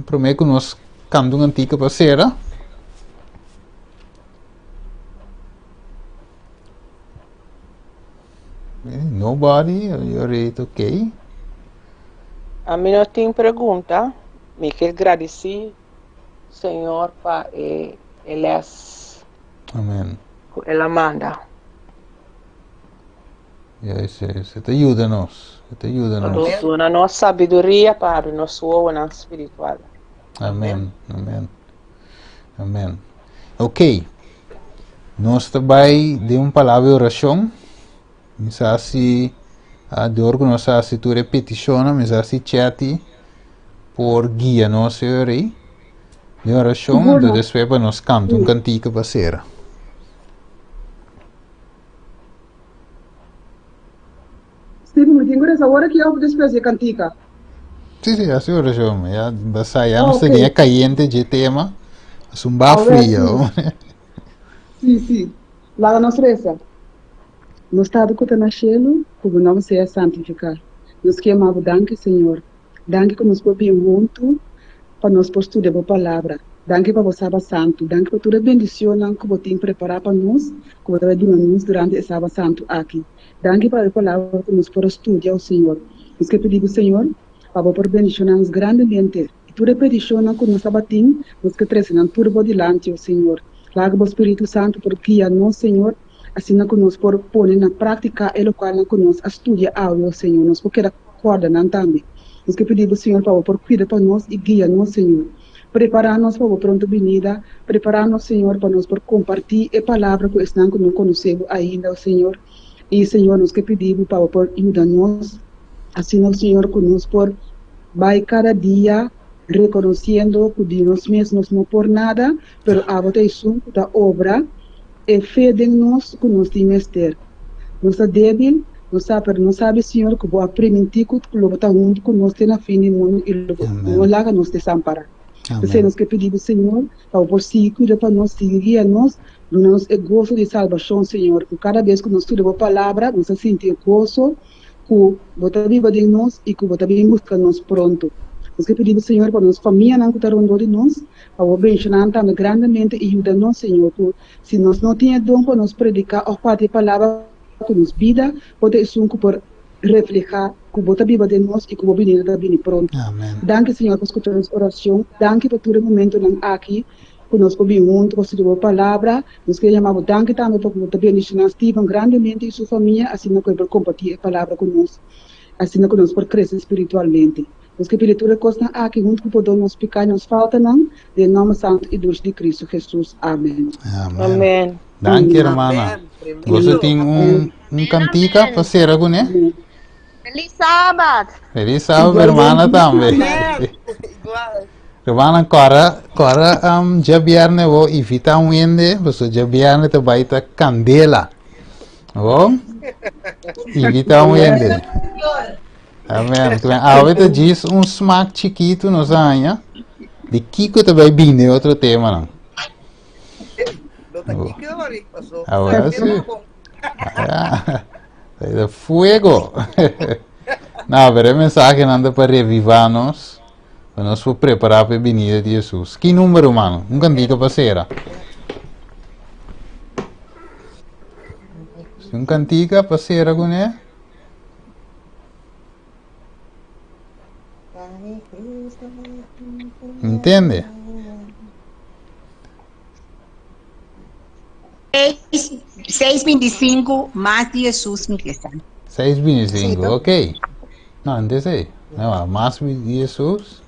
Prometo que nós cantamos antiga parceira. Nobody, you're ok. A mim não tem pergunta. Me quero agradecer, Senhor, para elas. Amém. Ela manda. Isso te ajuda-nos. Na nossa sabedoria para nosso homem espiritual. Amém. Ok. Nós também de uma palavra de oração. Misasi de organizar se tu repeticiona, misasi chat por guia nossa ori. De oração, do después nos canta cantico pasera. Steve, me tenho essa hora que eu después de cantica. Sim, assim oração, já basaya não se ganha caliente de tema, é um bafrio. Sim. Lá na nossa reza. No estado que está nascendo, o nome seja santificado. Nós queremos danke, Senhor. Danke que nos podemos juntos para nós estudar a palavra. Danke para você, Santo. Danke para toda a bendição que você tem preparado para nós, que você vai dar nos durante esse sábado santo aqui. Danke para a palavra que nos podemos estudar, Senhor. Nós pedimos, Senhor, para por bendicionar-nos grandemente. E toda a petição que nós temos, nós que trazemos tudo adiante, Senhor. Laga o Espírito Santo por guiar-nos, Senhor. Assim que nós por pôr na prática o qual que nós estudia ao Senhor, nós porque acorda também. Nós que pedimos, Senhor, para por cuidar para nós e guiar-nos, Senhor. Preparar-nos para a pronta vinda, preparar-nos, Senhor, para nós por compartilhar a palavra que estão que não conhecemos ainda, Senhor. E, Senhor, nós que pedimos para por ajudar-nos, assim, Senhor, que nós por vai cada dia reconhecendo que nós mesmos não por nada, pero a votação da obra. E fé de nós que nós temos ter. Nós é débil, não sabe, Senhor, que vou permitir que o lobo está junto conosco na fim do mundo e não larga nos desamparar. Você nos que pedir, Senhor, para por si, cuida para nós, guia nós, dá-nos o gozo de salvação, Senhor. Que cada vez que nós estudamos a palavra, nós sentimos gozo, que você viva de nós e que você venha buscar nós pronto. Nós que pedimos, Senhor, para nós família não estar rondando de nós, para o abençoar também grandemente e ajuda-nos, Senhor. Que se nós não tínhamos dom para nos predicar a parte da palavra com nos vida, pode ser por reflejar que você viva de nós e que você venha também pronto. Amém. Danke, Senhor, por escutar nossa oração. Danke por todo momento aqui, conosco bem junto, com a sua palavra. Nós queremos danke também por você abençoar Steven grandemente e sua família, assim não por compartilhar a palavra conosco, assim não conosco por crescer espiritualmente. Nós que pedimos toda coisa aqui junto com o nos pecar, nos falta não, em nome santo e dulce de Cristo Jesus. Amém. Amém. Danke, irmã. Você tem cantica para ser algo, né? Feliz sábado. Feliz sábado, irmã, também. Irmã, agora, já viernes vou invitar ende, você já viernes te vai estar candela. Oh? Invita ende. Amém. Agora diz smack chiquito, não sabe, de Kiko te vai vir outro tema, não? Ahora sí. De fuego. No, pero el mensaje anda para revivarnos, para nos preparar para la venida de Jesús. ¿Qué número, hermano? Un cantico para ser. Un cantico para ser con él. ¿Entiende? 6:25 más de Jesús, mi Cristian. 6:25, ok. No, antes ahí. No, más de Jesús.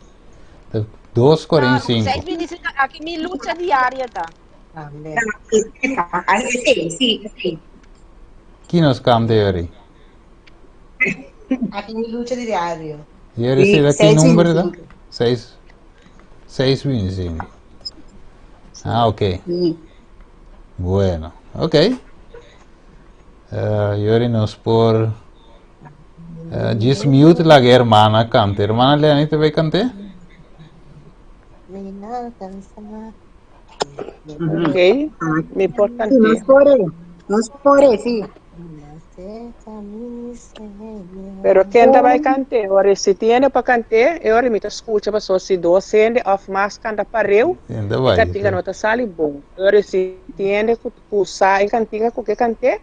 2:45. 6:25, aqui minha luta diária, tá? Amém. Sim. ¿Quién nos cambia ahora? Aqui minha luta diário. ¿Y ahora sí, ¿qué número da? 6:25. Ah, ok. Bueno, ok. Ahora nos por 10 minutos la hermana canta. Hermana Leani, ¿te va a cantar? Ok, me importante. Nos pore, sí. Pero quem vai cantar? Ora, se tiene para cantar, ora me escuta para só se docente of mais canta para eu. Ainda vai. Cantiga não tá sali bom. Ora, se tiene que usar cantiga com que cantar,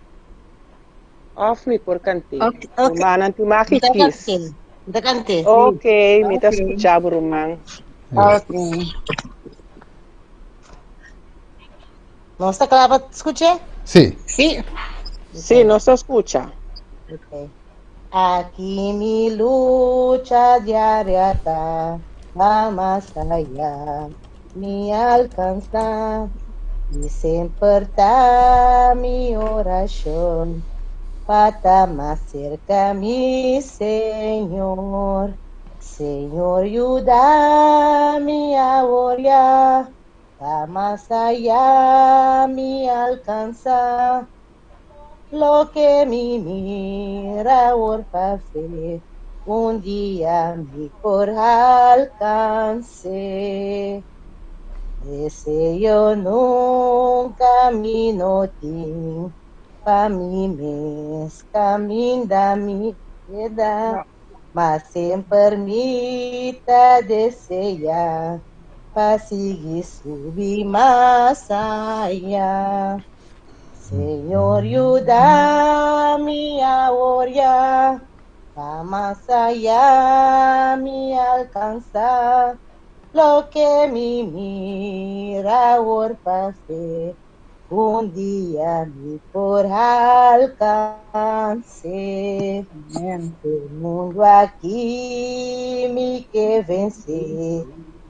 of me por cantar. Ok. Mana tu maki quis. Da cante. Ok, me tá escuchando, irmão. Ok. Não está claro para escutar? Sí. Sí. Sí, no se escucha. Okay. Aquí mi lucha diaria está, va más allá, me alcanza, y siempre está mi oración, para más cerca mi Señor. Señor, ayúdame a orar, va más allá, me alcanza. Lo que mi mira por fe, un día mi por alcance. Deseo nunca camino tin, pa mi mes caminda mi vida, mas sem permita desejar, pa seguir subir mais allá. Señor, ayúdame a orar, va más allá, me alcanza, lo que mi mira por fe, un día me por alcance. El mundo aquí me que vencer,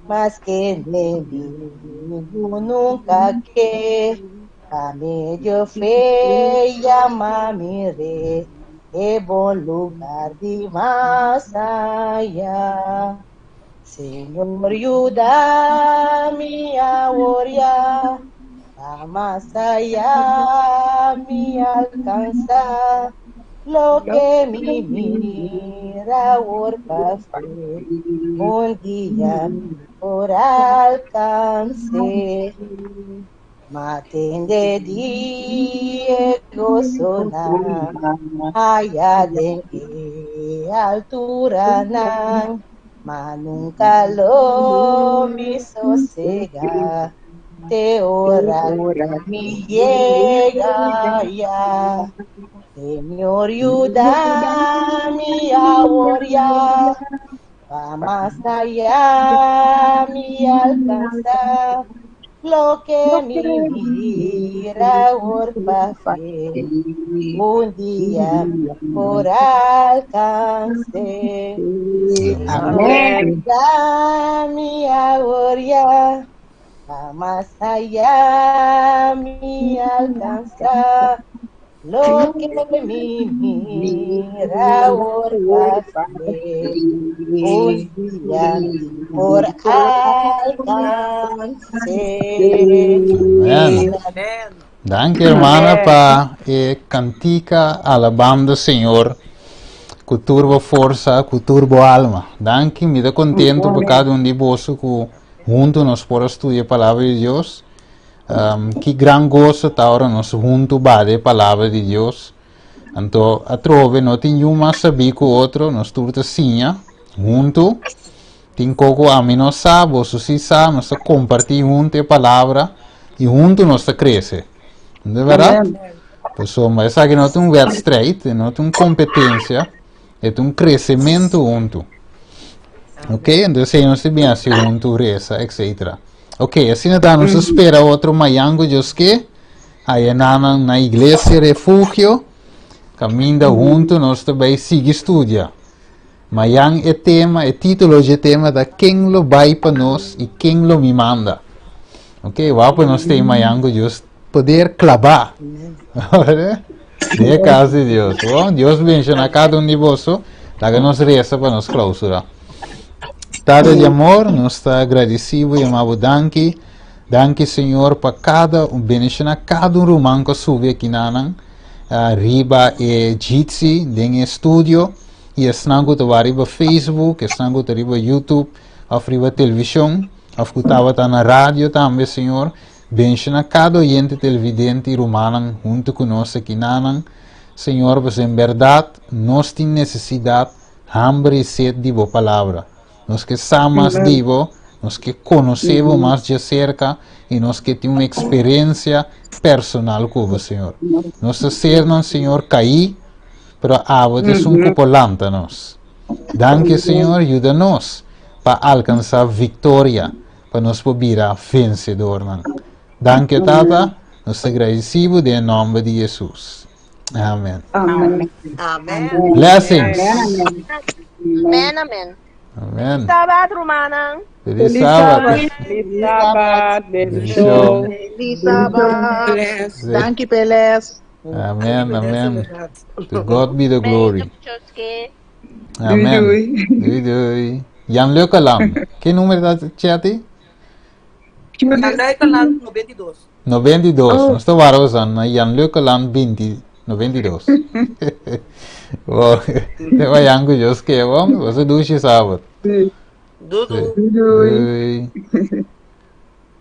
mas que nenhum nunca que. A medio fe llama mi rey, es buen lugar de más allá. Señor, ayúdame a orar, a más allá me alcanza, lo que mi mira orpaste, un día por alcance. Maten de Diego sonar, allá de altura nan, mas nunca lo me sosega, te ora mi llega ya. Señor, ayuda mi ahora, va más allá mi alcanza. Lo que mi mira orpaste, un día por alcance. Amén. Da mi ahora, va más allá mi alcanza. Lo que mi mira orpaste, un día por alcance. Amén. Danke, hermana, para cantica alabando Senhor, com turbo força, com turbo alma. Danke, me dá contento por cada de vós que juntos nós podemos estudar a palavra de Deus. Que gran gozo está ahora nós juntos bade a palavra de Deus. Então, a trove não tem uma saber com o outro, nós tudo assim, juntos. Tem coco a mim não sabe, ou se sabe, nós compartilhamos juntos a palavra e juntos nós crescemos. Não é verdade? Pessoal, mas aqui não tem wedstrijd, não tem competência, é um crescimento junto. Ok? Então, se nós bem assim juntos, reza, etc. Ok, assim então nos espera outro mayango Deus que aí na igreja refúgio, caminha junto, nós também sigue estudia. Mayang é tema, é título de tema da quem lo vai para nós e quem lo me manda. Ok, vai para nós ter mayango Deus poder clavar. É caso de Deus. Oh, Deus menciona cada de vós, lá que nós reza para nós clausura. Estado de amor, nós está agradecido e amado danke. Danke, Senhor, para cada bendição, cada romano que sube aqui na riba e Jitsi, em estúdio, e estão que riba Facebook, estão que riba YouTube, ou riba televisão, ou que estava na rádio também, Senhor. Bendição cada oyente televidente romano junto conosco aqui na Senhor, pois em verdade, nós temos necessidade, hambre e sede de boa palavra. Nós que sabemos disso, nós que conhecemos mais de cerca e nós que temos uma experiência personal com o Senhor. Nós sermos, Senhor, cair, mas a vezes um pouco lenta nós. Danke, Senhor, ajuda-nos para alcançar vitória, para nós virar vencedor. Danke, Tata, nós agradecemos em nome de Jesus. Amém. Amém. Amém. Blessings. Amen, amen. Amém. Sabat, Romana. Feliz sábado. Feliz Sabbath, Feliz show. Feliz Sabbath. Danke, Peles. Amen, amen. To God be the glory. Amen. Dui. Jan Leukeland. Que número da chat? André Calan, 92. 92. Nós estamos usando Jan Leukeland 92. Oh, vai yangu jos que vamos, você duche sábado. Dudu. Dui.